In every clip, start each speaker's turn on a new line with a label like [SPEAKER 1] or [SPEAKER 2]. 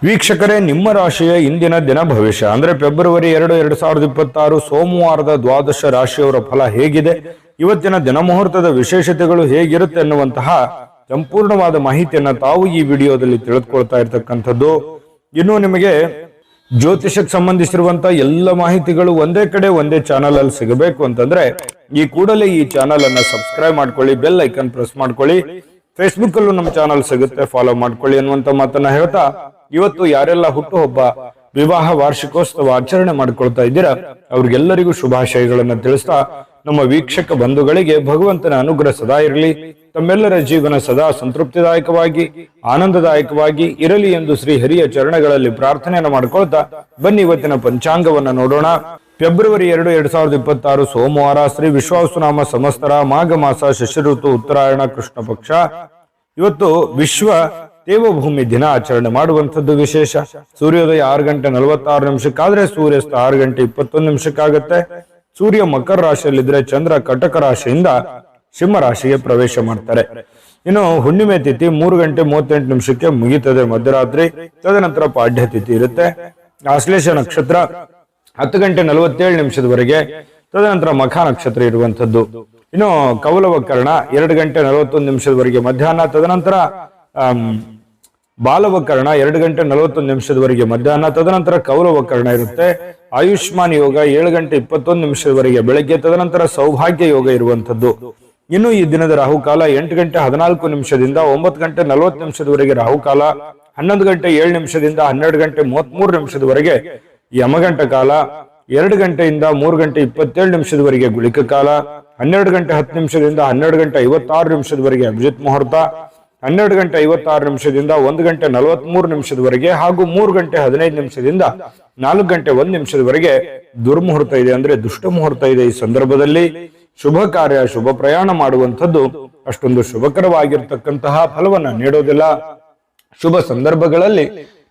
[SPEAKER 1] ವೀಕ್ಷಕರೇ, ನಿಮ್ಮ ರಾಶಿಯ ಇಂದಿನ ದಿನ ಭವಿಷ್ಯ ಅಂದ್ರೆ ಫೆಬ್ರವರಿ 2, 2026 ಸೋಮವಾರದ ದ್ವಾದಶ ರಾಶಿಯವರ ಫಲ ಹೇಗಿದೆ, ಇವತ್ತಿನ ದಿನ ಮುಹೂರ್ತದ ವಿಶೇಷತೆಗಳು ಹೇಗಿರುತ್ತೆ ಎನ್ನುವಂತಹ ಸಂಪೂರ್ಣವಾದ ಮಾಹಿತಿಯನ್ನ ತಾವು ಈ ವಿಡಿಯೋದಲ್ಲಿ ತಿಳಿದುಕೊಳ್ತಾ ಇರತಕ್ಕಂಥದ್ದು. ಇನ್ನು ನಿಮಗೆ ಜ್ಯೋತಿಷಕ್ಕೆ ಸಂಬಂಧಿಸಿರುವಂತಹ ಎಲ್ಲ ಮಾಹಿತಿಗಳು ಒಂದೇ ಕಡೆ ಒಂದೇ ಚಾನಲ್ ಅಲ್ಲಿ ಸಿಗಬೇಕು ಅಂತಂದ್ರೆ ಈ ಕೂಡಲೇ ಈ ಚಾನಲ್ ಅನ್ನ ಸಬ್ಸ್ಕ್ರೈಬ್ ಮಾಡ್ಕೊಳ್ಳಿ, ಬೆಲ್ ಐಕನ್ ಪ್ರೆಸ್ ಮಾಡ್ಕೊಳ್ಳಿ. ಫೇಸ್ಬುಕ್ ಅಲ್ಲೂ ನಮ್ಮ ಚಾನಲ್ ಸಿಗುತ್ತೆ, ಫಾಲೋ ಮಾಡ್ಕೊಳ್ಳಿ ಅನ್ನುವಂತ ಮಾತನ್ನ ಹೇಳ್ತಾ, ಇವತ್ತು ಯಾರೆಲ್ಲ ಹುಟ್ಟುಹಬ್ಬ, ವಿವಾಹ ವಾರ್ಷಿಕೋತ್ಸವ ಆಚರಣೆ ಮಾಡ್ಕೊಳ್ತಾ ಇದ್ದೀರಾ ಅವ್ರಿಗೆಲ್ಲರಿಗೂ ಶುಭಾಶಯಗಳನ್ನ ತಿಳಿಸ್ತಾ, ನಮ್ಮ ವೀಕ್ಷಕ ಬಂಧುಗಳಿಗೆ ಭಗವಂತನ ಅನುಗ್ರಹ ಸದಾ ಇರಲಿ, ತಮ್ಮೆಲ್ಲರ ಜೀವನ ಸದಾ ಸಂತೃಪ್ತಿದಾಯಕವಾಗಿ ಆನಂದದಾಯಕವಾಗಿ ಇರಲಿ ಎಂದು ಶ್ರೀ ಹರಿಯ ಚರಣಗಳಲ್ಲಿ ಪ್ರಾರ್ಥನೆಯನ್ನು ಮಾಡ್ಕೊಳ್ತಾ ಬನ್ನಿ ಇವತ್ತಿನ ಪಂಚಾಂಗವನ್ನ ನೋಡೋಣ. ಫೆಬ್ರವರಿ 2, 2026 ಸೋಮವಾರ, ಶ್ರೀ ವಿಶ್ವಾವಸುನಾಮ ಸಂವತ್ಸರ, ಮಾಘ ಮಾಸ, ಶಶಿ ಋತು, ಉತ್ತರಾಯಣ, ಕೃಷ್ಣ ಪಕ್ಷ. ಇವತ್ತು ವಿಶ್ವ ದೇವಭೂಮಿ ದಿನ ಆಚರಣೆ ಮಾಡುವಂಥದ್ದು ವಿಶೇಷ. ಸೂರ್ಯೋದಯ 6 ಗಂಟೆ 46 ನಿಮಿಷಕ್ಕಾದ್ರೆ ಸೂರ್ಯಾಸ್ತ 6 ಗಂಟೆ 21 ನಿಮಿಷಕ್ಕಾಗತ್ತೆ. ಸೂರ್ಯ ಮಕರ ರಾಶಿಯಲ್ಲಿದ್ರೆ ಚಂದ್ರ ಕಟಕ ರಾಶಿಯಿಂದ ಸಿಂಹ ರಾಶಿಗೆ ಪ್ರವೇಶ ಮಾಡ್ತಾರೆ. ಇನ್ನು ಹುಣ್ಣಿಮೆ ತಿಥಿ 3 ಗಂಟೆ 38 ನಿಮಿಷಕ್ಕೆ ಮುಗಿತದೆ ಮಧ್ಯರಾತ್ರಿ. ತದನಂತರ ಪಾಡ್ಯ ತಿಥಿ ಇರುತ್ತೆ. ಆಶ್ಲೇಷ ನಕ್ಷತ್ರ 10 ಗಂಟೆ 47 ನಿಮಿಷದವರೆಗೆ, ತದನಂತರ ಮಖ ನಕ್ಷತ್ರ ಇರುವಂತದ್ದು. ಇನ್ನು ಕೌಲವಕರ್ಣ 2 ಗಂಟೆ 41 ನಿಮಿಷದವರೆಗೆ ಮಧ್ಯಾಹ್ನ, ತದನಂತರ ಬಾಲವಕರ್ಣ 2 ಗಂಟೆ 41 ನಿಮಿಷದವರೆಗೆ ಮಧ್ಯಾಹ್ನ, ತದನಂತರ ಕೌಲವಕರ್ಣ ಇರುತ್ತೆ. ಆಯುಷ್ಮಾನ್ ಯೋಗ 7 ಗಂಟೆ 21 ನಿಮಿಷದವರೆಗೆ ಬೆಳಗ್ಗೆ, ತದನಂತರ ಸೌಭಾಗ್ಯ ಯೋಗ ಇರುವಂತದ್ದು. ಇನ್ನು ಈ ದಿನದ ರಾಹುಕಾಲ 8 ಗಂಟೆ 14 ನಿಮಿಷದಿಂದ 9 ಗಂಟೆ 40 ನಿಮಿಷದವರೆಗೆ ರಾಹುಕಾಲ, 11 ಗಂಟೆ 7 ನಿಮಿಷದಿಂದ 12 ಗಂಟೆ 33 ನಿಮಿಷದವರೆಗೆ ಯಮಗಂಟ ಕಾಲ, 2 ಗಂಟೆಯಿಂದ 3 ಗಂಟೆ 27 ನಿಮಿಷದವರೆಗೆ ಗುಳಿಕ ಕಾಲ, 12 ಗಂಟೆ 10 ನಿಮಿಷದಿಂದ 12 ಗಂಟೆ 56 ನಿಮಿಷದವರೆಗೆ ಅಭಿಜಿತ್ ಮುಹೂರ್ತ, 12 ಗಂಟೆ 56 ನಿಮಿಷದಿಂದ 1 ಗಂಟೆ 43 ನಿಮಿಷದವರೆಗೆ ಹಾಗೂ 3 ಗಂಟೆ 15 ನಿಮಿಷದಿಂದ 4 ಗಂಟೆ 1 ನಿಮಿಷದವರೆಗೆ ದುರ್ಮುಹೂರ್ತ ಇದೆ, ಅಂದ್ರೆ ದುಷ್ಟ ಮುಹೂರ್ತ ಇದೆ. ಈ ಸಂದರ್ಭದಲ್ಲಿ ಶುಭ ಕಾರ್ಯ, ಶುಭ ಪ್ರಯಾಣ ಮಾಡುವಂಥದ್ದು ಅಷ್ಟೊಂದು ಶುಭಕರವಾಗಿರ್ತಕ್ಕಂತಹ ಫಲವನ್ನ ನೀಡೋದಿಲ್ಲ. ಶುಭ ಸಂದರ್ಭಗಳಲ್ಲಿ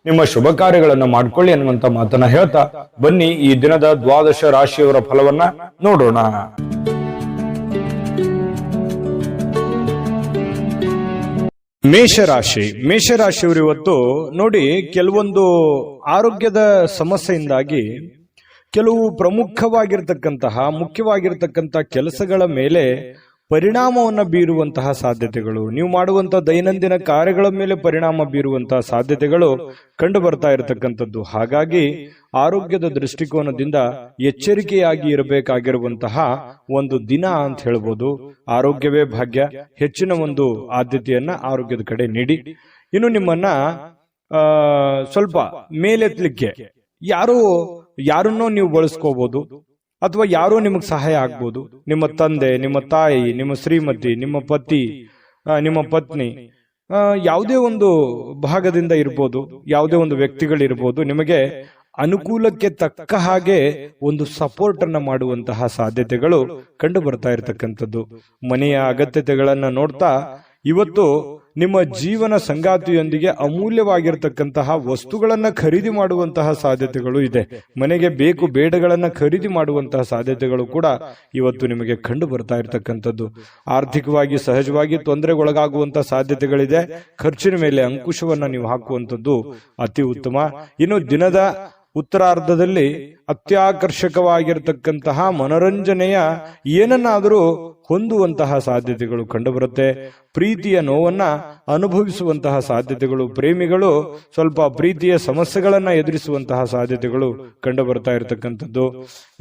[SPEAKER 1] ನಿಮ್ಮ ಶುಭ ಕಾರ್ಯಗಳನ್ನ ಮಾಡ್ಕೊಳ್ಳಿ ಅನ್ನುವಂತ ಮಾತನ್ನ ಹೇಳ್ತಾ ಬನ್ನಿ ಈ ದಿನದ ದ್ವಾದಶ ರಾಶಿಯವರ ಫಲವನ್ನ ನೋಡೋಣ. ಮೇಷರಾಶಿಯವರು ಇವತ್ತು ನೋಡಿ, ಕೆಲವೊಂದು ಆರೋಗ್ಯದ ಸಮಸ್ಯೆಯಿಂದಾಗಿ ಕೆಲವು ಪ್ರಮುಖವಾಗಿರ್ತಕ್ಕಂತಹ ಮುಖ್ಯವಾಗಿರ್ತಕ್ಕಂತಹ ಕೆಲಸಗಳ ಮೇಲೆ ಪರಿಣಾಮವನ್ನು ಬೀರುವಂತಹ ಸಾಧ್ಯತೆಗಳು, ನೀವು ಮಾಡುವಂತಹ ದೈನಂದಿನ ಕಾರ್ಯಗಳ ಮೇಲೆ ಪರಿಣಾಮ ಬೀರುವಂತಹ ಸಾಧ್ಯತೆಗಳು ಕಂಡು ಬರ್ತಾ ಇರತಕ್ಕಂಥದ್ದು. ಹಾಗಾಗಿ ಆರೋಗ್ಯದ ದೃಷ್ಟಿಕೋನದಿಂದ ಎಚ್ಚರಿಕೆಯಾಗಿ ಇರಬೇಕಾಗಿರುವಂತಹ ಒಂದು ದಿನ ಅಂತ ಹೇಳ್ಬೋದು. ಆರೋಗ್ಯವೇ ಭಾಗ್ಯ, ಹೆಚ್ಚಿನ ಒಂದು ಆದ್ಯತೆಯನ್ನ ಆರೋಗ್ಯದ ಕಡೆ ನೀಡಿ. ಇನ್ನು ನಿಮ್ಮನ್ನ ಸ್ವಲ್ಪ ಮೇಲೆತ್ತಲಿಕ್ಕೆ ಯಾರನ್ನೋ ನೀವು ಬಳಸ್ಕೋಬಹುದು, ಅಥವಾ ಯಾರೋ ನಿಮಗೆ ಸಹಾಯ ಆಗ್ಬೋದು. ನಿಮ್ಮ ತಂದೆ, ನಿಮ್ಮ ತಾಯಿ, ನಿಮ್ಮ ಶ್ರೀಮತಿ, ನಿಮ್ಮ ಪತಿ, ನಿಮ್ಮ ಪತ್ನಿ, ಯಾವುದೇ ಒಂದು ಭಾಗದಿಂದ ಇರ್ಬೋದು, ಯಾವುದೇ ಒಂದು ವ್ಯಕ್ತಿಗಳಿರ್ಬೋದು, ನಿಮಗೆ ಅನುಕೂಲಕ್ಕೆ ತಕ್ಕ ಹಾಗೆ ಒಂದು ಸಪೋರ್ಟ್ ಅನ್ನ ಮಾಡುವಂತಹ ಸಾಧ್ಯತೆಗಳು ಕಂಡು ಬರ್ತಾ ಇರತಕ್ಕಂಥದ್ದು. ಮನೆಯ ಅಗತ್ಯತೆಗಳನ್ನ ನೋಡ್ತಾ ಇವತ್ತು ನಿಮ್ಮ ಜೀವನ ಸಂಗಾತಿಯೊಂದಿಗೆ ಅಮೂಲ್ಯವಾಗಿರ್ತಕ್ಕಂತಹ ವಸ್ತುಗಳನ್ನ ಖರೀದಿ ಮಾಡುವಂತಹ ಸಾಧ್ಯತೆಗಳು ಇದೆ. ಮನೆಗೆ ಬೇಕು ಬೇಡಗಳನ್ನ ಖರೀದಿ ಮಾಡುವಂತಹ ಸಾಧ್ಯತೆಗಳು ಕೂಡ ಇವತ್ತು ನಿಮಗೆ ಕಂಡು ಬರ್ತಾ ಇರತಕ್ಕಂಥದ್ದು. ಆರ್ಥಿಕವಾಗಿ ಸಹಜವಾಗಿ ತೊಂದರೆಗೊಳಗಾಗುವಂತಹ ಸಾಧ್ಯತೆಗಳಿದೆ. ಖರ್ಚಿನ ಮೇಲೆ ಅಂಕುಶವನ್ನ ನೀವು ಹಾಕುವಂಥದ್ದು ಅತಿ ಉತ್ತಮ. ಇನ್ನು ದಿನದ ಉತ್ತರಾರ್ಧದಲ್ಲಿ ಅತ್ಯಾಕರ್ಷಕವಾಗಿರತಕ್ಕಂತಹ ಮನೋರಂಜನೆಯ ಏನನ್ನಾದರೂ ಹೊಂದುವಂತಹ ಸಾಧ್ಯತೆಗಳು ಕಂಡುಬರುತ್ತೆ. ಪ್ರೀತಿಯ ನೋವನ್ನ ಅನುಭವಿಸುವಂತಹ ಸಾಧ್ಯತೆಗಳು, ಪ್ರೇಮಿಗಳು ಸ್ವಲ್ಪ ಪ್ರೀತಿಯ ಸಮಸ್ಯೆಗಳನ್ನ ಎದುರಿಸುವಂತಹ ಸಾಧ್ಯತೆಗಳು ಕಂಡು ಬರ್ತಾ ಇರತಕ್ಕಂಥದ್ದು.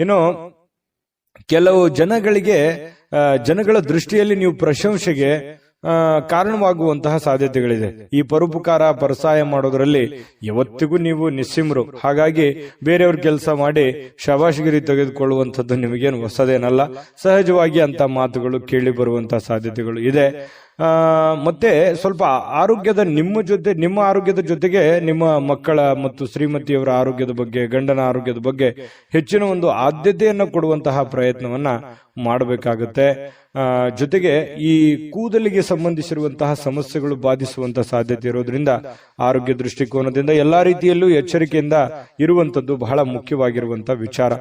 [SPEAKER 1] ಇನ್ನು ಕೆಲವು ಜನಗಳ ದೃಷ್ಟಿಯಲ್ಲಿ ನೀವು ಪ್ರಶಂಸೆಗೆ ಕಾರಣವಾಗುವಂತಹ ಸಾಧ್ಯತೆಗಳಿದೆ. ಈ ಪರೋಪಕಾರ ಪರಸಾಯ ಮಾಡೋದ್ರಲ್ಲಿ ಯಾವತ್ತಿಗೂ ನೀವು ನಿಸ್ಸಿಮ್ರು. ಹಾಗಾಗಿ ಬೇರೆಯವ್ರ ಕೆಲಸ ಮಾಡಿ ಶಬಾಷ್ಗಿರಿ ತೆಗೆದುಕೊಳ್ಳುವಂಥದ್ದು ನಿಮಗೇನು ಹೊಸದೇನಲ್ಲ. ಸಹಜವಾಗಿ ಅಂತ ಮಾತುಗಳು ಕೇಳಿ ಬರುವಂತಹ ಸಾಧ್ಯತೆಗಳು ಇದೆ. ಮತ್ತೆ ಸ್ವಲ್ಪ ಆರೋಗ್ಯದ ನಿಮ್ಮ ಆರೋಗ್ಯದ ಜೊತೆಗೆ ನಿಮ್ಮ ಮಕ್ಕಳ ಮತ್ತು ಶ್ರೀಮತಿಯವರ ಆರೋಗ್ಯದ ಬಗ್ಗೆ, ಗಂಡನ ಆರೋಗ್ಯದ ಬಗ್ಗೆ ಹೆಚ್ಚಿನ ಒಂದು ಆದ್ಯತೆಯನ್ನು ಕೊಡುವಂತಹ ಪ್ರಯತ್ನವನ್ನ ಮಾಡಬೇಕಾಗುತ್ತೆ. ಜೊತೆಗೆ ಈ ಕೂದಲಿಗೆ ಸಂಬಂಧಿಸಿರುವಂತಹ ಸಮಸ್ಯೆಗಳು ಬಾಧಿಸುವಂತಹ ಸಾಧ್ಯತೆ ಇರೋದ್ರಿಂದ ಆರೋಗ್ಯ ದೃಷ್ಟಿಕೋನದಿಂದ ಎಲ್ಲಾ ರೀತಿಯಲ್ಲೂ ಎಚ್ಚರಿಕೆಯಿಂದ ಇರುವಂತದ್ದು ಬಹಳ ಮುಖ್ಯವಾಗಿರುವಂತಹ ವಿಚಾರ.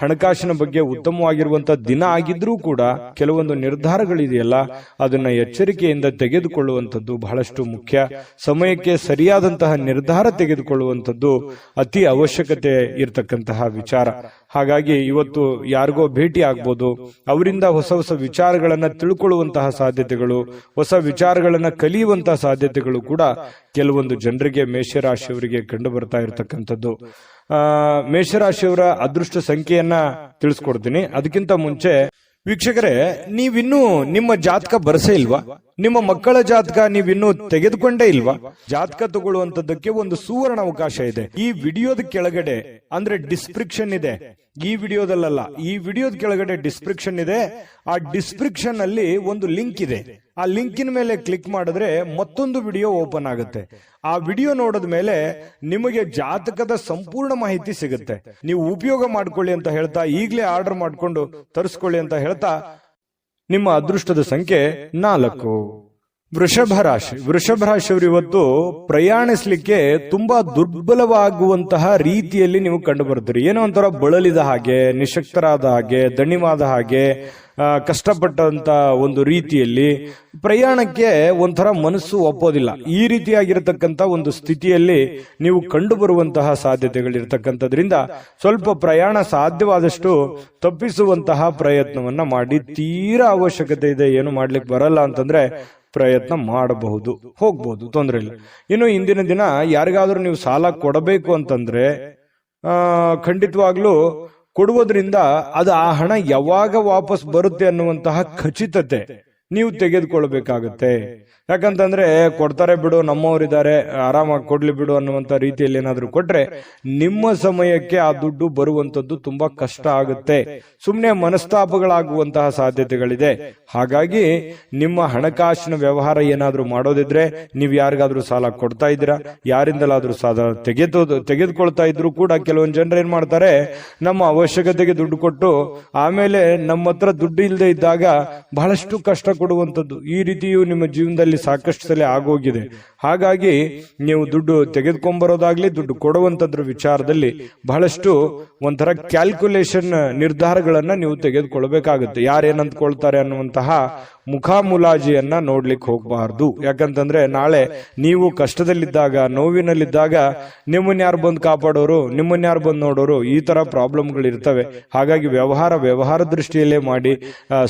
[SPEAKER 1] ಹಣಕಾಸಿನ ಬಗ್ಗೆ ಉತ್ತಮವಾಗಿರುವಂತಹ ದಿನ ಆಗಿದ್ರೂ ಕೂಡ ಕೆಲವೊಂದು ನಿರ್ಧಾರಗಳಿದೆಯಲ್ಲ, ಅದನ್ನ ಎಚ್ಚರಿಕೆ ಎಚ್ಚರಿಕೆಯಿಂದ ತೆಗೆದುಕೊಳ್ಳುವಂಥದ್ದು ಬಹಳಷ್ಟು ಮುಖ್ಯ. ಸಮಯಕ್ಕೆ ಸರಿಯಾದಂತಹ ನಿರ್ಧಾರ ತೆಗೆದುಕೊಳ್ಳುವಂಥದ್ದು ಅತಿ ಅವಶ್ಯಕತೆ ಇರತಕ್ಕಂತಹ ವಿಚಾರ. ಹಾಗಾಗಿ ಇವತ್ತು ಯಾರಿಗೋ ಭೇಟಿ ಆಗ್ಬೋದು, ಅವರಿಂದ ಹೊಸ ಹೊಸ ವಿಚಾರಗಳನ್ನ ತಿಳ್ಕೊಳ್ಳುವಂತಹ ಸಾಧ್ಯತೆಗಳು, ಹೊಸ ವಿಚಾರಗಳನ್ನ ಕಲಿಯುವಂತಹ ಸಾಧ್ಯತೆಗಳು ಕೂಡ ಕೆಲವೊಂದು ಜನರಿಗೆ, ಮೇಷರಾಶಿಯವರಿಗೆ ಕಂಡು ಬರ್ತಾ ಇರತಕ್ಕಂಥದ್ದು. ಮೇಷರಾಶಿಯವರ ಅದೃಷ್ಟ ಸಂಖ್ಯೆಯನ್ನ ತಿಳಿಸ್ಕೊಡ್ತೀನಿ. ಅದಕ್ಕಿಂತ ಮುಂಚೆ ವೀಕ್ಷಕರೇ, ನೀವಿನ್ನೂ ನಿಮ್ಮ ಜಾತಕ ಬರಸೇ ಇಲ್ವಾ? ನಿಮ್ಮ ಮಕ್ಕಳ ಜಾತಕ ನೀವಿನ್ನೂ ತೆಗೆದುಕೊಂಡೇ ಇಲ್ವಾ? ಜಾತಕ ತಗೊಳ್ಳುವಂತದ್ದಕ್ಕೆ ಒಂದು ಸುವರ್ಣ ಅವಕಾಶ ಇದೆ. ಈ ವಿಡಿಯೋದ ಕೆಳಗಡೆ ಅಂದ್ರೆ ಡಿಸ್ಕ್ರಿಪ್ಷನ್ ಇದೆ, ಈ ವಿಡಿಯೋದಲ್ಲ, ಈ ವಿಡಿಯೋದ ಕೆಳಗಡೆ ಡಿಸ್ಕ್ರಿಪ್ಷನ್ ಇದೆ. ಆ ಡಿಸ್ಕ್ರಿಪ್ಷನ್ ಅಲ್ಲಿ ಒಂದು ಲಿಂಕ್ ಇದೆ. ಆ ಲಿಂಕಿನ ಮೇಲೆ ಕ್ಲಿಕ್ ಮಾಡಿದ್ರೆ ಮತ್ತೊಂದು ವಿಡಿಯೋ ಓಪನ್ ಆಗುತ್ತೆ. ಆ ವಿಡಿಯೋ ನೋಡಿದ ಮೇಲೆ ನಿಮಗೆ ಜಾತಕದ ಸಂಪೂರ್ಣ ಮಾಹಿತಿ ಸಿಗುತ್ತೆ. ನೀವು ಉಪಯೋಗ ಮಾಡ್ಕೊಳ್ಳಿ ಅಂತ ಹೇಳ್ತಾ, ಈಗಲೇ ಆರ್ಡರ್ ಮಾಡ್ಕೊಂಡು ತರಿಸ್ಕೊಳ್ಳಿ ಅಂತ ಹೇಳ್ತಾ, ನಿಮ್ಮ ಅದೃಷ್ಟದ ಸಂಖ್ಯೆ 4. ವೃಷಭ ರಾಶಿ. ವೃಷಭ ರಾಶಿಯವರು ಇವತ್ತು ಪ್ರಯಾಣಿಸ್ಲಿಕ್ಕೆ ತುಂಬಾ ದುರ್ಬಲವಾಗುವಂತಹ ರೀತಿಯಲ್ಲಿ ನೀವು ಕಂಡು ಬರ್ತೀರಿ. ಏನೋ ಒಂಥರ ಬಳಲಿದ ಹಾಗೆ, ನಿಶಕ್ತರಾದ ಹಾಗೆ, ದಣಿವಾದ ಹಾಗೆ, ಕಷ್ಟಪಟ್ಟಂತ ಒಂದು ರೀತಿಯಲ್ಲಿ ಪ್ರಯಾಣಕ್ಕೆ ಒಂಥರ ಮನಸ್ಸು ಒಪ್ಪೋದಿಲ್ಲ. ಈ ರೀತಿಯಾಗಿರತಕ್ಕಂತ ಒಂದು ಸ್ಥಿತಿಯಲ್ಲಿ ನೀವು ಕಂಡು ಬರುವಂತಹ ಸಾಧ್ಯತೆಗಳಿರ್ತಕ್ಕಂಥದ್ರಿಂದ ಸ್ವಲ್ಪ ಪ್ರಯಾಣ ಸಾಧ್ಯವಾದಷ್ಟು ತಪ್ಪಿಸುವಂತಹ ಪ್ರಯತ್ನವನ್ನ ಮಾಡಿ. ತೀರಾ ಅವಶ್ಯಕತೆ ಇದೆ, ಏನು ಮಾಡ್ಲಿಕ್ಕೆ ಬರಲ್ಲ ಅಂತಂದ್ರೆ ಪ್ರಯತ್ನ ಮಾಡಬಹುದು, ಹೋಗ್ಬಹುದು, ತೊಂದರೆ ಇಲ್ಲ. ಇನ್ನು ಇಂದಿನ ದಿನ ಯಾರಿಗಾದ್ರೂ ನೀವು ಸಾಲ ಕೊಡಬೇಕು ಅಂತಂದ್ರೆ ಖಂಡಿತವಾಗ್ಲೂ ಕೊಡುವುದರಿಂದ ಅದು ಆ ಹಣ ಯಾವಾಗ ವಾಪಸ್ ಬರುತ್ತೆ ಅನ್ನುವಂತಹ ಖಚಿತತೆ ನೀವು ತೆಗೆದುಕೊಳ್ಬೇಕಾಗತ್ತೆ. ಯಾಕಂತಂದ್ರೆ ಕೊಡ್ತಾರೆ ಬಿಡು, ನಮ್ಮವರಿದ್ದಾರೆ, ಆರಾಮಾಗಿ ಕೊಡ್ಲಿ ಬಿಡು ಅನ್ನುವಂತ ರೀತಿಯಲ್ಲಿ ಏನಾದ್ರೂ ಕೊಟ್ರೆ ನಿಮ್ಮ ಸಮಯಕ್ಕೆ ಆ ದುಡ್ಡು ಬರುವಂತದ್ದು ತುಂಬಾ ಕಷ್ಟ ಆಗುತ್ತೆ. ಸುಮ್ಮನೆ ಮನಸ್ತಾಪಗಳಾಗುವಂತಹ ಸಾಧ್ಯತೆಗಳಿದೆ. ಹಾಗಾಗಿ ನಿಮ್ಮ ಹಣಕಾಸಿನ ವ್ಯವಹಾರ ಏನಾದ್ರೂ ಮಾಡೋದಿದ್ರೆ, ನೀವು ಯಾರಿಗಾದ್ರೂ ಸಾಲ ಕೊಡ್ತಾ ಇದ್ದೀರಾ, ಯಾರಿಂದಲಾದ್ರೂ ಸಾಲ ತೆಗೆದುಕೊಳ್ತಾ ಇದ್ರು ಕೂಡ ಕೆಲವೊಂದು ಜನರು ಏನ್ ಮಾಡ್ತಾರೆ, ನಮ್ಮ ಅವಶ್ಯಕತೆಗೆ ದುಡ್ಡು ಕೊಟ್ಟು ಆಮೇಲೆ ನಮ್ಮ ಹತ್ರ ದುಡ್ಡು ಇಲ್ಲದೆ ಇದ್ದಾಗ ಬಹಳಷ್ಟು ಕಷ್ಟ ಕೊಡುವಂಥದ್ದು. ಈ ರೀತಿಯು ನಿಮ್ಮ ಜೀವನದಲ್ಲಿ ಸಾಕಷ್ಟು ಸಲ ಆಗೋಗಿದೆ. ಹಾಗಾಗಿ ನೀವು ದುಡ್ಡು ತೆಗೆದುಕೊಂಡ್ಬರೋದಾಗ್ಲಿ, ದುಡ್ಡು ಕೊಡುವಂತದ್ರ ವಿಚಾರದಲ್ಲಿ ಬಹಳಷ್ಟು ಒಂಥರ ಕ್ಯಾಲ್ಕುಲೇಷನ್ ನಿರ್ಧಾರಗಳನ್ನ ನೀವು ತೆಗೆದುಕೊಳ್ಬೇಕಾಗುತ್ತೆ. ಯಾರೇನಂತ್ಕೊಳ್ತಾರೆ ಅನ್ನುವಂತಹ ಮುಖಾಮುಲಾಜಿಯನ್ನ ನೋಡ್ಲಿಕ್ಕೆ ಹೋಗಬಾರ್ದು. ಯಾಕಂತಂದ್ರೆ ನಾಳೆ ನೀವು ಕಷ್ಟದಲ್ಲಿದ್ದಾಗ, ನೋವಿನಲ್ಲಿದ್ದಾಗ ನಿಮ್ಮನ್ನ ಯಾರು ಬಂದು ಕಾಪಾಡೋರು, ನಿಮ್ಮನ್ನ ಯಾರು ಬಂದು ನೋಡೋರು, ಈ ತರ ಪ್ರಾಬ್ಲಮ್ಗಳು ಇರ್ತವೆ. ಹಾಗಾಗಿ ವ್ಯವಹಾರ ದೃಷ್ಟಿಯಲ್ಲೇ ಮಾಡಿ.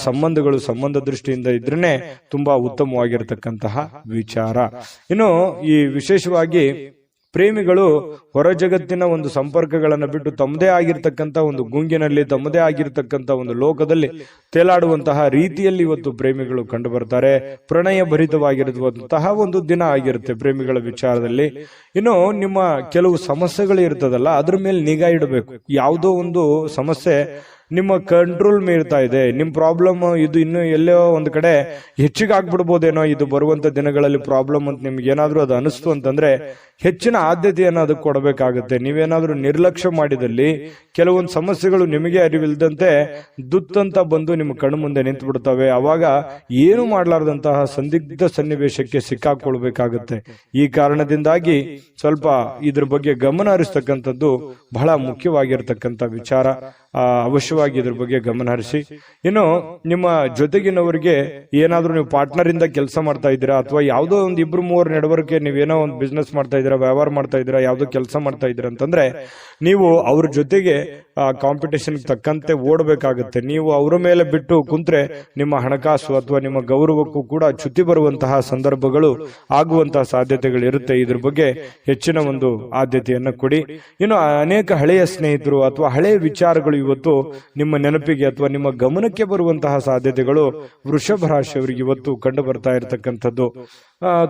[SPEAKER 1] ಸಂಬಂಧಗಳು ಸಂಬಂಧ ದೃಷ್ಟಿಯಿಂದ ಇದ್ರೇನೆ ತುಂಬಾ ಉತ್ತಮವಾಗಿರತಕ್ಕಂತಹ ವಿಚಾರ. ಇನ್ನು ಈ ವಿಶೇಷವಾಗಿ ಪ್ರೇಮಿಗಳು ಹೊರ ಜಗತ್ತಿನ ಒಂದು ಸಂಪರ್ಕಗಳನ್ನು ಬಿಟ್ಟು ತಮ್ಮದೇ ಆಗಿರ್ತಕ್ಕಂಥ ಒಂದು ಗುಂಗಿನಲ್ಲಿ, ತಮ್ಮದೇ ಆಗಿರ್ತಕ್ಕಂಥ ಒಂದು ಲೋಕದಲ್ಲಿ ತೇಲಾಡುವಂತಹ ರೀತಿಯಲ್ಲಿ ಇವತ್ತು ಪ್ರೇಮಿಗಳು ಕಂಡು ಬರ್ತಾರೆ. ಪ್ರಣಯ ಭರಿತವಾಗಿರುವಂತಹ ಒಂದು ದಿನ ಆಗಿರುತ್ತೆ ಪ್ರೇಮಿಗಳ ವಿಚಾರದಲ್ಲಿ. ಇನ್ನು ನಿಮ್ಮ ಕೆಲವು ಸಮಸ್ಯೆಗಳು ಇರ್ತದಲ್ಲ, ಅದ್ರ ಮೇಲೆ ನಿಗಾ ಇಡಬೇಕು. ಯಾವುದೋ ಒಂದು ಸಮಸ್ಯೆ ನಿಮ್ಮ ಕಂಟ್ರೋಲ್ ಮೀರ್ತಾ ಇದೆ, ನಿಮ್ ಪ್ರಾಬ್ಲಮ್ ಇದು ಇನ್ನು ಎಲ್ಲೋ ಒಂದು ಕಡೆ ಹೆಚ್ಚಿಗೆ ಆಗ್ಬಿಡ್ಬೋದೇನೋ ಇದು ಬರುವಂತ ದಿನಗಳಲ್ಲಿ ಪ್ರಾಬ್ಲಮ್ ಅಂತ ನಿಮ್ಗೆ ಏನಾದ್ರೂ ಅದು ಅನಿಸ್ತು ಅಂತಂದ್ರೆ ಹೆಚ್ಚಿನ ಆದ್ಯತೆಯನ್ನು ಅದಕ್ಕೆ ಕೊಡಬೇಕಾಗುತ್ತೆ. ನೀವೇನಾದ್ರೂ ನಿರ್ಲಕ್ಷ್ಯ ಮಾಡಿದಲ್ಲಿ ಕೆಲವೊಂದು ಸಮಸ್ಯೆಗಳು ನಿಮಗೆ ಅರಿವಿಲ್ಲದಂತೆ ದುತ್ತಂತ ಬಂದು ನಿಮ್ಮ ಕಣ್ಣು ಮುಂದೆ ನಿಂತು ಬಿಡ್ತವೆ. ಅವಾಗ ಏನು ಮಾಡಲಾರದಂತಹ ಸಂದಿಗ್ಧ ಸನ್ನಿವೇಶಕ್ಕೆ ಸಿಕ್ಕಾಕೊಳ್ಬೇಕಾಗುತ್ತೆ. ಈ ಕಾರಣದಿಂದಾಗಿ ಸ್ವಲ್ಪ ಇದ್ರ ಬಗ್ಗೆ ಗಮನ ಹರಿಸ್ತಕ್ಕಂಥದ್ದು ಬಹಳ ಮುಖ್ಯವಾಗಿರ್ತಕ್ಕಂಥ ವಿಚಾರ. ಅವಶ್ಯವಾಗಿ ಇದ್ರ ಬಗ್ಗೆ ಗಮನ ಹರಿಸಿ. ಇನ್ನು ನಿಮ್ಮ ಜೊತೆಗಿನವರಿಗೆ ಏನಾದ್ರೂ ನೀವು ಪಾರ್ಟ್ನರ್ ಇಂದ ಕೆಲಸ ಮಾಡ್ತಾ ಇದ್ದೀರಾ, ಅಥವಾ ಯಾವುದೋ ಒಂದು 2-3 ನಡವಳಿಕೆ ನೀವೇನೋ ಒಂದು ಬಿಸ್ನೆಸ್ ಮಾಡ್ತಾ ಇದ್ದೀರಾ, ವ್ಯವಹಾರ ಮಾಡ್ತಾ ಇದ್ದೀರಾ, ಯಾವುದೋ ಕೆಲಸ ಮಾಡ್ತಾ ಇದ್ದೀರಾ ಅಂತಂದ್ರೆ ನೀವು ಅವ್ರ ಜೊತೆಗೆ ಕಾಂಪಿಟೇಷನ್ ತಕ್ಕಂತೆ ಓಡಬೇಕಾಗುತ್ತೆ. ನೀವು ಅವರ ಮೇಲೆ ಬಿಟ್ಟು ಕುಂತ್ರೆ ನಿಮ್ಮ ಹಣಕಾಸು ಅಥವಾ ನಿಮ್ಮ ಗೌರವಕ್ಕೂ ಕೂಡ ಚ್ಯುತಿ ಬರುವಂತಹ ಸಂದರ್ಭಗಳು ಆಗುವಂತಹ ಸಾಧ್ಯತೆಗಳು ಇರುತ್ತೆ. ಇದ್ರ ಬಗ್ಗೆ ಹೆಚ್ಚಿನ ಒಂದು ಆದ್ಯತೆಯನ್ನು ಕೊಡಿ. ಇನ್ನು ಅನೇಕ ಹಳೆಯ ಸ್ನೇಹಿತರು ಅಥವಾ ಹಳೆಯ ವಿಚಾರಗಳು ಇವತ್ತು ನಿಮ್ಮ ನೆನಪಿಗೆ ಅಥವಾ ನಿಮ್ಮ ಗಮನಕ್ಕೆ ಬರುವಂತಹ ಸಾಧ್ಯತೆಗಳು ವೃಷಭ ರಾಶಿಯವರಿಗೆ ಇವತ್ತು ಕಂಡು ಬರ್ತಾ ಇರತಕ್ಕಂಥದ್ದು.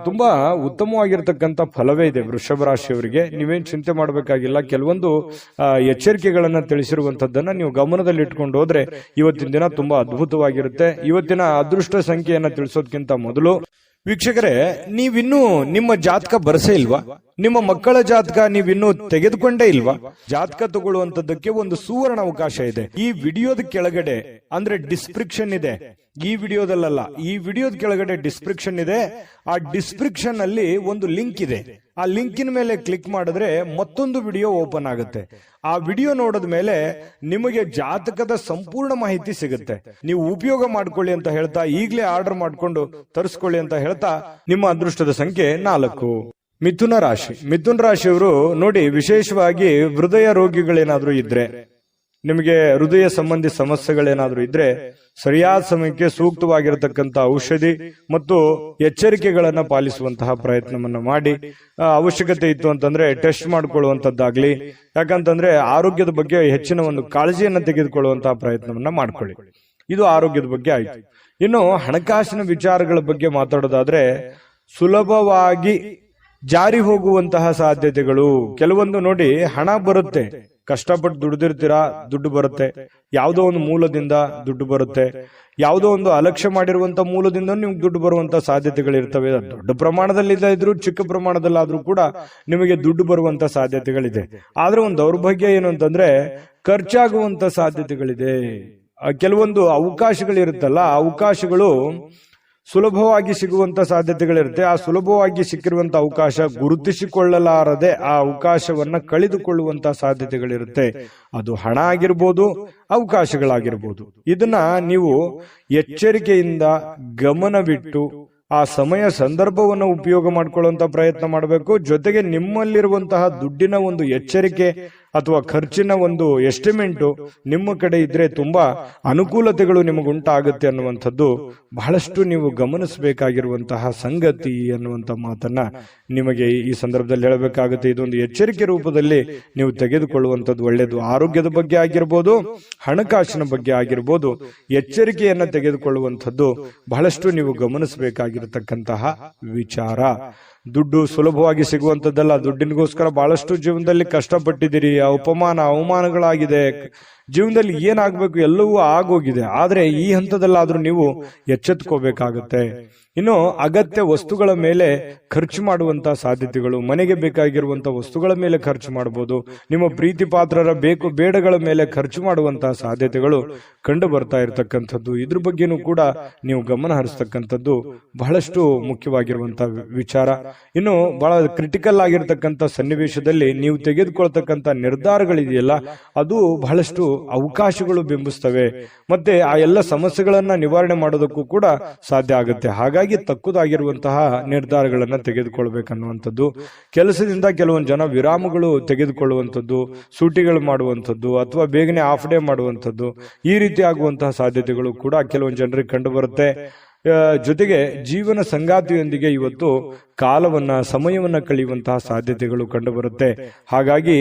[SPEAKER 1] ತುಂಬಾ ಉತ್ತಮವಾಗಿರ್ತಕ್ಕಂಥ ಫಲವೇ ಇದೆ ವೃಷಭ ರಾಶಿಯವರಿಗೆ. ನೀವೇನ್ ಚಿಂತೆ ಮಾಡಬೇಕಾಗಿಲ್ಲ. ಕೆಲವೊಂದು ಎಚ್ಚರಿಕೆಗಳನ್ನ ತಿಳಿಸಿರುವಂತದ್ದನ್ನ ನೀವು ಗಮನದಲ್ಲಿ ಇಟ್ಕೊಂಡು ಹೋದ್ರೆ ಇವತ್ತಿನ ದಿನ ತುಂಬಾ ಅದ್ಭುತವಾಗಿರುತ್ತೆ. ಇವತ್ತಿನ ಅದೃಷ್ಟ ಸಂಖ್ಯೆಯನ್ನ ತಿಳಿಸೋದಕ್ಕಿಂತ ಮೊದಲು ವೀಕ್ಷಕರೇ, ನೀವಿನ್ನೂ ನಿಮ್ಮ ಜಾತಕ ಬರಸೇ ಇಲ್ವಾ? ನಿಮ್ಮ ಮಕ್ಕಳ ಜಾತಕ ನೀವಿನ್ನೂ ತೆಗೆದುಕೊಂಡೇ ಇಲ್ವಾ? ಜಾತಕ ತಗೊಳ್ಳುವಂತದ್ದಕ್ಕೆ ಒಂದು ಸುವರ್ಣ ಅವಕಾಶ ಇದೆ. ಈ ವಿಡಿಯೋದ ಕೆಳಗಡೆ ಅಂದ್ರೆ ಡಿಸ್ಕ್ರಿಪ್ಷನ್ ಇದೆ, ಈ ವಿಡಿಯೋದಲ್ಲ, ಈ ವಿಡಿಯೋದ ಕೆಳಗಡೆ ಡಿಸ್ಕ್ರಿಪ್ಷನ್ ಇದೆ. ಆ ಡಿಸ್ಕ್ರಿಪ್ಷನ್ ಅಲ್ಲಿ ಒಂದು ಲಿಂಕ್ ಇದೆ. ಆ ಲಿಂಕಿನ ಮೇಲೆ ಕ್ಲಿಕ್ ಮಾಡಿದ್ರೆ ಮತ್ತೊಂದು ವಿಡಿಯೋ ಓಪನ್ ಆಗುತ್ತೆ. ಆ ವಿಡಿಯೋ ನೋಡಿದ ಮೇಲೆ ನಿಮಗೆ ಜಾತಕದ ಸಂಪೂರ್ಣ ಮಾಹಿತಿ ಸಿಗುತ್ತೆ. ನೀವು ಉಪಯೋಗ ಮಾಡ್ಕೊಳ್ಳಿ ಅಂತ ಹೇಳ್ತಾ, ಈಗಲೇ ಆರ್ಡರ್ ಮಾಡ್ಕೊಂಡು ತರಿಸ್ಕೊಳ್ಳಿ ಅಂತ ಹೇಳ್ತಾ, ನಿಮ್ಮ ಅದೃಷ್ಟದ ಸಂಖ್ಯೆ 4. ಮಿಥುನ ರಾಶಿ. ಮಿಥುನ ರಾಶಿಯವರು ನೋಡಿ, ವಿಶೇಷವಾಗಿ ಹೃದಯ ರೋಗಿಗಳೇನಾದ್ರೂ ಇದ್ರೆ, ನಿಮಗೆ ಹೃದಯ ಸಂಬಂಧಿ ಸಮಸ್ಯೆಗಳೇನಾದ್ರೂ ಇದ್ರೆ, ಸರಿಯಾದ ಸಮಯಕ್ಕೆ ಸೂಕ್ತವಾಗಿರತಕ್ಕಂತ ಔಷಧಿ ಮತ್ತು ಎಚ್ಚರಿಕೆಗಳನ್ನ ಪಾಲಿಸುವಂತಹ ಪ್ರಯತ್ನವನ್ನ ಮಾಡಿ, ಅವಶ್ಯಕತೆ ಇತ್ತು ಅಂತಂದ್ರೆ ಟೆಸ್ಟ್ ಮಾಡ್ಕೊಳ್ಳುವಂತದ್ದಾಗ್ಲಿ, ಯಾಕಂತಂದ್ರೆ ಆರೋಗ್ಯದ ಬಗ್ಗೆ ಹೆಚ್ಚಿನ ಒಂದು ಕಾಳಜಿಯನ್ನ ತೆಗೆದುಕೊಳ್ಳುವಂತಹ ಪ್ರಯತ್ನವನ್ನ ಮಾಡ್ಕೊಳ್ಳಿ. ಇದು ಆರೋಗ್ಯದ ಬಗ್ಗೆ ಆಯ್ತು. ಇನ್ನು ಹಣಕಾಸಿನ ವಿಚಾರಗಳ ಬಗ್ಗೆ ಮಾತಾಡೋದಾದ್ರೆ, ಸುಲಭವಾಗಿ ಜಾರಿ ಹೋಗುವಂತಹ ಸಾಧ್ಯತೆಗಳು ಕೆಲವೊಂದು ನೋಡಿ, ಹಣ ಬರುತ್ತೆ, ಕಷ್ಟಪಟ್ಟು ದುಡಿದಿರ್ತೀರಾ, ದುಡ್ಡು ಬರುತ್ತೆ, ಯಾವುದೋ ಒಂದು ಮೂಲದಿಂದ ದುಡ್ಡು ಬರುತ್ತೆ, ಯಾವುದೋ ಒಂದು ಅಲಕ್ಷ್ಯ ಮಾಡಿರುವಂತ ಮೂಲದಿಂದ ನಿಮ್ಗೆ ದುಡ್ಡು ಬರುವಂತ ಸಾಧ್ಯತೆಗಳಿರ್ತವೆ. ದೊಡ್ಡ ಪ್ರಮಾಣದಲ್ಲಿ ಇದ್ರು, ಚಿಕ್ಕ ಪ್ರಮಾಣದಲ್ಲಾದ್ರೂ ಕೂಡ ನಿಮಗೆ ದುಡ್ಡು ಬರುವಂತ ಸಾಧ್ಯತೆಗಳಿದೆ. ಆದ್ರೆ ಒಂದು ದೌರ್ಭಾಗ್ಯ ಏನು ಅಂತಂದ್ರೆ, ಖರ್ಚಾಗುವಂತ ಸಾಧ್ಯತೆಗಳಿದೆ. ಕೆಲವೊಂದು ಅವಕಾಶಗಳಿರುತ್ತಲ್ಲ, ಆ ಅವಕಾಶಗಳು ಸುಲಭವಾಗಿ ಸಿಗುವಂತ ಸಾಧ್ಯತೆಗಳಿರುತ್ತೆ. ಆ ಸುಲಭವಾಗಿ ಸಿಕ್ಕಿರುವಂತ ಅವಕಾಶ ಗುರುತಿಸಿಕೊಳ್ಳಲಾರದೆ ಆ ಅವಕಾಶವನ್ನ ಕಳೆದುಕೊಳ್ಳುವಂತ ಸಾಧ್ಯತೆಗಳಿರುತ್ತೆ. ಅದು ಹಣ ಆಗಿರ್ಬೋದು, ಅವಕಾಶಗಳಾಗಿರ್ಬೋದು. ಇದನ್ನ ನೀವು ಎಚ್ಚರಿಕೆಯಿಂದ ಗಮನವಿಟ್ಟು ಆ ಸಮಯ ಸಂದರ್ಭವನ್ನು ಉಪಯೋಗ ಮಾಡಿಕೊಳ್ಳುವಂತ ಪ್ರಯತ್ನ ಮಾಡಬೇಕು. ಜೊತೆಗೆ ನಿಮ್ಮಲ್ಲಿರುವಂತಹ ದುಡ್ಡಿನ ಒಂದು ಎಚ್ಚರಿಕೆ ಅಥವಾ ಖರ್ಚಿನ ಒಂದು ಎಸ್ಟಿಮೇಟ್ ನಿಮ್ಮ ಕಡೆ ಇದ್ರೆ ತುಂಬಾ ಅನುಕೂಲತೆಗಳು ನಿಮಗುಂಟಾಗುತ್ತೆ ಅನ್ನುವಂಥದ್ದು ಬಹಳಷ್ಟು ನೀವು ಗಮನಿಸಬೇಕಾಗಿರುವಂತಹ ಸಂಗತಿ ಅನ್ನುವಂತ ಮಾತನ್ನ ನಿಮಗೆ ಈ ಸಂದರ್ಭದಲ್ಲಿ ಹೇಳಬೇಕಾಗುತ್ತೆ. ಇದೊಂದು ಎಚ್ಚರಿಕೆ ರೂಪದಲ್ಲಿ ನೀವು ತೆಗೆದುಕೊಳ್ಳುವಂಥದ್ದು ಒಳ್ಳೆಯದು. ಆರೋಗ್ಯದ ಬಗ್ಗೆ ಆಗಿರ್ಬೋದು, ಹಣಕಾಸಿನ ಬಗ್ಗೆ ಆಗಿರ್ಬೋದು, ಎಚ್ಚರಿಕೆಯನ್ನ ತೆಗೆದುಕೊಳ್ಳುವಂಥದ್ದು ಬಹಳಷ್ಟು ನೀವು ಗಮನಿಸಬೇಕಾಗಿರತಕ್ಕಂತಹ ವಿಚಾರ. ದುಡ್ಡು ಸುಲಭವಾಗಿ ಸಿಗುವಂತದ್ದಲ್ಲ. ದುಡ್ಡಿನಿಗೋಸ್ಕರ ಬಹಳಷ್ಟು ಜೀವನದಲ್ಲಿ ಕಷ್ಟಪಟ್ಟಿದ್ದೀರಿ, ಅವಮಾನಗಳಾಗಿದೆ, ಜೀವನದಲ್ಲಿ ಏನಾಗಬೇಕು ಎಲ್ಲವೂ ಆಗೋಗಿದೆ. ಆದ್ರೆ ಈ ಹಂತದಲ್ಲಾದ್ರೂ ನೀವು ಎಚ್ಚೆತ್ಕೋಬೇಕಾಗತ್ತೆ. ಇನ್ನು ಅಗತ್ಯ ವಸ್ತುಗಳ ಮೇಲೆ ಖರ್ಚು ಮಾಡುವಂತಹ ಸಾಧ್ಯತೆಗಳು, ಮನೆಗೆ ಬೇಕಾಗಿರುವಂತಹ ವಸ್ತುಗಳ ಮೇಲೆ ಖರ್ಚು ಮಾಡಬಹುದು. ನಿಮ್ಮ ಪ್ರೀತಿ ಪಾತ್ರರ ಬೇಕು ಬೇಡಗಳ ಮೇಲೆ ಖರ್ಚು ಮಾಡುವಂತಹ ಸಾಧ್ಯತೆಗಳು ಕಂಡು ಬರ್ತಾ ಇರತಕ್ಕಂಥದ್ದು. ಇದ್ರ ಬಗ್ಗೆನೂ ಕೂಡ ನೀವು ಗಮನ ಹರಿಸ್ತಕ್ಕಂಥದ್ದು ಬಹಳಷ್ಟು ಮುಖ್ಯವಾಗಿರುವಂತಹ ವಿಚಾರ. ಇನ್ನು ಬಹಳ ಕ್ರಿಟಿಕಲ್ ಆಗಿರ್ತಕ್ಕಂಥ ಸನ್ನಿವೇಶದಲ್ಲಿ ನೀವು ತೆಗೆದುಕೊಳ್ತಕ್ಕಂಥ ನಿರ್ಧಾರಗಳಿದೆಯಲ್ಲ, ಅದು ಬಹಳಷ್ಟು ಅವಕಾಶಗಳು ಬಿಂಬಿಸ್ತವೆ. ಮತ್ತೆ ಆ ಎಲ್ಲ ಸಮಸ್ಯೆಗಳನ್ನ ನಿವಾರಣೆ ಮಾಡೋದಕ್ಕೂ ಕೂಡ ಸಾಧ್ಯ ಆಗುತ್ತೆ. ಹಾಗಾಗಿ ತಕ್ಕುದಾಗಿರುವಂತಹ ನಿರ್ಧಾರಗಳನ್ನ ತೆಗೆದುಕೊಳ್ಬೇಕನ್ನುವಂಥದ್ದು. ಕೆಲಸದಿಂದ ಕೆಲವೊಂದು ಜನ ವಿರಾಮಗಳು ತೆಗೆದುಕೊಳ್ಳುವಂಥದ್ದು, ಸೂಟಿಗಳು ಮಾಡುವಂಥದ್ದು, ಅಥವಾ ಬೇಗನೆ ಆಫ್ ಡೇ ಮಾಡುವಂಥದ್ದು, ಈ ರೀತಿ ಆಗುವಂತಹ ಸಾಧ್ಯತೆಗಳು ಕೂಡ ಕೆಲವೊಂದು ಜನರಿಗೆ ಕಂಡು ಬರುತ್ತೆ. ಜೊತೆಗೆ ಜೀವನ ಸಂಗಾತಿಯೊಂದಿಗೆ ಇವತ್ತು ಸಮಯವನ್ನ ಕಳೆಯುವಂತಹ ಸಾಧ್ಯತೆಗಳು ಕಂಡು ಬರುತ್ತೆ. ಹಾಗಾಗಿ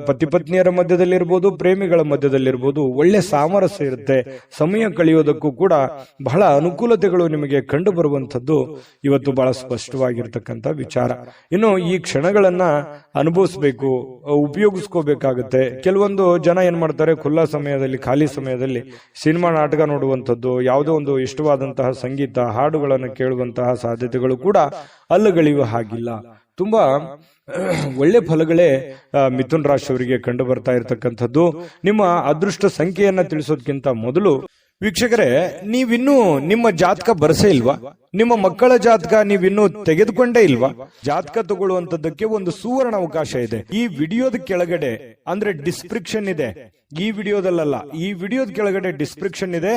[SPEAKER 1] ಪತಿ ಪತ್ನಿಯರ ಮಧ್ಯದಲ್ಲಿರ್ಬೋದು, ಪ್ರೇಮಿಗಳ ಮಧ್ಯದಲ್ಲಿರ್ಬೋದು, ಒಳ್ಳೆ ಸಾಮರಸ್ಯ ಇರುತ್ತೆ. ಸಮಯ ಕಳೆಯೋದಕ್ಕೂ ಕೂಡ ಬಹಳ ಅನುಕೂಲತೆಗಳು ನಿಮಗೆ ಕಂಡು ಬರುವಂತದ್ದು ಇವತ್ತು ಬಹಳ ಸ್ಪಷ್ಟವಾಗಿರ್ತಕ್ಕಂಥ ವಿಚಾರ. ಇನ್ನು ಈ ಕ್ಷಣಗಳನ್ನ ಅನುಭವಿಸಬೇಕು, ಉಪಯೋಗಿಸ್ಕೋಬೇಕಾಗುತ್ತೆ. ಕೆಲವೊಂದು ಜನ ಏನ್ ಮಾಡ್ತಾರೆ, ಖುಲ್ಲಾ ಸಮಯದಲ್ಲಿ, ಖಾಲಿ ಸಮಯದಲ್ಲಿ ಸಿನಿಮಾ ನಾಟಕ ನೋಡುವಂಥದ್ದು, ಯಾವುದೋ ಒಂದು ಇಷ್ಟವಾದಂತಹ ಸಂಗೀತ ಹಾಡುಗಳನ್ನು ಕೇಳುವಂತಹ ಸಾಧ್ಯತೆಗಳು ಕೂಡ ಅಲ್ಲಗಳೆಯುವ ಹಾಗಿಲ್ಲ. ತುಂಬಾ ಒಳ್ಳೆ ಫಲಗಳೇ ಮಿಥುನ್ ರಾಶಿಯವರಿಗೆ ಕಂಡು ಬರ್ತಾ ಇರತಕ್ಕಂಥದ್ದು. ನಿಮ್ಮ ಅದೃಷ್ಟ ಸಂಖ್ಯೆಯನ್ನ ತಿಳಿಸೋದಕ್ಕಿಂತ ಮೊದಲು ವೀಕ್ಷಕರೇ, ನೀವಿನ್ನೂ ನಿಮ್ಮ ಜಾತಕ ಬರಸೇ ಇಲ್ವಾ? ನಿಮ್ಮ ಮಕ್ಕಳ ಜಾತಕ ನೀವಿನ್ನೂ ತೆಗೆದುಕೊಂಡೇ ಇಲ್ವಾ? ಜಾತಕ ತಗೊಳ್ಳುವಂತದ್ದಕ್ಕೆ ಒಂದು ಸುವರ್ಣ ಅವಕಾಶ ಇದೆ. ಈ ವಿಡಿಯೋದ ಕೆಳಗಡೆ ಅಂದ್ರೆ ಡಿಸ್ಕ್ರಿಪ್ಷನ್ ಇದೆ. ಈ ವಿಡಿಯೋದಲ್ಲ, ಈ ವಿಡಿಯೋದ ಕೆಳಗಡೆ ಡಿಸ್ಕ್ರಿಪ್ಷನ್ ಇದೆ.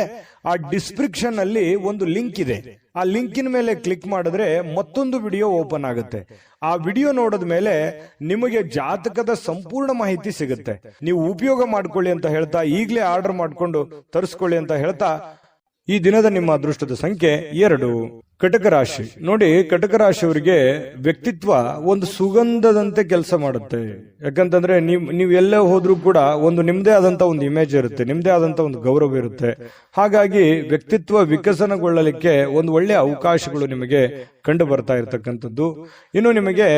[SPEAKER 1] ಆ ಡಿಸ್ಕ್ರಿಪ್ಷನ್ ಅಲ್ಲಿ ಒಂದು ಲಿಂಕ್ ಇದೆ. ಆ ಲಿಂಕಿನ ಮೇಲೆ ಕ್ಲಿಕ್ ಮಾಡಿದ್ರೆ ಮತ್ತೊಂದು ವಿಡಿಯೋ ಓಪನ್ ಆಗುತ್ತೆ. ಆ ವಿಡಿಯೋ ನೋಡಿದ ಮೇಲೆ ನಿಮಗೆ ಜಾತಕದ ಸಂಪೂರ್ಣ ಮಾಹಿತಿ ಸಿಗುತ್ತೆ. ನೀವು ಉಪಯೋಗ ಮಾಡ್ಕೊಳ್ಳಿ ಅಂತ ಹೇಳ್ತಾ, ಈಗಲೇ ಆರ್ಡರ್ ಮಾಡ್ಕೊಂಡು ತರಿಸ್ಕೊಳ್ಳಿ ಅಂತ ಹೇಳ್ತಾ, ಈ ದಿನದ ನಿಮ್ಮ ಅದೃಷ್ಟದ ಸಂಖ್ಯೆ 2. ಕಟಕ ರಾಶಿ. ನೋಡಿ, ಕಟಕ ರಾಶಿಯವರಿಗೆ ವ್ಯಕ್ತಿತ್ವ ಒಂದು ಸುಗಂಧದಂತೆ ಕೆಲಸ ಮಾಡುತ್ತೆ. ಯಾಕಂತಂದ್ರೆ ನೀವು ಎಲ್ಲೇ ಹೋದ್ರೂ ಕೂಡ ಒಂದು ನಿಮ್ದೇ ಆದಂತ ಒಂದು ಇಮೇಜ್ ಇರುತ್ತೆ, ನಿಮ್ದೇ ಆದಂತ ಒಂದು ಗೌರವ ಇರುತ್ತೆ. ಹಾಗಾಗಿ ವ್ಯಕ್ತಿತ್ವ ವಿಕಸನಗೊಳ್ಳಲಿಕ್ಕೆ ಒಂದು ಒಳ್ಳೆಯ ಅವಕಾಶಗಳು ನಿಮಗೆ ಕಂಡು ಬರ್ತಾ ಇರತಕ್ಕಂಥದ್ದು. ಇನ್ನು ನಿಮಗೆ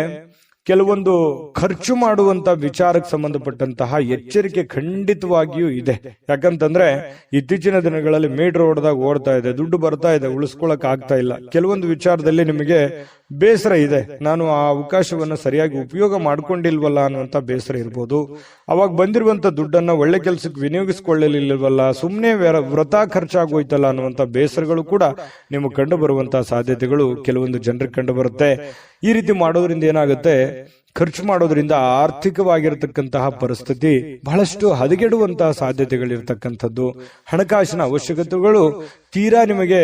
[SPEAKER 1] ಕೆಲವೊಂದು ಖರ್ಚು ಮಾಡುವಂತ ವಿಚಾರಕ್ಕೆ ಸಂಬಂಧಪಟ್ಟಂತಹ ಎಚ್ಚರಿಕೆ ಖಂಡಿತವಾಗಿಯೂ ಇದೆ. ಯಾಕಂತಂದ್ರೆ ಇತ್ತೀಚಿನ ದಿನಗಳಲ್ಲಿ ಮೇಡ್ ರೋಡ್ದಾಗ ಓಡ್ತಾ ಇದೆ, ದುಡ್ಡು ಬರ್ತಾ ಇದೆ, ಉಳಿಸ್ಕೊಳಕ್ ಆಗ್ತಾ ಇಲ್ಲ. ಕೆಲವೊಂದು ವಿಚಾರದಲ್ಲಿ ನಿಮಗೆ ಬೇಸರ ಇದೆ, ನಾನು ಆ ಅವಕಾಶವನ್ನು ಸರಿಯಾಗಿ ಉಪಯೋಗ ಮಾಡ್ಕೊಂಡಿಲ್ವಲ್ಲ ಅನ್ನುವಂತ ಬೇಸರ ಇರ್ಬೋದು. ಅವಾಗ ಬಂದಿರುವಂತ ದುಡ್ಡನ್ನ ಒಳ್ಳೆ ಕೆಲಸಕ್ಕೆ ವಿನಿಯೋಗಿಸಿಕೊಳ್ಳಲಿಲ್ವಲ್ಲ, ಸುಮ್ಮನೆ ವೃಥಾ ಖರ್ಚಾಗೋಯ್ತಲ್ಲ ಅನ್ನುವಂತ ಬೇಸರಗಳು ಕೂಡ ನಿಮಗೆ ಕಂಡು ಬರುವಂತಹ ಸಾಧ್ಯತೆಗಳು ಕೆಲವೊಂದು ಜನರಿಗೆ ಕಂಡು ಬರುತ್ತೆ. ಈ ರೀತಿ ಮಾಡೋದ್ರಿಂದ ಏನಾಗುತ್ತೆ, ಖರ್ಚು ಮಾಡೋದ್ರಿಂದ ಆರ್ಥಿಕವಾಗಿರತಕ್ಕಂತಹ ಪರಿಸ್ಥಿತಿ ಬಹಳಷ್ಟು ಹದಗೆಡುವಂತಹ ಸಾಧ್ಯತೆಗಳಿರ್ತಕ್ಕಂಥದ್ದು. ಹಣಕಾಸಿನ ಅವಶ್ಯಕತೆಗಳು ತೀರಾ ನಿಮಗೆ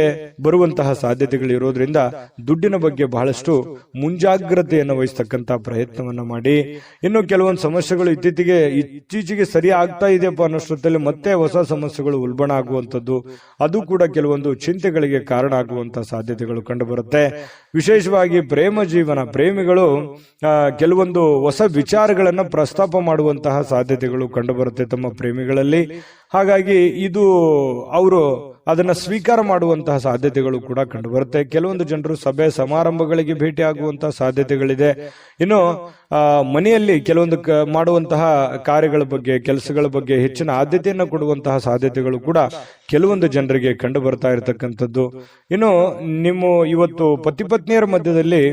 [SPEAKER 1] ಬರುವಂತಹ ಸಾಧ್ಯತೆಗಳು ಇರೋದ್ರಿಂದ ದುಡ್ಡಿನ ಬಗ್ಗೆ ಬಹಳಷ್ಟು ಮುಂಜಾಗ್ರತೆಯನ್ನು ವಹಿಸ್ತಕ್ಕಂತಹ ಪ್ರಯತ್ನವನ್ನ ಮಾಡಿ. ಇನ್ನು ಕೆಲವೊಂದು ಸಮಸ್ಯೆಗಳು ಇತ್ತೀಚೆಗೆ ಸರಿ ಆಗ್ತಾ ಇದೆಯಪ್ಪ ಅನ್ನೋಷ್ಟೊತ್ತಲ್ಲಿ ಮತ್ತೆ ಹೊಸ ಸಮಸ್ಯೆಗಳು ಉಲ್ಬಣ ಆಗುವಂಥದ್ದು, ಅದು ಕೂಡ ಕೆಲವೊಂದು ಚಿಂತೆಗಳಿಗೆ ಕಾರಣ ಆಗುವಂತಹ ಸಾಧ್ಯತೆಗಳು ಕಂಡು ಬರುತ್ತೆ. ವಿಶೇಷವಾಗಿ ಪ್ರೇಮ ಜೀವನ, ಪ್ರೇಮಿಗಳು ಕೆಲವೊಂದು ಹೊಸ ವಿಚಾರಗಳನ್ನ ಪ್ರಸ್ತಾಪ ಮಾಡುವಂತಹ ಸಾಧ್ಯತೆಗಳು ಕಂಡು ಬರುತ್ತೆ ತಮ್ಮ ಪ್ರೇಮಿಗಳಲ್ಲಿ. ಹಾಗಾಗಿ ಇದು ಅವರು ಅದನ್ನ ಸ್ವೀಕಾರ ಮಾಡುವಂತಹ ಸಾಧ್ಯತೆಗಳು ಕೂಡ ಕಂಡು ಬರುತ್ತೆ. ಕೆಲವೊಂದು ಜನರು ಸಭೆ ಸಮಾರಂಭಗಳಿಗೆ ಭೇಟಿ ಆಗುವಂತಹ ಸಾಧ್ಯತೆಗಳಿದೆ. ಇನ್ನು ಮನೆಯಲ್ಲಿ ಕೆಲವೊಂದು ಮಾಡುವಂತಹ ಕಾರ್ಯಗಳ ಬಗ್ಗೆ, ಕೆಲಸಗಳ ಬಗ್ಗೆ ಹೆಚ್ಚಿನ ಆದ್ಯತೆಯನ್ನು ಕೊಡುವಂತಹ ಸಾಧ್ಯತೆಗಳು ಕೂಡ ಕೆಲವೊಂದು ಜನರಿಗೆ ಕಂಡು ಬರ್ತಾ ಇರತಕ್ಕಂಥದ್ದು. ಇನ್ನು ನಿಮ್ಮ ಇವತ್ತು ಪತಿ ಪತ್ನಿಯರ ಮಧ್ಯದಲ್ಲಿ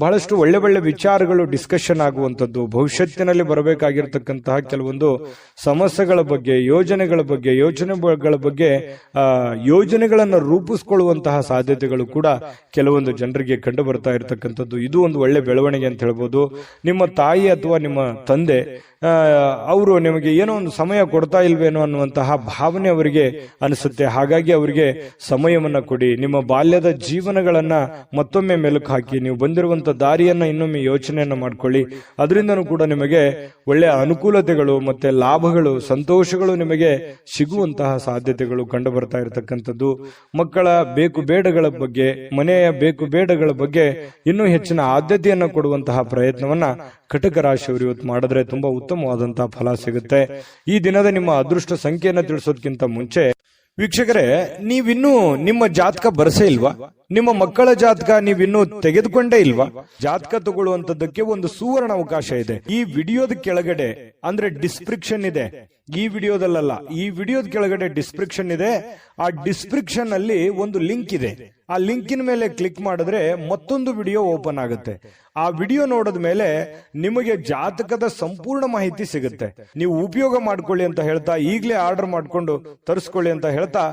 [SPEAKER 1] ಬಹಳಷ್ಟು ಒಳ್ಳೆ ಒಳ್ಳೆ ವಿಚಾರಗಳು ಡಿಸ್ಕಷನ್ ಆಗುವಂಥದ್ದು, ಭವಿಷ್ಯತ್ತಿನಲ್ಲಿ ಬರಬೇಕಾಗಿರ್ತಕ್ಕಂತಹ ಕೆಲವೊಂದು ಸಮಸ್ಯೆಗಳ ಬಗ್ಗೆ, ಯೋಜನೆಗಳ ಬಗ್ಗೆ ಯೋಜನೆಗಳನ್ನು ರೂಪಿಸಿಕೊಳ್ಳುವಂತಹ ಸಾಧ್ಯತೆಗಳು ಕೂಡ ಕೆಲವೊಂದು ಜನರಿಗೆ ಕಂಡು ಬರ್ತಾ ಇರತಕ್ಕಂಥದ್ದು. ಇದು ಒಂದು ಒಳ್ಳೆ ಬೆಳವಣಿಗೆ ಅಂತ ಹೇಳ್ಬೋದು. ನಿಮ್ಮ ತಾಯಿ ಅಥವಾ ನಿಮ್ಮ ತಂದೆ ಅವರು ನಿಮಗೆ ಏನೋ ಒಂದು ಸಮಯ ಕೊಡ್ತಾ ಇಲ್ವೇನೋ ಅನ್ನುವಂತಹ ಭಾವನೆ ಅವರಿಗೆ ಅನಿಸುತ್ತೆ. ಹಾಗಾಗಿ ಅವರಿಗೆ ಸಮಯವನ್ನ ಕೊಡಿ. ನಿಮ್ಮ ಬಾಲ್ಯದ ಜೀವನಗಳನ್ನ ಮತ್ತೊಮ್ಮೆ ಮೆಲುಕು ಹಾಕಿ, ನೀವು ಬಂದಿರುವಂತ ದಾರಿಯನ್ನ ಇನ್ನೊಮ್ಮೆ ಯೋಚನೆಯನ್ನ ಮಾಡ್ಕೊಳ್ಳಿ. ಅದರಿಂದನೂ ಕೂಡ ನಿಮಗೆ ಒಳ್ಳೆಯ ಅನುಕೂಲತೆಗಳು ಮತ್ತೆ ಲಾಭಗಳು, ಸಂತೋಷಗಳು ನಿಮಗೆ ಸಿಗುವಂತಹ ಸಾಧ್ಯತೆಗಳು ಕಂಡು ಬರ್ತಾ ಇರತಕ್ಕಂಥದ್ದು. ಮಕ್ಕಳ ಬೇಕು ಬೇಡಗಳ ಬಗ್ಗೆ, ಮನೆಯ ಬೇಕು ಬೇಡಗಳ ಬಗ್ಗೆ ಇನ್ನೂ ಹೆಚ್ಚಿನ ಆದ್ಯತೆಯನ್ನು ಕೊಡುವಂತಹ ಪ್ರಯತ್ನವನ್ನ ಕಟಕ ರಾಶಿಯವರು ಇವತ್ತು ಮಾಡಿದ್ರೆ ತುಂಬಾ ಉತ್ತಮವಾದಂತಹ ಫಲ ಸಿಗುತ್ತೆ. ಈ ದಿನದ ನಿಮ್ಮ ಅದೃಷ್ಟ ಸಂಖ್ಯೆಯನ್ನು ತಿಳಿಸೋದಕ್ಕಿಂತ ಮುಂಚೆ ವೀಕ್ಷಕರೇ, ನೀವಿನ್ನೂ ನಿಮ್ಮ ಜಾತಕ ಬರಸೇ ಇಲ್ವಾ? ನಿಮ್ಮ ಮಕ್ಕಳ ಜಾತಕ ನೀವಿನ್ನೂ ತೆಗೆದುಕೊಂಡೇ ಇಲ್ವಾ? ಜಾತಕ ತಗೊಳ್ಳುವಂತದ್ದಕ್ಕೆ ಒಂದು ಸುವರ್ಣ ಅವಕಾಶ ಇದೆ. ಈ ವಿಡಿಯೋದ ಕೆಳಗಡೆ ಅಂದ್ರೆ ಡಿಸ್ಕ್ರಿಪ್ಷನ್ ಇದೆ, ಈ ವಿಡಿಯೋದಲ್ಲ, ಈ ವಿಡಿಯೋದ ಕೆಳಗಡೆ ಡಿಸ್ಕ್ರಿಪ್ಷನ್ ಇದೆ. ಆ ಡಿಸ್ಕ್ರಿಪ್ಷನ್ ಅಲ್ಲಿ ಒಂದು ಲಿಂಕ್ ಇದೆ. ಆ ಲಿಂಕಿನ ಮೇಲೆ ಕ್ಲಿಕ್ ಮಾಡಿದ್ರೆ ಮತ್ತೊಂದು ವಿಡಿಯೋ ಓಪನ್ ಆಗುತ್ತೆ. ಆ ವಿಡಿಯೋ ನೋಡಿದ ಮೇಲೆ ನಿಮಗೆ ಜಾತಕದ ಸಂಪೂರ್ಣ ಮಾಹಿತಿ ಸಿಗುತ್ತೆ. ನೀವು ಉಪಯೋಗ ಮಾಡ್ಕೊಳ್ಳಿ ಅಂತ ಹೇಳ್ತಾ, ಈಗಲೇ ಆರ್ಡರ್ ಮಾಡ್ಕೊಂಡು ತರಿಸ್ಕೊಳ್ಳಿ ಅಂತ ಹೇಳ್ತಾ,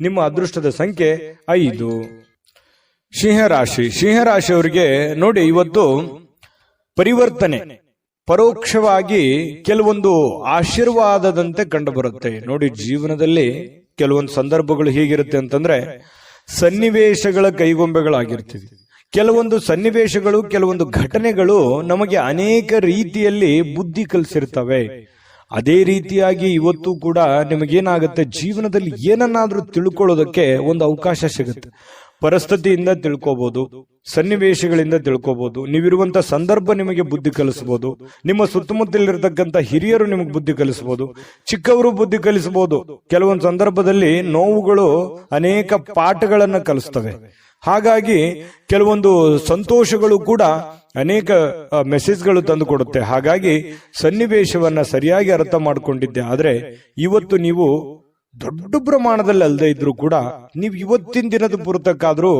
[SPEAKER 1] ನಿಮ್ಮ ಅದೃಷ್ಟದ ಸಂಖ್ಯೆ 5. ಸಿಂಹರಾಶಿಯವರಿಗೆ ನೋಡಿ, ಇವತ್ತು ಪರಿವರ್ತನೆ ಪರೋಕ್ಷವಾಗಿ ಕೆಲವೊಂದು ಆಶೀರ್ವಾದದಂತೆ ಕಂಡು ಬರುತ್ತೆ. ನೋಡಿ, ಜೀವನದಲ್ಲಿ ಕೆಲವೊಂದು ಸಂದರ್ಭಗಳು ಹೀಗಿರುತ್ತೆ ಅಂತಂದ್ರೆ ಸನ್ನಿವೇಶಗಳ ಕೈಗೊಂಬೆಗಳಾಗಿರ್ತೀವಿ. ಕೆಲವೊಂದು ಸನ್ನಿವೇಶಗಳು, ಕೆಲವೊಂದು ಘಟನೆಗಳು ನಮಗೆ ಅನೇಕ ರೀತಿಯಲ್ಲಿ ಬುದ್ಧಿ ಕಲಿಸಿರ್ತವೆ. ಅದೇ ರೀತಿಯಾಗಿ ಇವತ್ತು ಕೂಡ ನಿಮಗೇನಾಗುತ್ತೆ, ಜೀವನದಲ್ಲಿ ಏನನ್ನಾದ್ರೂ ತಿಳ್ಕೊಳ್ಳೋದಕ್ಕೆ ಒಂದು ಅವಕಾಶ ಸಿಗುತ್ತೆ. ಪರಿಸ್ಥಿತಿಯಿಂದ ತಿಳ್ಕೋಬಹುದು, ಸನ್ನಿವೇಶಗಳಿಂದ ತಿಳ್ಕೋಬಹುದು, ನೀವಿರುವಂತ ಸಂದರ್ಭ ನಿಮಗೆ ಬುದ್ಧಿ ಕಲಿಸಬಹುದು, ನಿಮ್ಮ ಸುತ್ತಮುತ್ತಲಿರ್ತಕ್ಕಂಥ ಹಿರಿಯರು ನಿಮಗೆ ಬುದ್ಧಿ ಕಲಿಸಬಹುದು, ಚಿಕ್ಕವರು ಬುದ್ಧಿ ಕಲಿಸಬಹುದು. ಕೆಲವೊಂದು ಸಂದರ್ಭದಲ್ಲಿ ನೋವುಗಳು ಅನೇಕ ಪಾಠಗಳನ್ನು ಕಲಿಸ್ತವೆ. ಹಾಗಾಗಿ ಕೆಲವೊಂದು ಸಂತೋಷಗಳು ಕೂಡ ಅನೇಕ ಮೆಸೇಜ್ಗಳು ತಂದು ಕೊಡುತ್ತೆ. ಹಾಗಾಗಿ ಸನ್ನಿವೇಶವನ್ನ ಸರಿಯಾಗಿ ಅರ್ಥ ಮಾಡಿಕೊಂಡಿದ್ದೆ ಆದ್ರೆ ಇವತ್ತು ನೀವು ದೊಡ್ಡ ಪ್ರಮಾಣದಲ್ಲಿ ಅಲ್ಲದೆ ಇದ್ರು ಕೂಡ ನೀವು ಇವತ್ತಿನ ದಿನದ ಪುರತಕ್ಕಾದ್ರೂ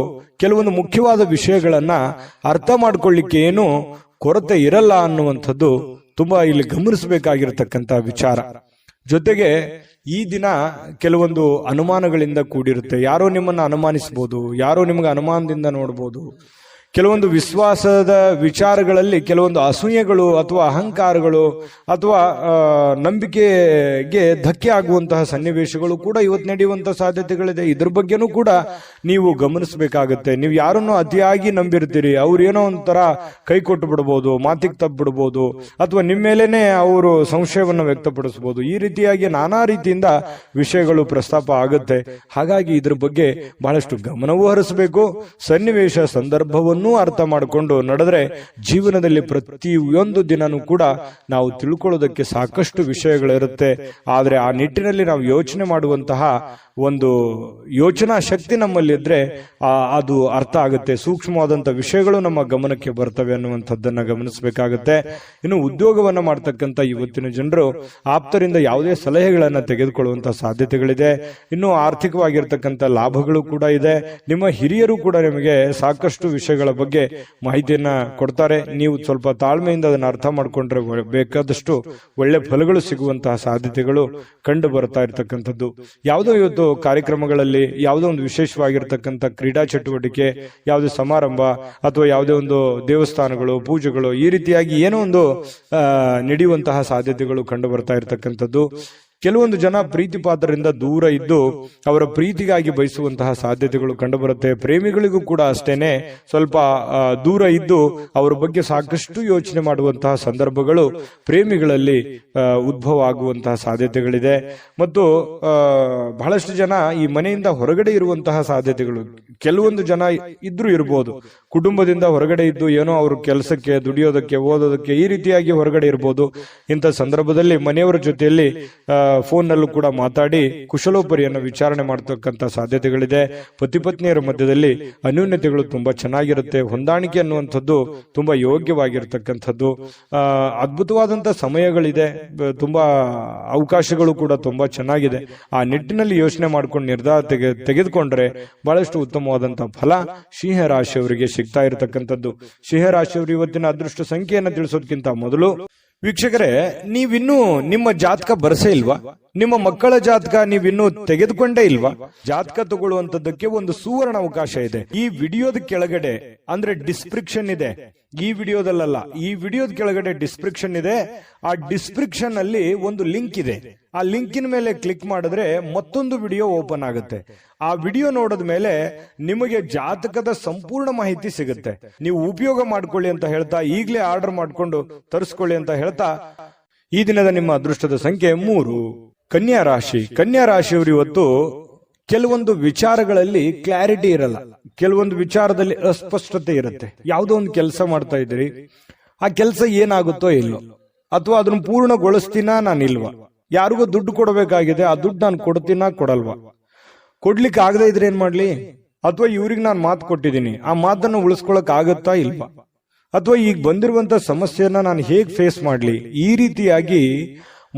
[SPEAKER 1] ಕೆಲವೊಂದು ಮುಖ್ಯವಾದ ವಿಷಯಗಳನ್ನ ಅರ್ಥ ಮಾಡ್ಕೊಳ್ಳಿಕ್ಕೆ ಏನು ಕೊರತೆ ಇರಲ್ಲ ಅನ್ನುವಂಥದ್ದು ತುಂಬಾ ಇಲ್ಲಿ ಗಮನಿಸಬೇಕಾಗಿರ್ತಕ್ಕಂಥ ವಿಚಾರ. ಜೊತೆಗೆ ಈ ದಿನ ಕೆಲವೊಂದು ಅನುಮಾನಗಳಿಂದ ಕೂಡಿರುತ್ತೆ. ಯಾರೋ ನಿಮ್ಮನ್ನ ಅನುಮಾನಿಸಬಹುದು, ಯಾರೋ ನಿಮ್ಗೆ ಅನುಮಾನದಿಂದ ನೋಡಬಹುದು. ಕೆಲವೊಂದು ವಿಶ್ವಾಸದ ವಿಚಾರಗಳಲ್ಲಿ ಕೆಲವೊಂದು ಅಸೂಯೆಗಳು ಅಥವಾ ಅಹಂಕಾರಗಳು ಅಥವಾ ನಂಬಿಕೆಗೆ ಧಕ್ಕೆ ಆಗುವಂತಹ ಸನ್ನಿವೇಶಗಳು ಕೂಡ ಇವತ್ತು ನಡೆಯುವಂತಹ ಸಾಧ್ಯತೆಗಳಿದೆ. ಇದ್ರ ಬಗ್ಗೆನೂ ಕೂಡ ನೀವು ಗಮನಿಸಬೇಕಾಗುತ್ತೆ. ನೀವು ಯಾರನ್ನು ಅತಿಯಾಗಿ ನಂಬಿರ್ತೀರಿ, ಅವ್ರು ಏನೋ ಒಂಥರ ಕೈ ಕೊಟ್ಟು ಬಿಡಬಹುದು, ಮಾತಿಗೆ ತಪ್ಪು ಬಿಡಬಹುದು, ಅಥವಾ ನಿಮ್ಮ ಮೇಲೇನೆ ಅವರು ಸಂಶಯವನ್ನು ವ್ಯಕ್ತಪಡಿಸಬಹುದು. ಈ ರೀತಿಯಾಗಿ ನಾನಾ ರೀತಿಯಿಂದ ವಿಷಯಗಳು ಪ್ರಸ್ತಾಪ ಆಗುತ್ತೆ. ಹಾಗಾಗಿ ಇದ್ರ ಬಗ್ಗೆ ಬಹಳಷ್ಟು ಗಮನವೂ ಹರಿಸಬೇಕು. ಸನ್ನಿವೇಶ ಸಂದರ್ಭವನ್ನು ಅರ್ಥ ಮಾಡಿಕೊಂಡು ನಡೆದ್ರೆ ಜೀವನದಲ್ಲಿ ಪ್ರತಿಯೊಂದು ದಿನನೂ ಕೂಡ ನಾವು ತಿಳ್ಕೊಳ್ಳೋದಕ್ಕೆ ಸಾಕಷ್ಟು ವಿಷಯಗಳಿರುತ್ತೆ. ಆದ್ರೆ ಆ ನಿಟ್ಟಿನಲ್ಲಿ ನಾವು ಯೋಚನೆ ಮಾಡುವಂತಹ ಒಂದು ಯೋಚನಾ ಶಕ್ತಿ ನಮ್ಮಲ್ಲಿದ್ರೆ ಅದು ಅರ್ಥ ಆಗುತ್ತೆ. ಸೂಕ್ಷ್ಮವಾದಂತಹ ವಿಷಯಗಳು ನಮ್ಮ ಗಮನಕ್ಕೆ ಬರ್ತವೆ ಅನ್ನುವಂಥದ್ದನ್ನ ಗಮನಿಸಬೇಕಾಗುತ್ತೆ. ಇನ್ನು ಉದ್ಯೋಗವನ್ನ ಮಾಡ್ತಕ್ಕಂಥ ಇವತ್ತಿನ ಜನರು ಆಪ್ತರಿಂದ ಯಾವುದೇ ಸಲಹೆಗಳನ್ನ ತೆಗೆದುಕೊಳ್ಳುವಂತಹ ಸಾಧ್ಯತೆಗಳಿದೆ. ಇನ್ನು ಆರ್ಥಿಕವಾಗಿರ್ತಕ್ಕಂಥ ಲಾಭಗಳು ಕೂಡ ಇದೆ. ನಿಮ್ಮ ಹಿರಿಯರು ಕೂಡ ನಿಮಗೆ ಸಾಕಷ್ಟು ವಿಷಯಗಳ ವಿಷಯಗಳ ಬಗ್ಗೆ ಮಾಹಿತಿಯನ್ನ ಕೊಡ್ತಾರೆ. ನೀವು ಸ್ವಲ್ಪ ತಾಳ್ಮೆಯಿಂದ ಅದನ್ನು ಅರ್ಥ ಮಾಡಿಕೊಂಡ್ರೆ ಬೇಕಾದಷ್ಟು ಒಳ್ಳೆ ಫಲಗಳು ಸಿಗುವಂತಹ ಸಾಧ್ಯತೆಗಳು ಕಂಡು ಬರ್ತಾ ಇರತಕ್ಕಂಥದ್ದು. ಯಾವುದೋ ಇವತ್ತು ಕಾರ್ಯಕ್ರಮಗಳಲ್ಲಿ ಯಾವುದೋ ಒಂದು ವಿಶೇಷವಾಗಿರ್ತಕ್ಕಂಥ ಕ್ರೀಡಾ ಚಟುವಟಿಕೆ, ಯಾವುದೇ ಸಮಾರಂಭ ಅಥವಾ ಯಾವುದೇ ಒಂದು ದೇವಸ್ಥಾನಗಳು, ಪೂಜೆಗಳು, ಈ ರೀತಿಯಾಗಿ ಏನೋ ಒಂದು ನಡೆಯುವಂತಹ ಸಾಧ್ಯತೆಗಳು ಕಂಡು ಬರ್ತಾ ಇರತಕ್ಕಂಥದ್ದು. ಕೆಲವೊಂದು ಜನ ಪ್ರೀತಿ ಪಾತ್ರರಿಂದ ದೂರ ಇದ್ದು ಅವರ ಪ್ರೀತಿಗಾಗಿ ಬಯಸುವಂತಹ ಸಾಧ್ಯತೆಗಳು ಕಂಡುಬರುತ್ತೆ. ಪ್ರೇಮಿಗಳಿಗೂ ಕೂಡ ಅಷ್ಟೇನೆ ಸ್ವಲ್ಪ ದೂರ ಇದ್ದು ಅವರ ಬಗ್ಗೆ ಸಾಕಷ್ಟು ಯೋಚನೆ ಮಾಡುವಂತಹ ಸಂದರ್ಭಗಳು ಪ್ರೇಮಿಗಳಲ್ಲಿ ಉದ್ಭವ ಆಗುವಂತಹ ಸಾಧ್ಯತೆಗಳಿದೆ. ಮತ್ತು ಬಹಳಷ್ಟು ಜನ ಈ ಮನೆಯಿಂದ ಹೊರಗಡೆ ಇರುವಂತಹ ಸಾಧ್ಯತೆಗಳು, ಕೆಲವೊಂದು ಜನ ಇದ್ರೂ ಇರಬಹುದು, ಕುಟುಂಬದಿಂದ ಹೊರಗಡೆ ಇದ್ದು ಏನೋ ಅವರು ಕೆಲಸಕ್ಕೆ, ದುಡಿಯೋದಕ್ಕೆ, ಓದೋದಕ್ಕೆ ಈ ರೀತಿಯಾಗಿ ಹೊರಗಡೆ ಇರಬಹುದು. ಇಂಥ ಸಂದರ್ಭದಲ್ಲಿ ಮನೆಯವರ ಜೊತೆಯಲ್ಲಿ ಫೋನ್ ನಲ್ಲೂ ಕೂಡ ಮಾತಾಡಿ ಕುಶಲೋಪರಿಯನ್ನು ವಿಚಾರಣೆ ಮಾಡತಕ್ಕಂತ ಸಾಧ್ಯತೆಗಳಿದೆ. ಪತಿ ಪತ್ನಿಯರ ಮಧ್ಯದಲ್ಲಿ ಅನ್ಯೋನ್ಯತೆಗಳು ತುಂಬಾ ಚೆನ್ನಾಗಿರುತ್ತೆ. ಹೊಂದಾಣಿಕೆ ಅನ್ನುವಂಥದ್ದು ತುಂಬಾ ಯೋಗ್ಯವಾಗಿರ್ತಕ್ಕಂಥದ್ದು. ಅದ್ಭುತವಾದಂತಹ ಸಮಯಗಳಿದೆ, ತುಂಬಾ ಅವಕಾಶಗಳು ಕೂಡ ತುಂಬಾ ಚೆನ್ನಾಗಿದೆ. ಆ ನಿಟ್ಟಿನಲ್ಲಿ ಯೋಚನೆ ಮಾಡ್ಕೊಂಡು ನಿರ್ಧಾರ ತೆಗೆದುಕೊಂಡ್ರೆ ಬಹಳಷ್ಟು ಉತ್ತಮವಾದಂತಹ ಫಲ ಸಿಂಹ ರಾಶಿಯವರಿಗೆ ಸಿಗ್ತಾ ಇರತಕ್ಕಂಥದ್ದು. ಸಿಂಹ ರಾಶಿಯವರು ಇವತ್ತಿನ ಅದೃಷ್ಟ ಸಂಖ್ಯೆಯನ್ನು ತಿಳಿಸೋದಕ್ಕಿಂತ ಮೊದಲು ವೀಕ್ಷಕರೇ, ನೀವಿನ್ನೂ ನಿಮ್ಮ ಜಾತಕ ಬರಸೇ ಇಲ್ವಾ? ನಿಮ್ಮ ಮಕ್ಕಳ ಜಾತಕ ನೀವಿನ್ನೂ ತೆಗೆದುಕೊಂಡೇ ಇಲ್ವಾ? ಜಾತಕ ತಗೊಳ್ಳುವಂತದ್ದಕ್ಕೆ ಒಂದು ಸುವರ್ಣ ಅವಕಾಶ ಇದೆ. ಈ ವಿಡಿಯೋದ ಕೆಳಗಡೆ ಅಂದ್ರೆ ಡಿಸ್ಕ್ರಿಪ್ಷನ್ ಇದೆ, ಈ ವಿಡಿಯೋದಲ್ಲ, ಈ ವಿಡಿಯೋದ ಕೆಳಗಡೆ ಡಿಸ್ಕ್ರಿಪ್ಷನ್ ಇದೆ. ಆ ಡಿಸ್ಕ್ರಿಪ್ಷನ್ ಅಲ್ಲಿ ಒಂದು ಲಿಂಕ್ ಇದೆ. ಆ ಲಿಂಕಿನ ಮೇಲೆ ಕ್ಲಿಕ್ ಮಾಡಿದ್ರೆ ಮತ್ತೊಂದು ವಿಡಿಯೋ ಓಪನ್ ಆಗುತ್ತೆ. ಆ ವಿಡಿಯೋ ನೋಡಿದ ಮೇಲೆ ನಿಮಗೆ ಜಾತಕದ ಸಂಪೂರ್ಣ ಮಾಹಿತಿ ಸಿಗುತ್ತೆ. ನೀವು ಉಪಯೋಗ ಮಾಡ್ಕೊಳ್ಳಿ ಅಂತ ಹೇಳ್ತಾ, ಈಗಲೇ ಆರ್ಡರ್ ಮಾಡ್ಕೊಂಡು ತರಿಸ್ಕೊಳ್ಳಿ ಅಂತ ಹೇಳ್ತಾ, ಈ ದಿನದ ನಿಮ್ಮ ಅದೃಷ್ಟದ ಸಂಖ್ಯೆ 3. ಕನ್ಯಾ ರಾಶಿ. ಕನ್ಯಾ ರಾಶಿಯವರು ಇವತ್ತು ಕೆಲವೊಂದು ವಿಚಾರಗಳಲ್ಲಿ ಕ್ಲಾರಿಟಿ ಇರಲ್ಲ, ಕೆಲವೊಂದು ವಿಚಾರದಲ್ಲಿ ಅಸ್ಪಷ್ಟತೆ ಇರುತ್ತೆ. ಯಾವುದೋ ಒಂದು ಕೆಲಸ ಮಾಡ್ತಾ ಇದ್ದೀರಿ, ಆ ಕೆಲಸ ಏನಾಗುತ್ತೋ ಇಲ್ಲೋ, ಅಥವಾ ಅದನ್ನು ಪೂರ್ಣಗೊಳಿಸ್ತೀನಾ ನಾನಿಲ್ವಾ, ಯಾರಿಗೋ ದುಡ್ಡು ಕೊಡಬೇಕಾಗಿದೆ, ಆ ದುಡ್ಡು ನಾನು ಕೊಡ್ತೀನಾ ಕೊಡಲ್ವಾ, ಕೊಡ್ಲಿಕ್ಕೆ ಆಗದೆ ಇದ್ರೆ ಏನ್ ಮಾಡ್ಲಿ, ಅಥವಾ ಇವ್ರಿಗೆ ನಾನು ಮಾತು ಕೊಟ್ಟಿದ್ದೀನಿ, ಆ ಮಾತನ್ನು ಉಳಿಸ್ಕೊಳಕ್ ಆಗತ್ತಾ ಇಲ್ವಾ, ಅಥವಾ ಈಗ ಬಂದಿರುವಂತ ಸಮಸ್ಯೆಯನ್ನ ನಾನು ಹೇಗ್ ಫೇಸ್ ಮಾಡ್ಲಿ, ಈ ರೀತಿಯಾಗಿ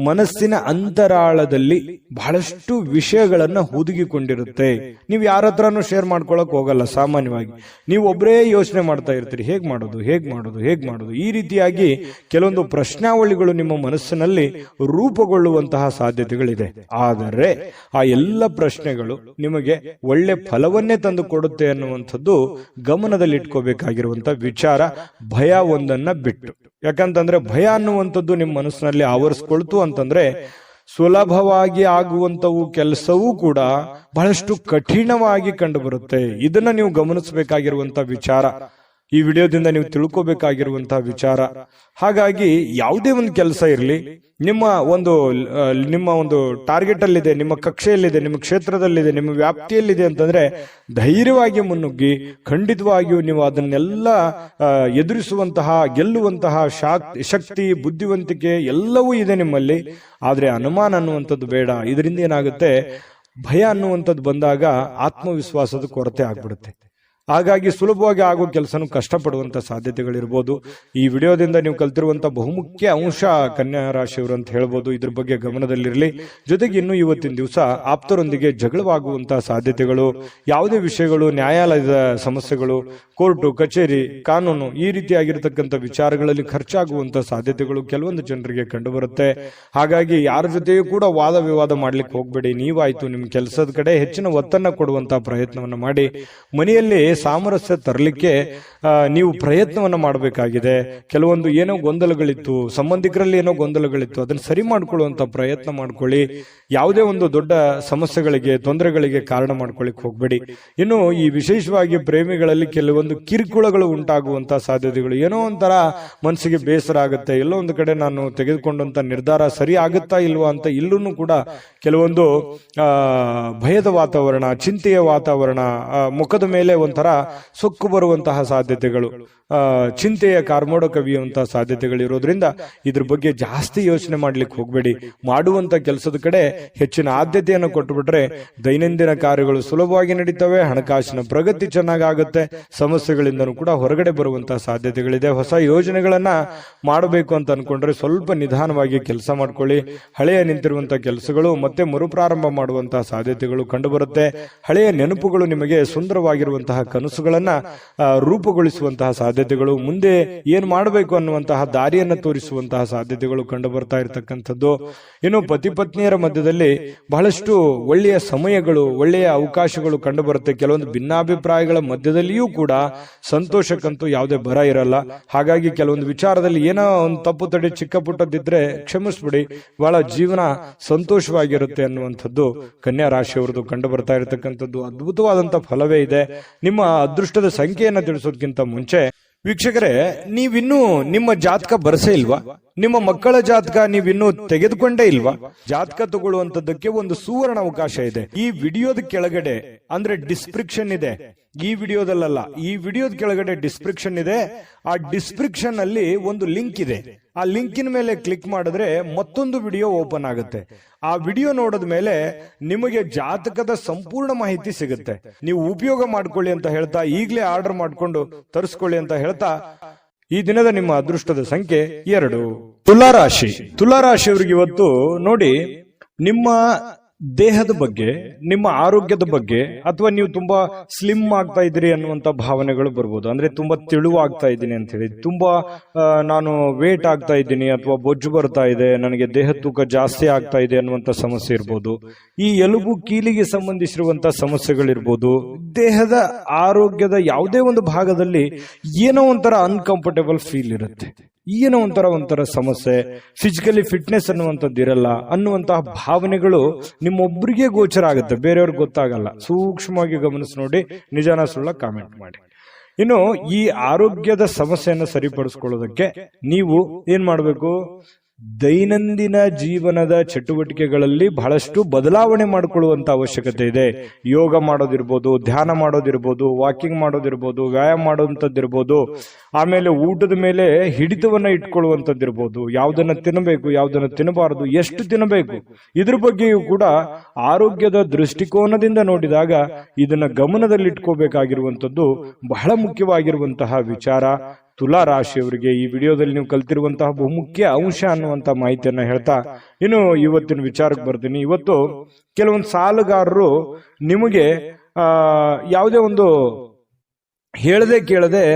[SPEAKER 1] ಮನಸ್ಸಿನ ಅಂತರಾಳದಲ್ಲಿ ಬಹಳಷ್ಟು ವಿಷಯಗಳನ್ನ ಹುದುಗಿಕೊಂಡಿರುತ್ತೆ. ನೀವು ಯಾರ ಹತ್ರನೂ ಶೇರ್ ಮಾಡ್ಕೊಳಕ್ ಹೋಗಲ್ಲ. ಸಾಮಾನ್ಯವಾಗಿ ನೀವು ಒಬ್ಬರೇ ಯೋಚನೆ ಮಾಡ್ತಾ ಇರ್ತೀರಿ, ಹೇಗ್ ಮಾಡೋದು. ಈ ರೀತಿಯಾಗಿ ಕೆಲವೊಂದು ಪ್ರಶ್ನಾವಳಿಗಳು ನಿಮ್ಮ ಮನಸ್ಸಿನಲ್ಲಿ ರೂಪುಗೊಳ್ಳುವಂತಹ ಸಾಧ್ಯತೆಗಳಿದೆ. ಆದರೆ ಆ ಎಲ್ಲ ಪ್ರಶ್ನೆಗಳು ನಿಮಗೆ ಒಳ್ಳೆ ಫಲವನ್ನೇ ತಂದು ಕೊಡುತ್ತೆ ಅನ್ನುವಂಥದ್ದು ಗಮನದಲ್ಲಿಟ್ಕೋಬೇಕಾಗಿರುವಂತ ವಿಚಾರ. ಭಯ ಒಂದನ್ನ ಬಿಟ್ಟು, ಯಾಕಂತಂದ್ರೆ ಭಯ ಅನ್ನುವಂಥದ್ದು ನಿಮ್ಮ ಮನಸ್ಸಿನಲ್ಲಿ ಆವರಿಸ್ಕೊಳ್ತು ಅಂತಂದ್ರೆ ಸುಲಭವಾಗಿ ಆಗುವಂತವು ಕೆಲಸವೂ ಕೂಡ ಬಹಳಷ್ಟು ಕಠಿಣವಾಗಿ ಕಂಡು ಬರುತ್ತೆ. ಇದನ್ನ ನೀವು ಗಮನಿಸಬೇಕಾಗಿರುವಂತ ವಿಚಾರ, ಈ ವಿಡಿಯೋದಿಂದ ನೀವು ತಿಳ್ಕೋಬೇಕಾಗಿರುವಂತಹ ವಿಚಾರ. ಹಾಗಾಗಿ ಯಾವುದೇ ಒಂದು ಕೆಲಸ ಇರಲಿ, ನಿಮ್ಮ ಒಂದು ಟಾರ್ಗೆಟ್ ಅಲ್ಲಿದೆ, ನಿಮ್ಮ ಕಕ್ಷೆಯಲ್ಲಿದೆ, ನಿಮ್ಮ ಕ್ಷೇತ್ರದಲ್ಲಿದೆ, ನಿಮ್ಮ ವ್ಯಾಪ್ತಿಯಲ್ಲಿದೆ ಅಂತಂದ್ರೆ ಧೈರ್ಯವಾಗಿ ಮುನ್ನುಗ್ಗಿ ಖಂಡಿತವಾಗಿಯೂ ನೀವು ಅದನ್ನೆಲ್ಲ ಎದುರಿಸುವಂತಹ, ಗೆಲ್ಲುವಂತಹ ಶಕ್ತಿ, ಬುದ್ಧಿವಂತಿಕೆ ಎಲ್ಲವೂ ಇದೆ ನಿಮ್ಮಲ್ಲಿ. ಆದ್ರೆ ಅನುಮಾನ ಅನ್ನುವಂಥದ್ದು ಬೇಡ. ಇದರಿಂದ ಏನಾಗುತ್ತೆ, ಭಯ ಅನ್ನುವಂಥದ್ದು ಬಂದಾಗ ಆತ್ಮವಿಶ್ವಾಸದ ಕೊರತೆ ಆಗ್ಬಿಡುತ್ತೆ. ಹಾಗಾಗಿ ಸುಲಭವಾಗಿ ಆಗೋ ಕೆಲಸನೂ ಕಷ್ಟಪಡುವಂತ ಸಾಧ್ಯತೆಗಳಿರ್ಬೋದು. ಈ ವಿಡಿಯೋದಿಂದ ನೀವು ಕಲ್ತಿರುವಂತ ಬಹುಮುಖ್ಯ ಅಂಶ ಕನ್ಯಾ ರಾಶಿಯವರು ಅಂತ ಹೇಳ್ಬೋದು. ಇದ್ರ ಬಗ್ಗೆ ಗಮನದಲ್ಲಿರಲಿ. ಜೊತೆಗೆ ಇನ್ನು ಇವತ್ತಿನ ದಿವಸ ಆಪ್ತರೊಂದಿಗೆ ಜಗಳವಾಗುವಂತಹ ಸಾಧ್ಯತೆಗಳು, ಯಾವುದೇ ವಿಷಯಗಳು, ನ್ಯಾಯಾಲಯದ ಸಮಸ್ಯೆಗಳು, ಕೋರ್ಟು ಕಚೇರಿ, ಕಾನೂನು, ಈ ರೀತಿಯಾಗಿರ್ತಕ್ಕಂಥ ವಿಚಾರಗಳಲ್ಲಿ ಖರ್ಚಾಗುವಂತಹ ಸಾಧ್ಯತೆಗಳು ಕೆಲವೊಂದು ಜನರಿಗೆ ಕಂಡು ಬರುತ್ತೆ. ಹಾಗಾಗಿ ಯಾರ ಜೊತೆಯೂ ಕೂಡ ವಾದ ವಿವಾದ ಮಾಡ್ಲಿಕ್ಕೆ ಹೋಗ್ಬೇಡಿ. ನೀವಾಯ್ತು ನಿಮ್ಮ ಕೆಲಸದ ಕಡೆ ಹೆಚ್ಚಿನ ಒತ್ತನ್ನ ಕೊಡುವಂತಹ ಪ್ರಯತ್ನವನ್ನ ಮಾಡಿ ಮನೆಯಲ್ಲಿ ಸಾಮರಸ್ಯ ತರಲಿಕ್ಕೆ ನೀವು ಪ್ರಯತ್ನವನ್ನ ಮಾಡಬೇಕಾಗಿದೆ. ಕೆಲವೊಂದು ಏನೋ ಗೊಂದಲಗಳಿತ್ತು, ಸಂಬಂಧಿಕರಲ್ಲಿ ಏನೋ ಗೊಂದಲಗಳಿತ್ತು, ಅದನ್ನು ಸರಿ ಮಾಡ್ಕೊಳ್ಳುವಂತ ಪ್ರಯತ್ನ ಮಾಡ್ಕೊಳ್ಳಿ. ಯಾವುದೇ ಒಂದು ದೊಡ್ಡ ಸಮಸ್ಯೆಗಳಿಗೆ, ತೊಂದರೆಗಳಿಗೆ ಕಾರಣ ಮಾಡ್ಕೊಳ್ಳಿಕ್ ಹೋಗ್ಬೇಡಿ. ಇನ್ನು ಈ ವಿಶೇಷವಾಗಿ ಪ್ರೇಮಿಗಳಲ್ಲಿ ಕೆಲವೊಂದು ಕಿರುಕುಳಗಳು ಉಂಟಾಗುವಂತಹ ಸಾಧ್ಯತೆಗಳು, ಏನೋ ಒಂಥರ ಮನಸ್ಸಿಗೆ ಬೇಸರ ಆಗುತ್ತೆ, ಎಲ್ಲೋ ಒಂದು ಕಡೆ ನಾನು ತೆಗೆದುಕೊಂಡಂತ ನಿರ್ಧಾರ ಸರಿ ಆಗುತ್ತಾ ಇಲ್ವಾ ಅಂತ ಇಲ್ಲೂ ಕೂಡ ಕೆಲವೊಂದು ಭಯದ ವಾತಾವರಣ, ಚಿಂತೆಯ ವಾತಾವರಣ, ಮುಖದ ಮೇಲೆ ಒಂಥರ ಸೊಕ್ಕು ಬರುವಂತಹ ಸಾಧ್ಯತೆಗಳು, ಚಿಂತೆಯ ಕಾರ್ಮೋಡ ಕವಿಯುವಂತಹ ಸಾಧ್ಯತೆಗಳಿರೋದ್ರಿಂದ ಇದ್ರ ಬಗ್ಗೆ ಜಾಸ್ತಿ ಯೋಚನೆ ಮಾಡ್ಲಿಕ್ಕೆ ಹೋಗ್ಬೇಡಿ. ಮಾಡುವಂತ ಕೆಲಸದ ಕಡೆ ಹೆಚ್ಚಿನ ಆದ್ಯತೆಯನ್ನು ಕೊಟ್ಟುಬಿಟ್ರೆ ದೈನಂದಿನ ಕಾರ್ಯಗಳು ಸುಲಭವಾಗಿ ನಡೀತವೆ, ಹಣಕಾಸಿನ ಪ್ರಗತಿ ಚೆನ್ನಾಗುತ್ತೆ, ಸಮಸ್ಯೆಗಳಿಂದನೂ ಕೂಡ ಹೊರಗಡೆ ಬರುವಂತಹ ಸಾಧ್ಯತೆಗಳಿದೆ. ಹೊಸ ಯೋಜನೆಗಳನ್ನ ಮಾಡಬೇಕು ಅಂತ ಅನ್ಕೊಂಡ್ರೆ ಸ್ವಲ್ಪ ನಿಧಾನವಾಗಿ ಕೆಲಸ ಮಾಡ್ಕೊಳ್ಳಿ. ಹಳೆಯ ನಿಂತಿರುವಂತಹ ಕೆಲಸಗಳು ಮತ್ತೆ ಮರುಪ್ರಾರಂಭ ಮಾಡುವಂತಹ ಸಾಧ್ಯತೆಗಳು ಕಂಡು ಬರುತ್ತೆ. ಹಳೆಯ ನೆನಪುಗಳು ನಿಮಗೆ ಸುಂದರವಾಗಿರುವಂತಹ ಕನಸುಗಳನ್ನ ರೂಪುಗೊಳಿಸುವಂತಹ ಸಾಧ್ಯತೆಗಳು, ಮುಂದೆ ಏನ್ ಮಾಡಬೇಕು ಅನ್ನುವಂತಹ ದಾರಿಯನ್ನ ತೋರಿಸುವಂತಹ ಸಾಧ್ಯತೆಗಳು ಕಂಡು ಬರ್ತಾ ಇರತಕ್ಕಂಥದ್ದು. ಇನ್ನು ಪತಿ ಪತ್ನಿಯರ ಮಧ್ಯದಲ್ಲಿ ಬಹಳಷ್ಟು ಒಳ್ಳೆಯ ಸಮಯಗಳು, ಒಳ್ಳೆಯ ಅವಕಾಶಗಳು ಕಂಡು ಬರುತ್ತೆ. ಕೆಲವೊಂದು ಭಿನ್ನಾಭಿಪ್ರಾಯಗಳ ಮಧ್ಯದಲ್ಲಿಯೂ ಕೂಡ ಸಂತೋಷಕ್ಕಂತೂ ಯಾವುದೇ ಬರ ಇರಲ್ಲ. ಹಾಗಾಗಿ ಕೆಲವೊಂದು ವಿಚಾರದಲ್ಲಿ ಏನೋ ಒಂದು ತಪ್ಪು ತಡೆ ಚಿಕ್ಕ ಪುಟ್ಟದಿದ್ರೆ ಕ್ಷಮಿಸ್ಬಿಡಿ, ಬಹಳ ಜೀವನ ಸಂತೋಷವಾಗಿರುತ್ತೆ ಅನ್ನುವಂಥದ್ದು ಕನ್ಯಾ ರಾಶಿಯವರದು ಕಂಡು ಬರ್ತಾ ಇರತಕ್ಕಂಥದ್ದು. ಅದ್ಭುತವಾದಂತಹ ಫಲವೇ ಇದೆ. ನಿಮ್ಮ ಅದೃಷ್ಟದ ಸಂಖ್ಯೆಯನ್ನ ತಿಳಿಸೋದಕ್ಕಿಂತ ಮುಂಚೆ ವೀಕ್ಷಕರೇ, ನೀವಿನ್ನೂ ನಿಮ್ಮ ಜಾತಕ ಬರಸೇ ಇಲ್ವಾ? ನಿಮ್ಮ ಮಕ್ಕಳ ಜಾತಕ ನೀವಿನ್ನೂ ತೆಗೆದುಕೊಂಡೇ ಇಲ್ವಾ? ಜಾತಕ ತಗೊಳ್ಳುವಂತದ್ದಕ್ಕೆ ಒಂದು ಸುವರ್ಣ ಅವಕಾಶ ಇದೆ. ಈ ವಿಡಿಯೋದ ಕೆಳಗಡೆ ಅಂದ್ರೆ ಡಿಸ್ಕ್ರಿಪ್ಷನ್ ಇದೆ, ಈ ವಿಡಿಯೋದಲ್ಲ, ಈ ವಿಡಿಯೋದ ಕೆಳಗಡೆ ಡಿಸ್ಕ್ರಿಪ್ಷನ್ ಇದೆ. ಆ ಡಿಸ್ಕ್ರಿಪ್ಷನ್ ಅಲ್ಲಿ ಒಂದು ಲಿಂಕ್ ಇದೆ. ಆ ಲಿಂಕಿನ ಮೇಲೆ ಕ್ಲಿಕ್ ಮಾಡಿದ್ರೆ ಮತ್ತೊಂದು ವಿಡಿಯೋ ಓಪನ್ ಆಗುತ್ತೆ. ಆ ವಿಡಿಯೋ ನೋಡಿದ ಮೇಲೆ ನಿಮಗೆ ಜಾತಕದ ಸಂಪೂರ್ಣ ಮಾಹಿತಿ ಸಿಗುತ್ತೆ. ನೀವು ಉಪಯೋಗ ಮಾಡ್ಕೊಳ್ಳಿ ಅಂತ ಹೇಳ್ತಾ, ಈಗಲೇ ಆರ್ಡರ್ ಮಾಡ್ಕೊಂಡು ತರಿಸ್ಕೊಳ್ಳಿ ಅಂತ ಹೇಳ್ತಾ, ಈ ದಿನದ ನಿಮ್ಮ ಅದೃಷ್ಟದ ಸಂಖ್ಯೆ 2. ತುಲಾರಾಶಿ. ತುಲಾರಾಶಿಯವರಿಗೆ ಇವತ್ತು ನೋಡಿ, ನಿಮ್ಮ ದೇಹದ ಬಗ್ಗೆ, ನಿಮ್ಮ ಆರೋಗ್ಯದ ಬಗ್ಗೆ, ಅಥವಾ ನೀವು ತುಂಬಾ ಸ್ಲಿಮ್ ಆಗ್ತಾ ಇದ್ದೀರಿ ಅನ್ನುವಂತ ಭಾವನೆಗಳು ಬರ್ಬೋದು. ಅಂದ್ರೆ ತುಂಬಾ ತೆಳುವಾಗ್ತಾ ಇದ್ದೀನಿ ಅಂತ ಹೇಳಿ, ತುಂಬಾ ನಾನು ವೇಟ್ ಆಗ್ತಾ ಇದ್ದೀನಿ, ಅಥವಾ ಬೊಜ್ಜು ಬರ್ತಾ ಇದೆ, ನನಗೆ ದೇಹ ತೂಕ ಜಾಸ್ತಿ ಆಗ್ತಾ ಇದೆ ಅನ್ನುವಂತ ಸಮಸ್ಯೆ ಇರ್ಬೋದು. ಈ ಎಲುಬು ಕೀಲಿಗೆ ಸಂಬಂಧಿಸಿರುವಂತ ಸಮಸ್ಯೆಗಳಿರ್ಬೋದು. ದೇಹದ ಆರೋಗ್ಯದ ಯಾವುದೇ ಒಂದು ಭಾಗದಲ್ಲಿ ಏನೋ ಒಂಥರ ಅನ್ಕಂಫರ್ಟೇಬಲ್ ಫೀಲ್ ಇರುತ್ತೆ, ಏನೋ ಒಂಥರ ಸಮಸ್ಯೆ, ಫಿಸಿಕಲಿ ಫಿಟ್ನೆಸ್ ಅನ್ನುವಂಥದ್ದು ಇರಲ್ಲ ಅನ್ನುವಂತಹ ಭಾವನೆಗಳು ನಿಮ್ಮೊಬ್ಬರಿಗೆ ಗೋಚರ ಆಗುತ್ತೆ, ಬೇರೆಯವ್ರಿಗೆ ಗೊತ್ತಾಗಲ್ಲ. ಸೂಕ್ಷ್ಮವಾಗಿ ಗಮನಿಸಿ ನೋಡಿ, ನಿಜಾನ ಸುಳ್ಳ ಕಾಮೆಂಟ್ ಮಾಡಿ. ಇನ್ನು ಈ ಆರೋಗ್ಯದ ಸಮಸ್ಯೆಯನ್ನು ಸರಿಪಡಿಸ್ಕೊಳ್ಳೋದಕ್ಕೆ ನೀವು ಏನ್ ಮಾಡಬೇಕು? ದೈನಂದಿನ ಜೀವನದ ಚಟುವಟಿಕೆಗಳಲ್ಲಿ ಬಹಳಷ್ಟು ಬದಲಾವಣೆ ಮಾಡಿಕೊಳ್ಳುವಂತ ಅವಶ್ಯಕತೆ ಇದೆ. ಯೋಗ ಮಾಡೋದಿರ್ಬೋದು, ಧ್ಯಾನ ಮಾಡೋದಿರ್ಬೋದು, ವಾಕಿಂಗ್ ಮಾಡೋದಿರ್ಬೋದು, ವ್ಯಾಯಾಮ ಮಾಡುವಂತದ್ದಿರ್ಬೋದು, ಆಮೇಲೆ ಊಟದ ಮೇಲೆ ಹಿಡಿತವನ್ನ ಇಟ್ಕೊಳ್ಳುವಂತದ್ದಿರ್ಬೋದು, ಯಾವುದನ್ನ ತಿನ್ನಬೇಕು, ಯಾವುದನ್ನ ತಿನ್ನಬಾರದು, ಎಷ್ಟು ತಿನ್ನಬೇಕು, ಇದ್ರ ಬಗ್ಗೆಯೂ ಕೂಡ ಆರೋಗ್ಯದ ದೃಷ್ಟಿಕೋನದಿಂದ ನೋಡಿದಾಗ ಇದನ್ನ ಗಮನದಲ್ಲಿಟ್ಕೋಬೇಕಾಗಿರುವಂತದ್ದು ಬಹಳ ಮುಖ್ಯವಾಗಿರುವಂತಹ ವಿಚಾರ. ತುಲಾ ರಾಶಿಯವರಿಗೆ ಈ ವಿಡಿಯೋದಲ್ಲಿ ನೀವು ಕಲ್ತಿರುವಂತಹ ಬಹುಮುಖ್ಯ ಅಂಶ ಅನ್ನುವಂತ ಮಾಹಿತಿಯನ್ನ ಹೇಳ್ತಾ ಇನ್ನು ಇವತ್ತಿನ ವಿಚಾರಕ್ಕೆ ಬರ್ತೀನಿ. ಇವತ್ತು ಕೆಲವೊಂದು ಸಾಲಗಾರರು ನಿಮಗೆ ಯಾವುದೇ ಒಂದು ಹೇಳದೆ ಕೇಳದೆ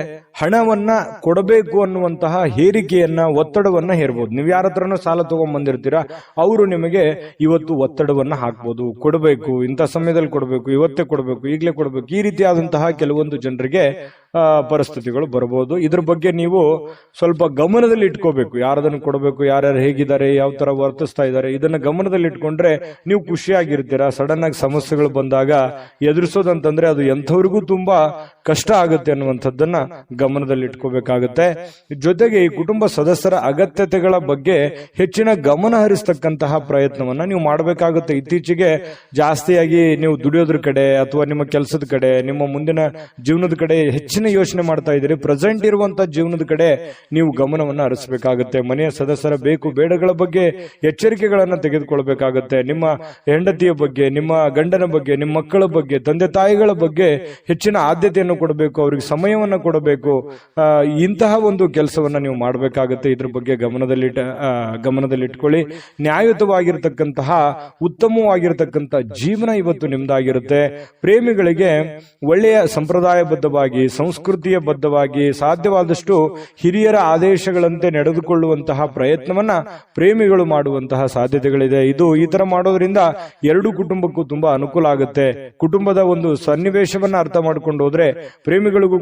[SPEAKER 1] ಹಣವನ್ನ ಕೊಡಬೇಕು ಅನ್ನುವಂತಹ ಹೇರಿಕೆಯನ್ನ, ಒತ್ತಡವನ್ನ ಹೇರಬಹುದು. ನೀವು ಯಾರ ಹತ್ರನೂ ಸಾಲ ತಗೊಂಡ್ ಬಂದಿರ್ತೀರಾ, ಅವರು ನಿಮಗೆ ಇವತ್ತು ಒತ್ತಡವನ್ನ ಹಾಕ್ಬೋದು. ಕೊಡಬೇಕು, ಇಂಥ ಸಮಯದಲ್ಲಿ ಕೊಡಬೇಕು, ಇವತ್ತೇ ಕೊಡಬೇಕು, ಈಗಲೇ ಕೊಡಬೇಕು, ಈ ರೀತಿಯಾದಂತಹ ಕೆಲವೊಂದು ಜನರಿಗೆ ಪರಿಸ್ಥಿತಿಗಳು ಬರಬಹುದು. ಇದ್ರ ಬಗ್ಗೆ ನೀವು ಸ್ವಲ್ಪ ಗಮನದಲ್ಲಿ ಇಟ್ಕೋಬೇಕು. ಯಾರದನ್ನು ಕೊಡಬೇಕು, ಯಾರ್ಯಾರು ಹೇಗಿದ್ದಾರೆ, ಯಾವ ತರ ವರ್ತಿಸ್ತಾ ಇದ್ದಾರೆ, ಇದನ್ನ ಗಮನದಲ್ಲಿ ಇಟ್ಕೊಂಡ್ರೆ ನೀವು ಖುಷಿಯಾಗಿರ್ತೀರಾ. ಸಡನ್ ಆಗಿ ಸಮಸ್ಯೆಗಳು ಬಂದಾಗ ಎದುರಿಸೋದಂತಂದ್ರೆ ಅದು ಎಂಥವ್ರಿಗೂ ತುಂಬಾ ಕಷ್ಟ ಆಗುತ್ತೆ ಅನ್ನುವಂಥದ್ದನ್ನ ಗಮನದಲ್ಲಿ ಇಟ್ಕೋಬೇಕಾಗುತ್ತೆ. ಜೊತೆಗೆ ಈ ಕುಟುಂಬ ಸದಸ್ಯರ ಅಗತ್ಯತೆಗಳ ಬಗ್ಗೆ ಹೆಚ್ಚಿನ ಗಮನ ಹರಿಸ್ತಕ್ಕಂತಹ ಪ್ರಯತ್ನವನ್ನ ನೀವು ಮಾಡಬೇಕಾಗುತ್ತೆ. ಇತ್ತೀಚೆಗೆ ಜಾಸ್ತಿಯಾಗಿ ನೀವು ದುಡಿಯೋದ್ರ ಕಡೆ, ಅಥವಾ ನಿಮ್ಮ ಕೆಲಸದ ಕಡೆ, ನಿಮ್ಮ ಮುಂದಿನ ಜೀವನದ ಕಡೆ ಹೆಚ್ಚಿನ ಯೋಚನೆ ಮಾಡ್ತಾ ಇದ್ದೀರಿ. ಪ್ರೆಸೆಂಟ್ ಇರುವಂತಹ ಜೀವನದ ಕಡೆ ನೀವು ಗಮನವನ್ನ ಹರಿಸಬೇಕಾಗುತ್ತೆ. ಮನೆಯ ಸದಸ್ಯರ ಬೇಕು ಬೇಡಗಳ ಬಗ್ಗೆ ಎಚ್ಚರಿಕೆಗಳನ್ನ ತೆಗೆದುಕೊಳ್ಬೇಕಾಗುತ್ತೆ. ನಿಮ್ಮ ಹೆಂಡತಿಯ ಬಗ್ಗೆ, ನಿಮ್ಮ ಗಂಡನ ಬಗ್ಗೆ, ನಿಮ್ಮ ಮಕ್ಕಳ ಬಗ್ಗೆ, ತಂದೆ ತಾಯಿಗಳ ಬಗ್ಗೆ ಹೆಚ್ಚಿನ ಆದ್ಯತೆಯನ್ನು ಕೊಡಬೇಕು, ಅವರಿಗೆ ಸಮಯವನ್ನ ಕೊಡಬೇಕು. ಇಂತಹ ಒಂದು ಕೆಲಸವನ್ನ ನೀವು ಮಾಡಬೇಕಾಗುತ್ತೆ. ಇದ್ರ ಬಗ್ಗೆ ಗಮನದಲ್ಲಿಟ್ಕೊಳ್ಳಿ. ನ್ಯಾಯಯುತವಾಗಿರ್ತಕ್ಕಂತಹ, ಉತ್ತಮವಾಗಿರ್ತಕ್ಕಂಥ ಜೀವನ ಇವತ್ತು ನಿಮ್ದಾಗಿರುತ್ತೆ. ಪ್ರೇಮಿಗಳಿಗೆ ಒಳ್ಳೆಯ ಸಂಪ್ರದಾಯಬದ್ಧವಾಗಿ, ಸಂಸ್ಕೃತಿಯ ಬದ್ಧವಾಗಿ, ಸಾಧ್ಯವಾದಷ್ಟು ಹಿರಿಯರ ಆದೇಶಗಳಂತೆ ನಡೆದುಕೊಳ್ಳುವಂತಹ ಪ್ರಯತ್ನವನ್ನ ಪ್ರೇಮಿಗಳು ಮಾಡುವಂತಹ ಸಾಧ್ಯತೆಗಳಿದೆ. ಈ ತರ ಮಾಡೋದ್ರಿಂದ ಎರಡು ಕುಟುಂಬಕ್ಕೂ ತುಂಬಾ ಅನುಕೂಲ ಆಗುತ್ತೆ. ಕುಟುಂಬದ ಒಂದು ಸನ್ನಿವೇಶವನ್ನ ಅರ್ಥ ಮಾಡ್ಕೊಂಡು ಹೋದ್ರೆ ಪ್ರೇಮಿಗಳಿಗೂ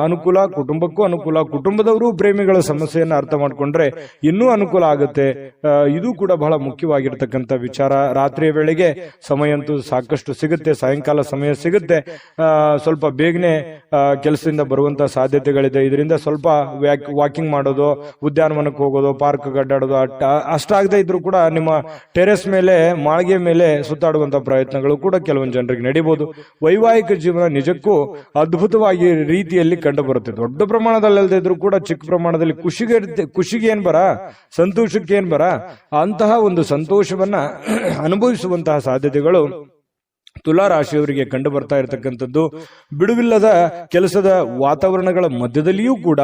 [SPEAKER 1] ಅನುಕೂಲ, ಕುಟುಂಬಕ್ಕೂ ಅನುಕೂಲ. ಕುಟುಂಬದವರು ಪ್ರೇಮಿಗಳ ಸಮಸ್ಯೆಯನ್ನ ಅರ್ಥ ಮಾಡ್ಕೊಂಡ್ರೆ ಇನ್ನೂ ಅನುಕೂಲ ಆಗುತ್ತೆ. ಇದು ಕೂಡ ಬಹಳ ಮುಖ್ಯವಾಗಿರ್ತಕ್ಕಂಥ ವಿಚಾರ. ರಾತ್ರಿಯ ವೇಳೆಗೆ ಸಮಯ ಅಂತೂ ಸಾಕಷ್ಟು ಸಿಗುತ್ತೆ, ಸಾಯಂಕಾಲ ಸಮಯ ಸಿಗುತ್ತೆ. ಸ್ವಲ್ಪ ಬೇಗನೆ ಕೆಲಸದಿಂದ ಬರುವಂತಹ ಸಾಧ್ಯತೆಗಳಿದೆ. ಇದರಿಂದ ಸ್ವಲ್ಪ ವಾಕಿಂಗ್ ಮಾಡೋದು, ಉದ್ಯಾನವನಕ್ಕೆ ಹೋಗೋದು, ಪಾರ್ಕ್ ಅಡ್ಡಾಡೋದು, ಅಷ್ಟಾಗದೆ ಇದ್ರೂ ಕೂಡ ನಿಮ್ಮ ಟೆರೆಸ್ ಮೇಲೆ, ಮಾಳಿಗೆ ಮೇಲೆ ಸುತ್ತಾಡುವಂತಹ ಪ್ರಯತ್ನಗಳು ಕೂಡ ಕೆಲವೊಂದು ಜನರಿಗೆ ನಡೀಬಹುದು. ವೈವಾಹಿಕ ಜೀವನ ನಿಜಕ್ಕೂ ಅದ್ಭುತವಾಗಿ ರೀತಿಯಲ್ಲಿ ಕಂಡು ಬರುತ್ತೆ. ದೊಡ್ಡ ಪ್ರಮಾಣದಲ್ಲಿ ಅಲ್ಲದೆ ಇದ್ರೂ ಕೂಡ ಚಿಕ್ಕ ಪ್ರಮಾಣದಲ್ಲಿ ಖುಷಿಗೆ ಏನ್ ಬರ, ಸಂತೋಷಕ್ಕೆ ಏನ್ ಬರ, ಅಂತಹ ಒಂದು ಸಂತೋಷವನ್ನ ಅನುಭವಿಸುವಂತಹ ಸಾಧ್ಯತೆಗಳು ತುಲಾ ರಾಶಿಯವರಿಗೆ ಕಂಡು ಬರ್ತಾ ಇರತಕ್ಕಂಥದ್ದು. ಬಿಡುವಿಲ್ಲದ ಕೆಲಸದ ವಾತಾವರಣಗಳ ಮಧ್ಯದಲ್ಲಿಯೂ ಕೂಡ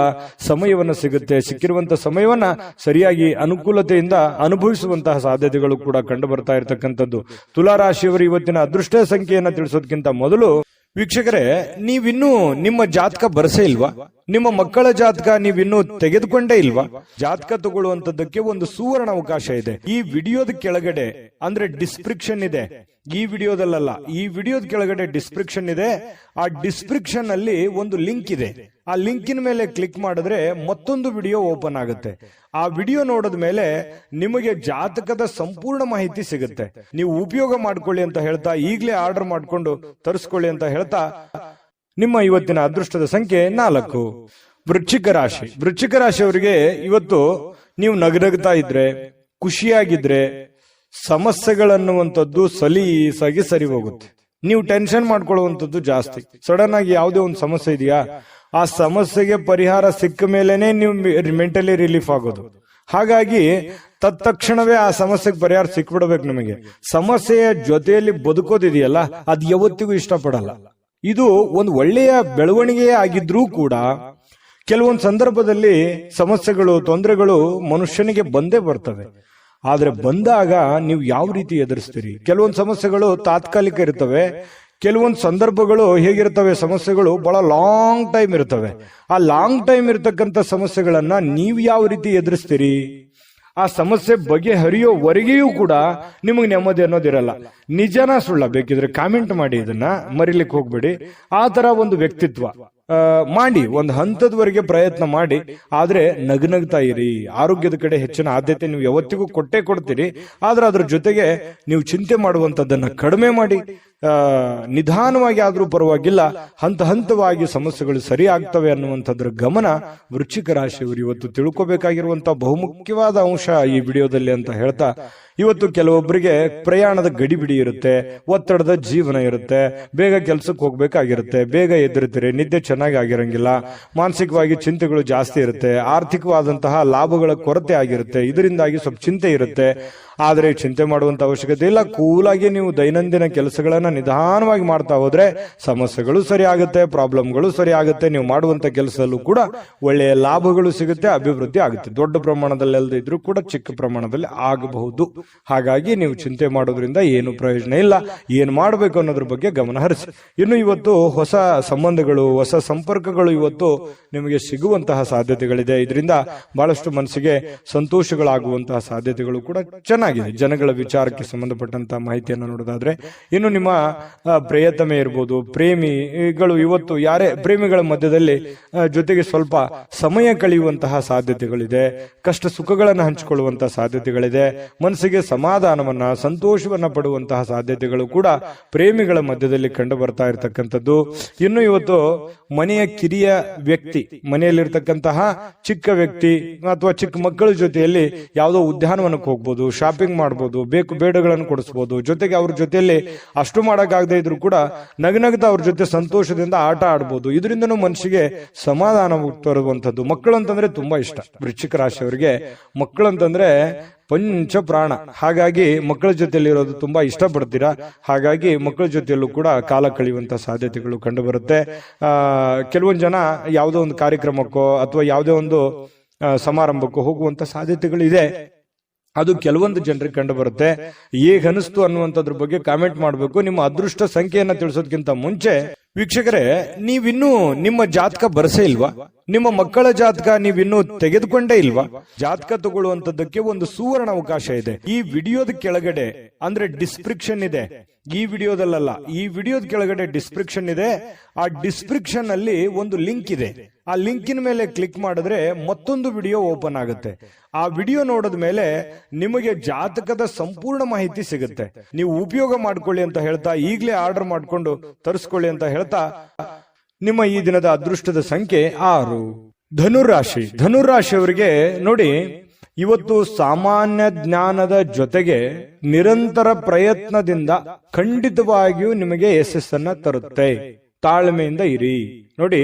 [SPEAKER 1] ಸಮಯವನ್ನ ಸಿಗುತ್ತೆ. ಸಿಕ್ಕಿರುವಂತಹ ಸಮಯವನ್ನ ಸರಿಯಾಗಿ ಅನುಕೂಲತೆಯಿಂದ ಅನುಭವಿಸುವಂತಹ ಸಾಧ್ಯತೆಗಳು ಕೂಡ ಕಂಡು ಬರ್ತಾ ಇರತಕ್ಕಂಥದ್ದು. ತುಲಾ ರಾಶಿಯವರು ಇವತ್ತಿನ ಅದೃಷ್ಟ ಸಂಖ್ಯೆಯನ್ನ ತಿಳಿಸೋದಕ್ಕಿಂತ ಮೊದಲು ವೀಕ್ಷಕರೇ, ನೀವಿನ್ನೂ ನಿಮ್ಮ ಜಾತಕ ಬರಸೇ ಇಲ್ವಾ? ನಿಮ್ಮ ಮಕ್ಕಳ ಜಾತಕ ನೀವಿನ್ನೂ ತೆಗೆದುಕೊಂಡೇ ಇಲ್ವಾ? ಜಾತಕ ತಗೊಳ್ಳುವಂತದ್ದಕ್ಕೆ ಒಂದು ಸುವರ್ಣ ಅವಕಾಶ ಇದೆ. ಈ ವಿಡಿಯೋದ ಕೆಳಗಡೆ ಅಂದ್ರೆ ಡಿಸ್ಕ್ರಿಪ್ಷನ್ ಇದೆ. ಈ ವಿಡಿಯೋದಲ್ಲ, ಈ ವಿಡಿಯೋದ ಕೆಳಗಡೆ ಡಿಸ್ಕ್ರಿಪ್ಷನ್ ಇದೆ. ಆ ಡಿಸ್ಕ್ರಿಪ್ಷನ್ ಅಲ್ಲಿ ಒಂದು ಲಿಂಕ್ ಇದೆ. ಆ ಲಿಂಕಿನ ಮೇಲೆ ಕ್ಲಿಕ್ ಮಾಡಿದ್ರೆ ಮತ್ತೊಂದು ವಿಡಿಯೋ ಓಪನ್ ಆಗುತ್ತೆ. ಆ ವಿಡಿಯೋ ನೋಡಿದ ಮೇಲೆ ನಿಮಗೆ ಜಾತಕದ ಸಂಪೂರ್ಣ ಮಾಹಿತಿ ಸಿಗುತ್ತೆ. ನೀವು ಉಪಯೋಗ ಮಾಡ್ಕೊಳ್ಳಿ ಅಂತ ಹೇಳ್ತಾ, ಈಗಲೇ ಆರ್ಡರ್ ಮಾಡ್ಕೊಂಡು ತರಿಸ್ಕೊಳ್ಳಿ ಅಂತ ಹೇಳ್ತಾ, ನಿಮ್ಮ ಇವತ್ತಿನ ಅದೃಷ್ಟದ ಸಂಖ್ಯೆ 4. ವೃಶ್ಚಿಕ ರಾಶಿ. ವೃಶ್ಚಿಕ ರಾಶಿಯವರಿಗೆ ಇವತ್ತು ನೀವು ನಗನಗ್ತಾ ಇದ್ರೆ, ಖುಷಿಯಾಗಿದ್ರೆ, ಸಮಸ್ಯೆಗಳನ್ನುವಂಥದ್ದು ಸಲೀಸಾಗಿ ಸರಿ ಹೋಗುತ್ತೆ. ನೀವು ಟೆನ್ಷನ್ ಮಾಡ್ಕೊಳ್ಳುವಂಥದ್ದು ಜಾಸ್ತಿ. ಸಡನ್ ಆಗಿ ಯಾವುದೇ ಒಂದು ಸಮಸ್ಯೆ ಇದೆಯಾ, ಆ ಸಮಸ್ಯೆಗೆ ಪರಿಹಾರ ಸಿಕ್ಕ ಮೇಲೇನೆ ನೀವು ಮೆಂಟಲಿ ರಿಲೀಫ್ ಆಗೋದು. ಹಾಗಾಗಿ ತತ್ಕ್ಷಣವೇ ಆ ಸಮಸ್ಯೆಗೆ ಪರಿಹಾರ ಸಿಕ್ಬಿಡ್ಬೇಕು. ನಿಮಗೆ ಸಮಸ್ಯೆಯ ಜೊತೆಯಲ್ಲಿ ಬದುಕೋದಿದೆಯಲ್ಲ, ಅದು ಯಾವತ್ತಿಗೂ ಇಷ್ಟಪಡಲ್ಲ. ಇದು ಒಂದು ಒಳ್ಳೆಯ ಬೆಳವಣಿಗೆ ಆಗಿದ್ರೂ ಕೂಡ ಕೆಲವೊಂದು ಸಂದರ್ಭದಲ್ಲಿ ಸಮಸ್ಯೆಗಳು, ತೊಂದರೆಗಳು ಮನುಷ್ಯನಿಗೆ ಬಂದೇ ಬರ್ತವೆ. ಆದ್ರೆ ಬಂದಾಗ ನೀವು ಯಾವ ರೀತಿ ಎದುರಿಸ್ತೀರಿ? ಕೆಲವೊಂದು ಸಮಸ್ಯೆಗಳು ತಾತ್ಕಾಲಿಕ ಇರ್ತವೆ, ಕೆಲವೊಂದು ಸಂದರ್ಭಗಳು ಹೇಗಿರ್ತವೆ, ಸಮಸ್ಯೆಗಳು ಬಹಳ ಲಾಂಗ್ ಟೈಮ್ ಇರ್ತವೆ. ಆ ಲಾಂಗ್ ಟೈಮ್ ಇರ್ತಕ್ಕಂಥ ಸಮಸ್ಯೆಗಳನ್ನ ನೀವು ಯಾವ ರೀತಿ ಎದುರಿಸ್ತೀರಿ? ಆ ಸಮಸ್ಯೆ ಬಗೆಹರಿಯೋವರೆಗೆಯೂ ಕೂಡ ನಿಮಗೆ ನೆಮ್ಮದಿ ಅನ್ನೋದಿರಲ್ಲ. ನಿಜನ ಸುಳ್ಳ ಬೇಕಿದ್ರೆ ಕಾಮೆಂಟ್ ಮಾಡಿ, ಇದನ್ನ ಮರಿಲಿಕ್ಕೆ ಹೋಗ್ಬೇಡಿ. ಆ ತರ ಒಂದು ವ್ಯಕ್ತಿತ್ವ ಮಾಡಿ, ಒಂದು ಹಂತದವರೆಗೆ ಪ್ರಯತ್ನ ಮಾಡಿ. ಆದ್ರೆ ನಗ್ನಗ್ತಾ ಇರಿ. ಆರೋಗ್ಯದ ಕಡೆ ಹೆಚ್ಚಿನ ಆದ್ಯತೆ ನೀವು ಯಾವತ್ತಿಗೂ ಕೊಟ್ಟೇ ಕೊಡ್ತೀರಿ. ಆದ್ರೆ ಅದ್ರ ಜೊತೆಗೆ ನೀವು ಚಿಂತೆ ಮಾಡುವಂತದ್ದನ್ನ ಕಡಿಮೆ ಮಾಡಿ, ನಿಧಾನವಾಗಿ ಆದ್ರೂ ಪರವಾಗಿಲ್ಲ, ಹಂತ ಹಂತವಾಗಿ ಸಮಸ್ಯೆಗಳು ಸರಿ ಆಗ್ತವೆ ಅನ್ನುವಂಥದ್ರ ಗಮನ ವೃಶ್ಚಿಕ ರಾಶಿಯವರು ಇವತ್ತು ತಿಳ್ಕೊಬೇಕಾಗಿರುವಂತಹ ಬಹುಮುಖ್ಯವಾದ ಅಂಶ ಈ ವಿಡಿಯೋದಲ್ಲಿ ಅಂತ ಹೇಳ್ತಾ, ಇವತ್ತು ಕೆಲವೊಬ್ಬರಿಗೆ ಪ್ರಯಾಣದ ಗಡಿಬಿಡಿ ಇರುತ್ತೆ, ಒತ್ತಡದ ಜೀವನ ಇರುತ್ತೆ, ಬೇಗ ಕೆಲ್ಸಕ್ಕೆ ಹೋಗ್ಬೇಕಾಗಿರುತ್ತೆ, ಬೇಗ ಎದುರುತ್ತೀರಿ, ನಿದ್ದೆ ಚೆನ್ನಾಗಿ ಆಗಿರಂಗಿಲ್ಲ, ಮಾನಸಿಕವಾಗಿ ಚಿಂತೆಗಳು ಜಾಸ್ತಿ ಇರುತ್ತೆ, ಆರ್ಥಿಕವಾದಂತಹ ಲಾಭಗಳ ಕೊರತೆ ಆಗಿರುತ್ತೆ, ಇದರಿಂದಾಗಿ ಸ್ವಲ್ಪ ಚಿಂತೆ ಇರುತ್ತೆ. ಆದ್ರೆ ಚಿಂತೆ ಮಾಡುವಂತ ಅವಶ್ಯಕತೆ ಇಲ್ಲ. ಕೂಲಾಗಿ ನೀವು ದೈನಂದಿನ ಕೆಲಸಗಳನ್ನ ನಿಧಾನವಾಗಿ ಮಾಡ್ತಾ ಹೋದ್ರೆ ಸಮಸ್ಯೆಗಳು ಸರಿ ಆಗುತ್ತೆ, ಪ್ರಾಬ್ಲಮ್ಗಳು ಸರಿ ಆಗುತ್ತೆ. ನೀವು ಮಾಡುವಂತ ಕೆಲಸದಲ್ಲೂ ಕೂಡ ಒಳ್ಳೆಯ ಲಾಭಗಳು ಸಿಗುತ್ತೆ, ಅಭಿವೃದ್ಧಿ ಆಗುತ್ತೆ. ದೊಡ್ಡ ಪ್ರಮಾಣದಲ್ಲಿ ಅಲ್ಲದೆ ಇದ್ರೂ ಕೂಡ ಚಿಕ್ಕ ಪ್ರಮಾಣದಲ್ಲಿ ಆಗಬಹುದು. ಹಾಗಾಗಿ ನೀವು ಚಿಂತೆ ಮಾಡೋದ್ರಿಂದ ಏನು ಪ್ರಯೋಜನ ಇಲ್ಲ. ಏನು ಮಾಡಬೇಕು ಅನ್ನೋದ್ರ ಬಗ್ಗೆ ಗಮನ ಹರಿಸಿ. ಇನ್ನು ಇವತ್ತು ಹೊಸ ಸಂಬಂಧಗಳು, ಹೊಸ ಸಂಪರ್ಕಗಳು ಇವತ್ತು ನಿಮಗೆ ಸಿಗುವಂತಹ ಸಾಧ್ಯತೆಗಳಿದೆ. ಇದರಿಂದ ಬಹಳಷ್ಟು ಮನಸ್ಸಿಗೆ ಸಂತೋಷಗಳಾಗುವಂತಹ ಸಾಧ್ಯತೆಗಳು ಕೂಡ ಚೆನ್ನಾಗಿದೆ. ಜನಗಳ ವಿಚಾರಕ್ಕೆ ಸಂಬಂಧಪಟ್ಟಂತಹ ಮಾಹಿತಿಯನ್ನು ನೋಡೋದಾದ್ರೆ, ಇನ್ನು ನಿಮ್ಮ ಪ್ರಿಯತಮೆ ಇರ್ಬೋದು, ಪ್ರೇಮಿಗಳು ಇವತ್ತು ಯಾರೇ ಪ್ರೇಮಿಗಳ ಮಧ್ಯದಲ್ಲಿ ಜೊತೆಗೆ ಸ್ವಲ್ಪ ಸಮಯ ಕಳೆಯುವಂತಹ ಸಾಧ್ಯತೆಗಳಿದೆ. ಕಷ್ಟ ಸುಖಗಳನ್ನು ಹಂಚಿಕೊಳ್ಳುವಂತಹ ಸಾಧ್ಯತೆಗಳಿದೆ. ಮನಸ್ಸಿಗೆ ಸಮಾಧಾನವನ್ನ, ಸಂತೋಷವನ್ನ ಪಡುವಂತಹ ಸಾಧ್ಯತೆಗಳು ಕೂಡ ಪ್ರೇಮಿಗಳ ಮಧ್ಯದಲ್ಲಿ ಕಂಡು ಬರ್ತಾ ಇರತಕ್ಕಂಥದ್ದು. ಇನ್ನು ಇವತ್ತು ಮನೆಯ ಕಿರಿಯ ವ್ಯಕ್ತಿ, ಮನೆಯಲ್ಲಿರ್ತಕ್ಕಂತಹ ಚಿಕ್ಕ ವ್ಯಕ್ತಿ ಅಥವಾ ಚಿಕ್ಕ ಮಕ್ಕಳ ಜೊತೆಯಲ್ಲಿ ಯಾವುದೋ ಉದ್ಯಾನವನಕ್ಕೆ ಹೋಗ್ಬೋದು, ಶಾಪಿಂಗ್ ಮಾಡ್ಬೋದು, ಬೇಕು ಬೇಡಗಳನ್ನು ಕೊಡಿಸ್ಬೋದು. ಜೊತೆಗೆ ಅವ್ರ ಜೊತೆಯಲ್ಲಿ ಅಷ್ಟು ಮಾಡಕ್ಕಾಗದೇ ಇದ್ರು ಕೂಡ ನಗನಗ್ತಾ ಅವ್ರ ಜೊತೆ ಸಂತೋಷದಿಂದ ಆಟ ಆಡ್ಬೋದು. ಇದರಿಂದನೂ ಮನಸ್ಸಿಗೆ ಸಮಾಧಾನ ತರುವಂತದ್ದು. ಮಕ್ಕಳು ಅಂತಂದ್ರೆ ತುಂಬಾ ಇಷ್ಟ. ವೃಶ್ಚಿಕ ರಾಶಿಯವರಿಗೆ ಮಕ್ಕಳಂತಂದ್ರೆ ಪಂಚ ಪ್ರಾಣ. ಹಾಗಾಗಿ ಮಕ್ಕಳ ಜೊತೆಯಲ್ಲಿ ಇರೋದು ತುಂಬಾ ಇಷ್ಟಪಡ್ತೀರಾ. ಹಾಗಾಗಿ ಮಕ್ಕಳ ಜೊತೆಯಲ್ಲೂ ಕೂಡ ಕಾಲ ಕಳೆಯುವಂತ ಸಾಧ್ಯತೆಗಳು ಕಂಡು ಬರುತ್ತೆ. ಕೆಲವೊಂದು ಜನ ಯಾವುದೋ ಒಂದು ಕಾರ್ಯಕ್ರಮಕ್ಕೋ ಅಥವಾ ಯಾವುದೇ ಒಂದು ಸಮಾರಂಭಕ್ಕೋ ಹೋಗುವಂತ ಸಾಧ್ಯತೆಗಳಿದೆ. ಅದು ಕೆಲವೊಂದು ಜನರಿಗೆ ಕಂಡು ಬರುತ್ತೆ. ಹೇಗನಿಸ್ತು ಅನ್ನುವಂಥದ್ರ ಬಗ್ಗೆ ಕಾಮೆಂಟ್ ಮಾಡಬೇಕು. ನಿಮ್ಮ ಅದೃಷ್ಟ ಸಂಖ್ಯೆಯನ್ನ ತಿಳಿಸೋದಕ್ಕಿಂತ ಮುಂಚೆ ವೀಕ್ಷಕರೇ, ನೀವಿನ್ನೂ ನಿಮ್ಮ ಜಾತಕ ಬರಸೇ ಇಲ್ವಾ? ನಿಮ್ಮ ಮಕ್ಕಳ ಜಾತಕ ನೀವಿನ್ನೂ ತೆಗೆದುಕೊಂಡೇ ಇಲ್ವಾ? ಜಾತಕ ತಗೊಳ್ಳುವಂತದ್ದಕ್ಕೆ ಒಂದು ಸುವರ್ಣ ಅವಕಾಶ ಇದೆ. ಈ ವಿಡಿಯೋದ ಕೆಳಗಡೆ ಅಂದ್ರೆ ಡಿಸ್ಕ್ರಿಪ್ಷನ್ ಇದೆ. ಈ ವಿಡಿಯೋದಲ್ಲ, ಈ ವಿಡಿಯೋದ ಕೆಳಗಡೆ ಡಿಸ್ಕ್ರಿಪ್ಷನ್ ಇದೆ. ಆ ಡಿಸ್ಕ್ರಿಪ್ಷನ್ ಅಲ್ಲಿ ಒಂದು ಲಿಂಕ್ ಇದೆ. ಆ ಲಿಂಕಿನ ಮೇಲೆ ಕ್ಲಿಕ್ ಮಾಡಿದ್ರೆ ಮತ್ತೊಂದು ವಿಡಿಯೋ ಓಪನ್ ಆಗುತ್ತೆ. ಆ ವಿಡಿಯೋ ನೋಡಿದ ಮೇಲೆ ನಿಮಗೆ ಜಾತಕದ ಸಂಪೂರ್ಣ ಮಾಹಿತಿ ಸಿಗುತ್ತೆ. ನೀವು ಉಪಯೋಗ ಮಾಡ್ಕೊಳ್ಳಿ ಅಂತ ಹೇಳ್ತಾ, ಈಗಲೇ ಆರ್ಡರ್ ಮಾಡ್ಕೊಂಡು ತರಿಸ್ಕೊಳ್ಳಿ ಅಂತ ಹೇಳ್ತಾ, ನಿಮ್ಮ ಈ ದಿನದ ಅದೃಷ್ಟದ ಸಂಖ್ಯೆ 6. ಧನುರಾಶಿ. ಧನುರಾಶಿಯವರಿಗೆ ನೋಡಿ, ಇವತ್ತು ಸಾಮಾನ್ಯ ಜ್ಞಾನದ ಜೊತೆಗೆ ನಿರಂತರ ಪ್ರಯತ್ನದಿಂದ ಖಂಡಿತವಾಗಿಯೂ ನಿಮಗೆ ಯಶಸ್ಸನ್ನ ತರುತ್ತೆ. ತಾಳ್ಮೆಯಿಂದ ಇರಿ. ನೋಡಿ,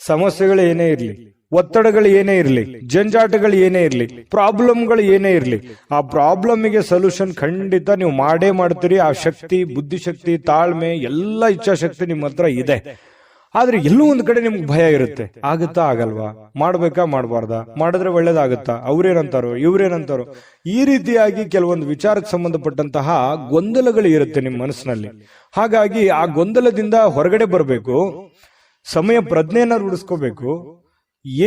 [SPEAKER 1] ಸಮಸ್ಯೆಗಳು ಏನೇ ಇರಲಿ, ಒತ್ತಡಗಳು ಏನೇ ಇರಲಿ, ಜಂಜಾಟಗಳು ಏನೇ ಇರಲಿ, ಪ್ರಾಬ್ಲಮ್ಗಳು ಏನೇ ಇರಲಿ, ಆ ಪ್ರಾಬ್ಲಮ್ಗೆ ಸೊಲ್ಯೂಷನ್ ಖಂಡಿತ ನೀವು ಮಾಡೇ ಮಾಡ್ತೀರಿ. ಆ ಶಕ್ತಿ, ಬುದ್ಧಿಶಕ್ತಿ, ತಾಳ್ಮೆ, ಎಲ್ಲ ಇಚ್ಛಾಶಕ್ತಿ ನಿಮ್ಮ ಹತ್ರ ಇದೆ. ಆದ್ರೆ ಎಲ್ಲೂ ಒಂದು ಕಡೆ ನಿಮ್ಗೆ ಭಯ ಇರುತ್ತೆ, ಆಗುತ್ತಾ ಆಗಲ್ವಾ, ಮಾಡ್ಬೇಕಾ ಮಾಡಬಾರ್ದಾ, ಮಾಡಿದ್ರೆ ಒಳ್ಳೇದಾಗುತ್ತಾ, ಅವ್ರೇನಂತಾರೋ ಇವ್ರೇನಂತಾರೋ, ಈ ರೀತಿಯಾಗಿ ಕೆಲವೊಂದು ವಿಚಾರಕ್ಕೆ ಸಂಬಂಧಪಟ್ಟಂತಹ ಗೊಂದಲಗಳು ಇರುತ್ತೆ ನಿಮ್ಮ ಮನಸ್ಸಿನಲ್ಲಿ. ಹಾಗಾಗಿ ಆ ಗೊಂದಲದಿಂದ ಹೊರಗಡೆ ಬರಬೇಕು, ಸಮಯ ಪ್ರಜ್ಞೆಯನ್ನ ರೂಢಿಸ್ಕೋಬೇಕು.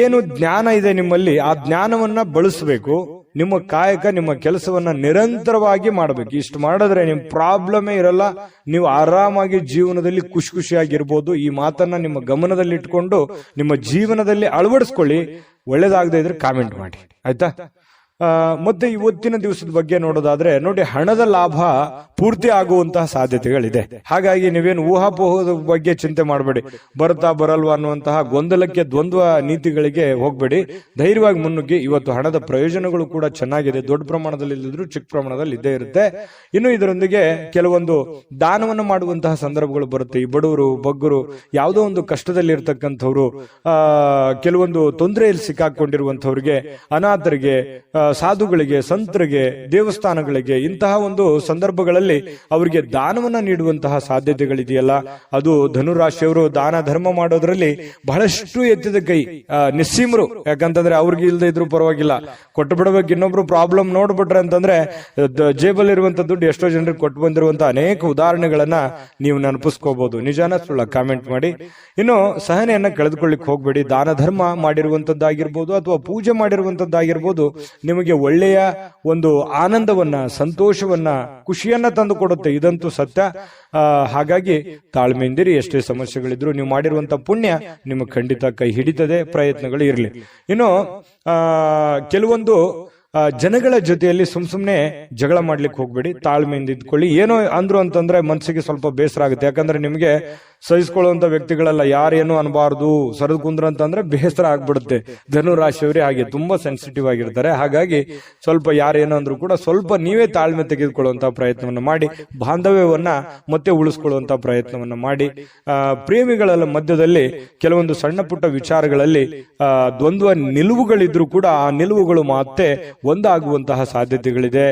[SPEAKER 1] ಏನು ಜ್ಞಾನ ಇದೆ ನಿಮ್ಮಲ್ಲಿ ಆ ಜ್ಞಾನವನ್ನ ಬಳಸಬೇಕು. ನಿಮ್ಮ ಕಾಯಕ, ನಿಮ್ಮ ಕೆಲಸವನ್ನ ನಿರಂತರವಾಗಿ ಮಾಡಬೇಕು. ಇಷ್ಟು ಮಾಡಿದ್ರೆ ನಿಮ್ ಪ್ರಾಬ್ಲಮೇ ಇರಲ್ಲ, ನೀವು ಆರಾಮಾಗಿ ಜೀವನದಲ್ಲಿ ಖುಷಿಯಾಗಿರ್ಬೋದು. ಈ ಮಾತನ್ನ ನಿಮ್ಮ ಗಮನದಲ್ಲಿ ಇಟ್ಕೊಂಡು ನಿಮ್ಮ ಜೀವನದಲ್ಲಿ ಅಳವಡಿಸ್ಕೊಳ್ಳಿ. ಒಳ್ಳೇದಾಗದೇ ಇದ್ರೆ ಕಾಮೆಂಟ್ ಮಾಡಿ, ಆಯ್ತಾ? ಮತ್ತೆ ಇವತ್ತಿನ ದಿವಸದ ಬಗ್ಗೆ ನೋಡೋದಾದ್ರೆ ನೋಡಿ, ಹಣದ ಲಾಭ ಪೂರ್ತಿ ಆಗುವಂತಹ ಸಾಧ್ಯತೆಗಳಿದೆ. ಹಾಗಾಗಿ ನೀವೇನು ಊಹಾಪೋಹದ ಬಗ್ಗೆ ಚಿಂತೆ ಮಾಡಬೇಡಿ, ಬರುತ್ತಾ ಬರಲ್ವಾ ಅನ್ನುವಂತಹ ಗೊಂದಲಕ್ಕೆ, ದ್ವಂದ್ವ ನೀತಿಗಳಿಗೆ ಹೋಗ್ಬೇಡಿ. ಧೈರ್ಯವಾಗಿ ಮುನ್ನುಗ್ಗಿ. ಇವತ್ತು ಹಣದ ಪ್ರಯೋಜನಗಳು ಕೂಡ ಚೆನ್ನಾಗಿದೆ, ದೊಡ್ಡ ಪ್ರಮಾಣದಲ್ಲಿ ಇಲ್ಲದಿದ್ರು ಚಿಕ್ಕ ಪ್ರಮಾಣದಲ್ಲಿ ಇದ್ದೇ ಇರುತ್ತೆ. ಇನ್ನು ಇದರೊಂದಿಗೆ ಕೆಲವೊಂದು ದಾನವನ್ನು ಮಾಡುವಂತಹ ಸಂದರ್ಭಗಳು ಬರುತ್ತೆ. ಈ ಬಡವರು, ಬಗ್ಗರು, ಯಾವುದೋ ಒಂದು ಕಷ್ಟದಲ್ಲಿ ಇರ್ತಕ್ಕಂಥವ್ರು, ಕೆಲವೊಂದು ತೊಂದರೆಯಲ್ಲಿ ಸಿಕ್ಕಾಕೊಂಡಿರುವಂತವ್ರಿಗೆ, ಅನಾಥರಿಗೆ, ಸಾಧುಗಳಿಗೆ, ಸಂತರಿಗೆ, ದೇವಸ್ಥಾನಗಳಿಗೆ, ಇಂತಹ ಒಂದು ಸಂದರ್ಭಗಳಲ್ಲಿ ಅವರಿಗೆ ದಾನವನ್ನ ನೀಡುವಂತಹ ಸಾಧ್ಯತೆಗಳಿದೆಯಲ್ಲ, ಅದು ಧನುರಾಶಿಯವರು ದಾನ ಧರ್ಮ ಮಾಡೋದ್ರಲ್ಲಿ ಬಹಳಷ್ಟು ಎತ್ತಿದ ಕೈ, ನಿಸ್ಸೀಮರು. ಯಾಕಂತಂದ್ರೆ ಅವ್ರಿಗೆ ಇಲ್ಲದೆ ಇದ್ರು ಪರವಾಗಿಲ್ಲ, ಕೊಟ್ಟು ಬಿಡಬೇಕು. ಇನ್ನೊಬ್ರು ಪ್ರಾಬ್ಲಮ್ ನೋಡ್ಬಿಟ್ರೆ ಅಂತಂದ್ರೆ ಜೇಬಲ್ ಇರುವಂತ ದುಡ್ಡು ಎಷ್ಟೋ ಜನರಿಗೆ ಕೊಟ್ಟು ಬಂದಿರುವಂತಹ ಅನೇಕ ಉದಾಹರಣೆಗಳನ್ನ ನೀವು ನೆನಪಿಸ್ಕೋಬಹುದು. ನಿಜಾನ ಸುಳ್ಳ ಕಾಮೆಂಟ್ ಮಾಡಿ. ಇನ್ನು ಸಹನೆಯನ್ನ ಕಳೆದುಕೊಳ್ಳಿಕ್ ಹೋಗ್ಬೇಡಿ. ದಾನ ಧರ್ಮ ಮಾಡಿರುವಂತದ್ದಾಗಿರ್ಬೋದು ಅಥವಾ ಪೂಜೆ ಮಾಡಿರುವಂತದ್ದಾಗಿರ್ಬೋದು, ನಿಮಗೆ ಒಳ್ಳೆಯ ಒಂದು ಆನಂದವನ್ನ, ಸಂತೋಷವನ್ನ, ಖುಷಿಯನ್ನ ತಂದು ಕೊಡುತ್ತೆ. ಇದಂತೂ ಸತ್ಯ. ಹಾಗಾಗಿ ತಾಳ್ಮೆಯಿಂದಿರಿ. ಎಷ್ಟೇ ಸಮಸ್ಯೆಗಳಿದ್ರು ನೀವು ಮಾಡಿರುವಂತ ಪುಣ್ಯ ನಿಮಗೆ ಖಂಡಿತ ಕೈ ಹಿಡಿತದೆ. ಪ್ರಯತ್ನಗಳು ಇರಲಿ. ಇನ್ನು ಕೆಲವೊಂದು ಜನಗಳ ಜೊತೆಯಲ್ಲಿ ಸುಮ್ನೆ ಜಗಳ ಮಾಡ್ಲಿಕ್ಕೆ ಹೋಗ್ಬೇಡಿ. ತಾಳ್ಮೆಯಿಂದ ಇದ್ಕೊಳ್ಳಿ. ಏನೋ ಅಂದ್ರು ಅಂತಂದ್ರೆ ಮನಸ್ಸಿಗೆ ಸ್ವಲ್ಪ ಬೇಸರ ಆಗುತ್ತೆ. ಯಾಕಂದ್ರೆ ನಿಮಗೆ ಸಹಿಸ್ಕೊಳ್ಳುವಂತ ವ್ಯಕ್ತಿಗಳೆಲ್ಲ ಯಾರೇನು ಅನ್ಬಾರ್ದು, ಸರದ್ ಕುಂದ್ರ ಅಂತಂದ್ರೆ ಬೇಸರ ಆಗ್ಬಿಡುತ್ತೆ. ಧನುರಾಶಿಯವರೇ ಹಾಗೆ ತುಂಬಾ ಸೆನ್ಸಿಟಿವ್ ಆಗಿರ್ತಾರೆ. ಹಾಗಾಗಿ ಸ್ವಲ್ಪ ಯಾರೇನೋ ಅಂದ್ರೂ ಕೂಡ ಸ್ವಲ್ಪ ನೀವೇ ತಾಳ್ಮೆ ತೆಗೆದುಕೊಳ್ಳುವಂತಹ ಪ್ರಯತ್ನವನ್ನ ಮಾಡಿ, ಬಾಂಧವ್ಯವನ್ನ ಮತ್ತೆ ಉಳಿಸ್ಕೊಳ್ಳುವಂತಹ ಪ್ರಯತ್ನವನ್ನ ಮಾಡಿ. ಪ್ರೇಮಿಗಳ ಮಧ್ಯದಲ್ಲಿ ಕೆಲವೊಂದು ಸಣ್ಣ ಪುಟ್ಟ ವಿಚಾರಗಳಲ್ಲಿ ದ್ವಂದ್ವ ನಿಲುವುಗಳಿದ್ರು ಕೂಡ ಆ ನಿಲುವುಗಳು ಮತ್ತೆ ಒಂದಾಗುವಂತಹ ಸಾಧ್ಯತೆಗಳಿದೆ.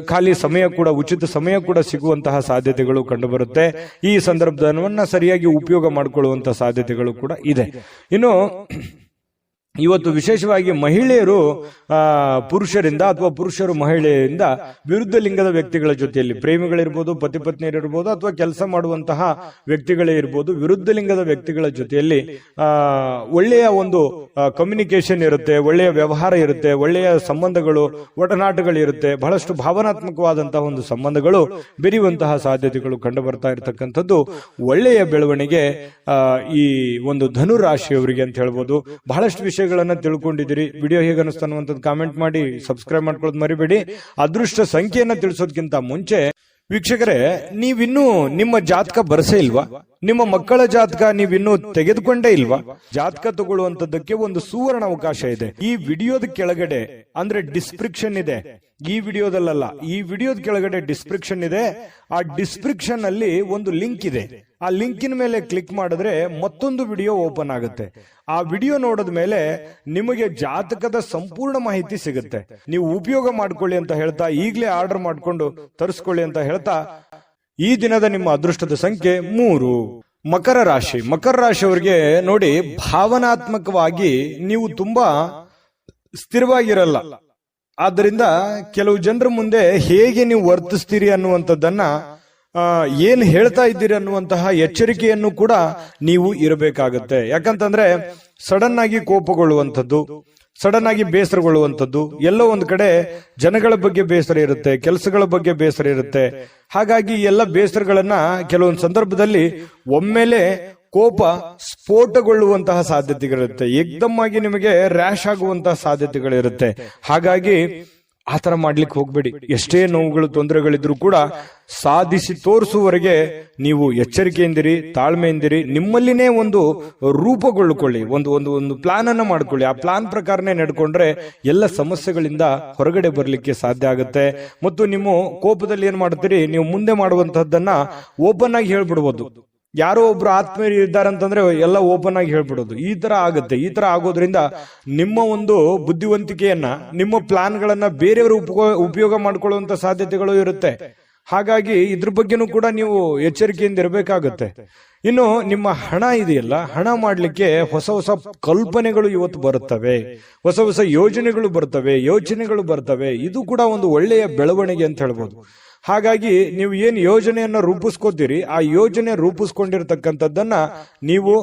[SPEAKER 1] ಖಾಲಿ ಸಮಯ ಕೂಡ, ಉಚಿತ ಸಮಯ ಕೂಡ ಸಿಗುವಂತಹ ಸಾಧ್ಯತೆಗಳು ಕಂಡುಬರುತ್ತೆ. ಈ ಸಂದರ್ಭವನ್ನ ಸರಿಯಾಗಿ ಉಪಯೋಗ ಮಾಡಿಕೊಳ್ಳುವಂತಹ ಸಾಧ್ಯತೆಗಳು ಕೂಡ ಇದೆ. ಇನ್ನು ಇವತ್ತು ವಿಶೇಷವಾಗಿ ಮಹಿಳೆಯರು ಪುರುಷರಿಂದ ಅಥವಾ ಪುರುಷರು ಮಹಿಳೆಯರಿಂದ ವಿರುದ್ಧ ಲಿಂಗದ ವ್ಯಕ್ತಿಗಳ ಜೊತೆಯಲ್ಲಿ, ಪ್ರೇಮಿಗಳಿರ್ಬೋದು, ಪತಿ ಪತ್ನಿಯರಿರ್ಬೋದು, ಅಥವಾ ಕೆಲಸ ಮಾಡುವಂತಹ ವ್ಯಕ್ತಿಗಳೇ ಇರ್ಬೋದು, ವಿರುದ್ಧ ಲಿಂಗದ ವ್ಯಕ್ತಿಗಳ ಜೊತೆಯಲ್ಲಿ ಒಳ್ಳೆಯ ಒಂದು ಕಮ್ಯುನಿಕೇಶನ್ ಇರುತ್ತೆ, ಒಳ್ಳೆಯ ವ್ಯವಹಾರ ಇರುತ್ತೆ, ಒಳ್ಳೆಯ ಸಂಬಂಧಗಳು, ಒಡನಾಟಗಳು ಇರುತ್ತೆ. ಬಹಳಷ್ಟು ಭಾವನಾತ್ಮಕವಾದಂತಹ ಒಂದು ಸಂಬಂಧಗಳು ಬೆರೆಯುವಂತಹ ಸಾಧ್ಯತೆಗಳು ಕಂಡು ಬರ್ತಾ ಇರತಕ್ಕಂಥದ್ದು ಒಳ್ಳೆಯ ಬೆಳವಣಿಗೆ ಈ ಒಂದು ಧನುರಾಶಿಯವರಿಗೆ ಅಂತ ಹೇಳ್ಬೋದು. ಬಹಳಷ್ಟು ವಿಷಯ ತಿಳ್ಕೊಂಡಿದ್ದೀರಿ. ವಿಡಿಯೋ ಹೇಗೆ ಅನಿಸ್ತಾ ಅನ್ನುವಂಥದ್ದು ಕಾಮೆಂಟ್ ಮಾಡಿ, ಸಬ್ಸ್ಕ್ರೈಬ್ ಮಾಡ್ಕೊಳ್ಳೋದು ಮರಿಬೇಡಿ. ಅದೃಷ್ಟ ಸಂಖ್ಯೆಯನ್ನ ತಿಳಿಸೋದಕ್ಕಿಂತ ಮುಂಚೆ ವೀಕ್ಷಕರೇ, ನೀವಿನ್ನೂ ನಿಮ್ಮ ಜಾತಕ ಬರಸೇ ಇಲ್ವಾ? ನಿಮ್ಮ ಮಕ್ಕಳ ಜಾತಕ ನೀವಿನ್ನೂ ತೆಗೆದುಕೊಂಡೇ ಇಲ್ವಾ? ಜಾತಕ ತಗೊಳ್ಳುವಂತದ್ದಕ್ಕೆ ಒಂದು ಸುವರ್ಣ ಅವಕಾಶ ಇದೆ. ಈ ವಿಡಿಯೋದ ಕೆಳಗಡೆ ಅಂದ್ರೆ ಡಿಸ್ಕ್ರಿಪ್ಷನ್ ಇದೆ. ಈ ವಿಡಿಯೋದಲ್ಲ, ಈ ವಿಡಿಯೋದ ಕೆಳಗಡೆ ಡಿಸ್ಕ್ರಿಪ್ಷನ್ ಇದೆ. ಆ ಡಿಸ್ಕ್ರಿಪ್ಷನ್ ಅಲ್ಲಿ ಒಂದು ಲಿಂಕ್ ಇದೆ. ಆ ಲಿಂಕಿನ ಮೇಲೆ ಕ್ಲಿಕ್ ಮಾಡಿದ್ರೆ ಮತ್ತೊಂದು ವಿಡಿಯೋ ಓಪನ್ ಆಗುತ್ತೆ. ಆ ವಿಡಿಯೋ ನೋಡಿದ ಮೇಲೆ ನಿಮಗೆ ಜಾತಕದ ಸಂಪೂರ್ಣ ಮಾಹಿತಿ ಸಿಗುತ್ತೆ. ನೀವು ಉಪಯೋಗ ಮಾಡ್ಕೊಳ್ಳಿ ಅಂತ ಹೇಳ್ತಾ, ಈಗಲೇ ಆರ್ಡರ್ ಮಾಡ್ಕೊಂಡು ತರಿಸ್ಕೊಳ್ಳಿ ಅಂತ ಹೇಳ್ತಾ, ಈ ದಿನದ ನಿಮ್ಮ ಅದೃಷ್ಟದ ಸಂಖ್ಯೆ 3. ಮಕರ ರಾಶಿ. ಮಕರ ರಾಶಿಯವರಿಗೆ ನೋಡಿ, ಭಾವನಾತ್ಮಕವಾಗಿ ನೀವು ತುಂಬಾ ಸ್ಥಿರವಾಗಿರಲ್ಲ. ಆದ್ದರಿಂದ ಕೆಲವು ಜನರ ಮುಂದೆ ಹೇಗೆ ನೀವು ವರ್ತಿಸ್ತೀರಿ ಅನ್ನುವಂಥದ್ದನ್ನ, ಏನ್ ಹೇಳ್ತಾ ಇದ್ದೀರಿ ಅನ್ನುವಂತಹ ಎಚ್ಚರಿಕೆಯನ್ನು ಕೂಡ ನೀವು ಇರಬೇಕಾಗತ್ತೆ. ಯಾಕಂತಂದ್ರೆ ಸಡನ್ ಆಗಿ ಕೋಪಗೊಳ್ಳುವಂಥದ್ದು, ಸಡನ್ ಆಗಿ ಬೇಸರಗೊಳ್ಳುವಂಥದ್ದು, ಎಲ್ಲೋ ಒಂದು ಕಡೆ ಜನಗಳ ಬಗ್ಗೆ ಬೇಸರ ಇರುತ್ತೆ, ಕೆಲಸಗಳ ಬಗ್ಗೆ ಬೇಸರ ಇರುತ್ತೆ. ಹಾಗಾಗಿ ಎಲ್ಲ ಬೇಸರಗಳನ್ನ ಕೆಲವೊಂದು ಸಂದರ್ಭದಲ್ಲಿ ಒಮ್ಮೆಲೆ ಕೋಪ ಸ್ಫೋಟಗೊಳ್ಳುವಂತಹ ಸಾಧ್ಯತೆಗಳಿರುತ್ತೆ. ಏಕ್ದಮ್ ಆಗಿ ನಿಮಗೆ ರ್ಯಾಶ್ ಆಗುವಂತಹ ಸಾಧ್ಯತೆಗಳಿರುತ್ತೆ. ಹಾಗಾಗಿ ಆತರ ಮಾಡ್ಲಿಕ್ಕೆ ಹೋಗ್ಬೇಡಿ. ಎಷ್ಟೇ ನೋವುಗಳು, ತೊಂದರೆಗಳಿದ್ರು ಕೂಡ ಸಾಧಿಸಿ ತೋರಿಸುವವರೆಗೆ ನೀವು ಎಚ್ಚರಿಕೆಯಿಂದಿರಿ, ತಾಳ್ಮೆಯಿಂದಿರಿ. ನಿಮ್ಮಲ್ಲಿನೇ ಒಂದು ರೂಪುಗೊಳ್ಳಿಕೊಳ್ಳಿ, ಒಂದು ಪ್ಲಾನ್ ಅನ್ನ ಮಾಡ್ಕೊಳ್ಳಿ. ಆ ಪ್ಲಾನ್ ಪ್ರಕಾರನೇ ನಡ್ಕೊಂಡ್ರೆ ಎಲ್ಲ ಸಮಸ್ಯೆಗಳಿಂದ ಹೊರಗಡೆ ಬರ್ಲಿಕ್ಕೆ ಸಾಧ್ಯ ಆಗುತ್ತೆ. ಮತ್ತು ನಿಮ್ಮ ಕೋಪದಲ್ಲಿ ಏನ್ ಮಾಡ್ತೀರಿ, ನೀವು ಮುಂದೆ ಮಾಡುವಂತಹದ್ದನ್ನ ಓಪನ್ ಆಗಿ ಹೇಳ್ಬಿಡ್ಬೋದು. ಯಾರೋ ಒಬ್ರು ಆತ್ಮೀಯರು ಇದ್ದಾರಂತಂದ್ರೆ ಎಲ್ಲ ಓಪನ್ ಆಗಿ ಹೇಳ್ಬಿಡೋದು. ಈ ತರ ಆಗುತ್ತೆ. ಈ ತರ ಆಗೋದ್ರಿಂದ ನಿಮ್ಮ ಒಂದು ಬುದ್ಧಿವಂತಿಕೆಯನ್ನ, ನಿಮ್ಮ ಪ್ಲಾನ್ಗಳನ್ನ ಬೇರೆಯವರು ಉಪಯೋಗ ಮಾಡ್ಕೊಳ್ಳುವಂತ ಸಾಧ್ಯತೆಗಳು ಇರುತ್ತೆ. ಹಾಗಾಗಿ ಇದ್ರ ಬಗ್ಗೆನೂ ಕೂಡ ನೀವು ಎಚ್ಚರಿಕೆಯಿಂದ ಇರಬೇಕಾಗುತ್ತೆ. ಇನ್ನು ನಿಮ್ಮ ಹಣ ಇದೆಯಲ್ಲ, ಹಣ ಮಾಡ್ಲಿಕ್ಕೆ ಹೊಸ ಹೊಸ ಕಲ್ಪನೆಗಳು ಇವತ್ತು ಬರುತ್ತವೆ, ಹೊಸ ಹೊಸ ಯೋಚನೆಗಳು ಬರ್ತವೆ. ಇದು ಕೂಡ ಒಂದು ಒಳ್ಳೆಯ ಬೆಳವಣಿಗೆ ಅಂತ ಹೇಳ್ಬೋದು. ಹಾಗಾಗಿ ನೀವು ಏನು ಯೋಜನೆಯನ್ನ ರೂಪಿಸ್ಕೋತೀರಿ, ಆ ಯೋಜನೆ ರೂಪಿಸ್ಕೊಂಡಿರ್ತಕ್ಕಂಥದ್ದನ್ನ ನೀವು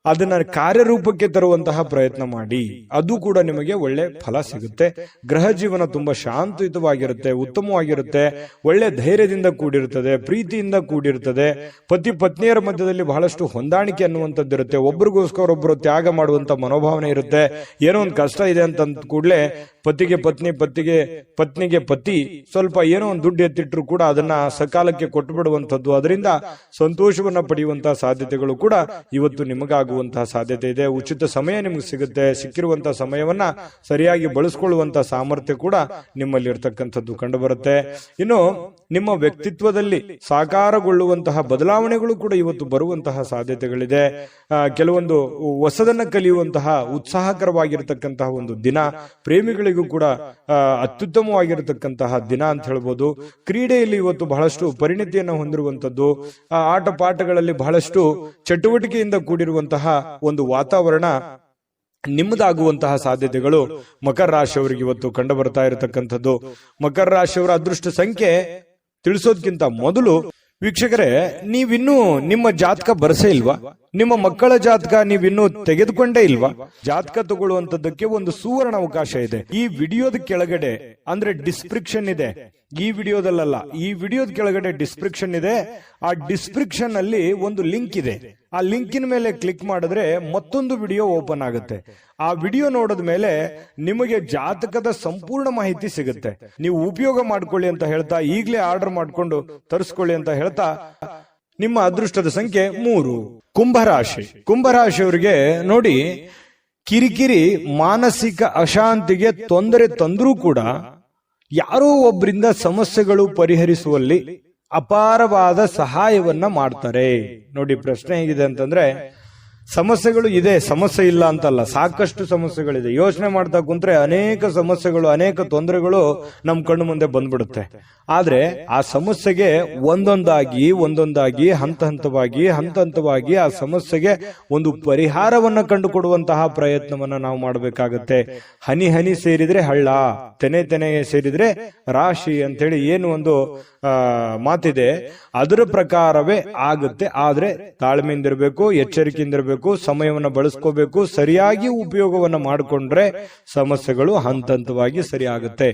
[SPEAKER 1] ಅದನ್ನ ಕಾರ್ಯರೂಪಕ್ಕೆ ತರುವಂತಹ ಪ್ರಯತ್ನ ಮಾಡಿ. ಅದು ಕೂಡ ನಿಮಗೆ ಒಳ್ಳೆ ಫಲ ಸಿಗುತ್ತೆ. ಗೃಹ ಜೀವನ ತುಂಬಾ ಶಾಂತಿಯುತವಾಗಿರುತ್ತೆ, ಉತ್ತಮವಾಗಿರುತ್ತೆ, ಒಳ್ಳೆ ಧೈರ್ಯದಿಂದ ಕೂಡಿರುತ್ತದೆ, ಪ್ರೀತಿಯಿಂದ ಕೂಡಿರುತ್ತದೆ. ಪತಿ ಪತ್ನಿಯರ ಮಧ್ಯದಲ್ಲಿ ಬಹಳಷ್ಟು ಹೊಂದಾಣಿಕೆ ಅನ್ನುವಂಥದ್ದು ಇರುತ್ತೆ. ಒಬ್ರಿಗೋಸ್ಕರ ಒಬ್ಬರು ತ್ಯಾಗ ಮಾಡುವಂತ ಮನೋಭಾವನೆ ಇರುತ್ತೆ. ಏನೋ ಒಂದು ಕಷ್ಟ ಇದೆ ಅಂತ ಕೂಡಲೇ ಪತಿಗೆ ಪತ್ನಿಗೆ ಪತಿ ಸ್ವಲ್ಪ ಏನೋ ಒಂದು ದುಡ್ಡು ಎತ್ತಿಟ್ರು ಕೂಡ ಅದನ್ನ ಸಕಾಲಕ್ಕೆ ಕೊಟ್ಟು ಬಿಡುವಂಥದ್ದು, ಅದರಿಂದ ಸಂತೋಷವನ್ನ ಪಡೆಯುವಂತಹ ಸಾಧ್ಯತೆಗಳು ಕೂಡ ಇವತ್ತು ನಿಮಗಾಗುವಂತಹ ಸಾಧ್ಯತೆ ಇದೆ. ಉಚಿತ ಸಮಯ ನಿಮ್ಗೆ ಸಿಗುತ್ತೆ. ಸಿಕ್ಕಿರುವಂತಹ ಸಮಯವನ್ನ ಸರಿಯಾಗಿ ಬಳಸ್ಕೊಳ್ಳುವಂತಹ ಸಾಮರ್ಥ್ಯ ಕೂಡ ನಿಮ್ಮಲ್ಲಿ ಇರ್ತಕ್ಕಂಥದ್ದು ಕಂಡು ಬರುತ್ತೆ. ಇನ್ನು ನಿಮ್ಮ ವ್ಯಕ್ತಿತ್ವದಲ್ಲಿ ಸಾಕಾರಗೊಳ್ಳುವಂತಹ ಬದಲಾವಣೆಗಳು ಕೂಡ ಇವತ್ತು ಬರುವಂತಹ ಸಾಧ್ಯತೆಗಳಿದೆ. ಕೆಲವೊಂದು ಹೊಸದನ್ನ ಕಲಿಯುವಂತಹ ಉತ್ಸಾಹಕರವಾಗಿರ್ತಕ್ಕಂತಹ ಒಂದು ದಿನ, ಪ್ರೇಮಿಗಳಿಗೂ ಕೂಡ ಅತ್ಯುತ್ತಮವಾಗಿರತಕ್ಕಂತಹ ದಿನ ಅಂತ ಹೇಳ್ಬೋದು. ಕ್ರೀಡೆಯಲ್ಲಿ ಇವತ್ತು ಬಹಳಷ್ಟು ಪರಿಣಿತಿಯನ್ನು ಹೊಂದಿರುವಂತದ್ದು, ಆಟ ಪಾಠಗಳಲ್ಲಿ ಬಹಳಷ್ಟು ಚಟುವಟಿಕೆಯಿಂದ ಕೂಡಿರುವಂತಹ ಒಂದು ವಾತಾವರಣ ನಿಮ್ಮದಾಗುವಂತಹ ಸಾಧ್ಯತೆಗಳು ಮಕರ ರಾಶಿಯವರಿಗೆ ಇವತ್ತು ಕಂಡು ಬರ್ತಾ ಇರತಕ್ಕಂಥದ್ದು. ಮಕರ ರಾಶಿಯವರ ಅದೃಷ್ಟ ಸಂಖ್ಯೆ ತಿಳಿಸೋದಕ್ಕಿಂತ ಮೊದಲು ವೀಕ್ಷಕರೇ, ನೀವಿನ್ನೂ ನಿಮ್ಮ ಜಾತಕ ಬರಸೇ ಇಲ್ವಾ? ನಿಮ್ಮ ಮಕ್ಕಳ ಜಾತಕ ನೀವಿನ್ನೂ ತೆಗೆದುಕೊಂಡೇ ಇಲ್ವಾ? ಜಾತಕ ತಗೊಳ್ಳುವಂತದ್ದಕ್ಕೆ ಒಂದು ಸುವರ್ಣ ಅವಕಾಶ ಇದೆ. ಈ ವಿಡಿಯೋದ ಕೆಳಗಡೆ ಅಂದ್ರೆ ಡಿಸ್ಕ್ರಿಪ್ಷನ್ ಇದೆ, ಈ ವಿಡಿಯೋದಲ್ಲ, ಈ ವಿಡಿಯೋದ ಕೆಳಗಡೆ ಡಿಸ್ಕ್ರಿಪ್ಷನ್ ಇದೆ. ಆ ಡಿಸ್ಕ್ರಿಪ್ಷನ್ ಅಲ್ಲಿ ಒಂದು ಲಿಂಕ್ ಇದೆ. ಆ ಲಿಂಕಿನ ಮೇಲೆ ಕ್ಲಿಕ್ ಮಾಡಿದ್ರೆ ಮತ್ತೊಂದು ವಿಡಿಯೋ ಓಪನ್ ಆಗುತ್ತೆ. ಆ ವಿಡಿಯೋ ನೋಡಿದ ಮೇಲೆ ನಿಮಗೆ ಜಾತಕದ ಸಂಪೂರ್ಣ ಮಾಹಿತಿ ಸಿಗುತ್ತೆ. ನೀವು ಉಪಯೋಗ ಮಾಡ್ಕೊಳ್ಳಿ ಅಂತ ಹೇಳ್ತಾ, ಈಗಲೇ ಆರ್ಡರ್ ಮಾಡ್ಕೊಂಡು ತರಿಸ್ಕೊಳ್ಳಿ ಅಂತ ಹೇಳ್ತಾ, ನಿಮ್ಮ ಅದೃಷ್ಟದ ಸಂಖ್ಯೆ 3. ಕುಂಭರಾಶಿ. ಕುಂಭರಾಶಿಯವರಿಗೆ ನೋಡಿ, ಕಿರಿಕಿರಿ, ಮಾನಸಿಕ ಅಶಾಂತಿಗೆ ತೊಂದರೆ ತಂದ್ರೂ ಕೂಡ ಯಾರೋ ಒಬ್ಬರಿಂದ ಸಮಸ್ಯೆಗಳು ಪರಿಹರಿಸುವಲ್ಲಿ ಅಪಾರವಾದ ಸಹಾಯವನ್ನ ಮಾಡ್ತಾರೆ. ನೋಡಿ, ಪ್ರಶ್ನೆ ಹೇಗಿದೆ ಅಂತಂದ್ರೆ, ಸಮಸ್ಯೆಗಳು ಇದೆ, ಸಮಸ್ಯೆ ಇಲ್ಲ ಅಂತಲ್ಲ, ಸಾಕಷ್ಟು ಸಮಸ್ಯೆಗಳಿದೆ. ಯೋಚನೆ ಮಾಡ್ತಾ ಕುಂತ್ರೆ ಅನೇಕ ಸಮಸ್ಯೆಗಳು, ಅನೇಕ ತೊಂದರೆಗಳು ನಮ್ ಕಣ್ಣು ಮುಂದೆ ಬಂದ್ಬಿಡುತ್ತೆ. ಆದ್ರೆ ಆ ಸಮಸ್ಯೆಗೆ ಒಂದೊಂದಾಗಿ ಹಂತವಾಗಿ ಆ ಸಮಸ್ಯೆಗೆ ಒಂದು ಪರಿಹಾರವನ್ನ ಕಂಡುಕೊಡುವಂತಹ ಪ್ರಯತ್ನವನ್ನ ನಾವು ಮಾಡಬೇಕಾಗತ್ತೆ. ಹನಿ ಹನಿ ಸೇರಿದ್ರೆ ಹಳ್ಳ, ತೆನೆ ಸೇರಿದ್ರೆ ರಾಶಿ ಅಂತೇಳಿ ಏನು ಒಂದು ಮಾತಿದೆ, ಅದರ ಪ್ರಕಾರವೇ ಆಗುತ್ತೆ. ಆದ್ರೆ ತಾಳ್ಮೆಯಿಂದಿರಬೇಕು, ಎಚ್ಚರಿಕೆಯಿಂದಿರಬೇಕು, ಸಮಯವನ್ನ ಬಳಸ್ಕೋಬೇಕು. ಸರಿಯಾಗಿ ಉಪಯೋಗವನ್ನ ಮಾಡಿಕೊಂಡ್ರೆ ಸಮಸ್ಯೆಗಳು ಹಂತವಾಗಿ ಸರಿ ಆಗುತ್ತೆ.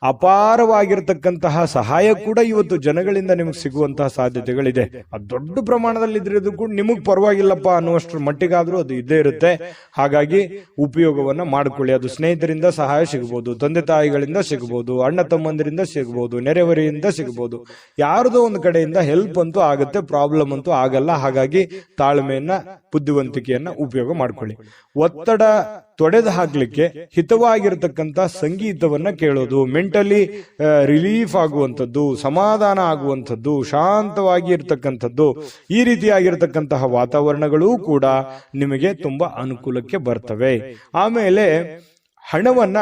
[SPEAKER 1] ಅಪಾರವಾಗಿರ್ತಕ್ಕಂತಹ ಸಹಾಯ ಕೂಡ ಇವತ್ತು ಜನಗಳಿಂದ ನಿಮಗೆ ಸಿಗುವಂತಹ ಸಾಧ್ಯತೆಗಳಿದೆ. ಅದು ದೊಡ್ಡ ಪ್ರಮಾಣದಲ್ಲಿ ಇದ್ರೂ ಕೂಡ ನಿಮಗ್ ಪರವಾಗಿಲ್ಲಪ್ಪ ಅನ್ನುವಷ್ಟರ ಮಟ್ಟಿಗಾದ್ರೂ ಅದು ಇದ್ದೇ ಇರುತ್ತೆ. ಹಾಗಾಗಿ ಉಪಯೋಗವನ್ನ ಮಾಡ್ಕೊಳ್ಳಿ. ಅದು ಸ್ನೇಹಿತರಿಂದ ಸಹಾಯ ಸಿಗಬಹುದು, ತಂದೆ ತಾಯಿಗಳಿಂದ ಸಿಗಬಹುದು, ಅಣ್ಣ ತಮ್ಮಂದಿರಿಂದ ಸಿಗಬಹುದು, ನೆರೆಹೊರೆಯಿಂದ ಸಿಗಬಹುದು. ಯಾರದೋ ಒಂದು ಕಡೆಯಿಂದ ಹೆಲ್ಪ್ ಅಂತೂ ಆಗುತ್ತೆ, ಪ್ರಾಬ್ಲಮ್ ಅಂತೂ ಆಗಲ್ಲ. ಹಾಗಾಗಿ ತಾಳ್ಮೆಯನ್ನ, ಬುದ್ಧಿವಂತಿಕೆಯನ್ನ ಉಪಯೋಗ ಮಾಡ್ಕೊಳ್ಳಿ. ಒತ್ತಡ ತೊಡೆದು ಹಾಕ್ಲಿಕ್ಕೆ ಹಿತವಾಗಿರತಕ್ಕಂತ ಸಂಗೀತವನ್ನ ಕೇಳೋದು, ಮೆಂಟಲಿ ರಿಲೀಫ್ ಆಗುವಂಥದ್ದು, ಸಮಾಧಾನ ಆಗುವಂಥದ್ದು, ಶಾಂತವಾಗಿ ಇರತಕ್ಕಂಥದ್ದು, ಈ ರೀತಿಯಾಗಿರ್ತಕ್ಕಂತಹ ವಾತಾವರಣಗಳು ಕೂಡ ನಿಮಗೆ ತುಂಬಾ ಅನುಕೂಲಕ್ಕೆ ಬರ್ತವೆ. ಆಮೇಲೆ ಹಣವನ್ನ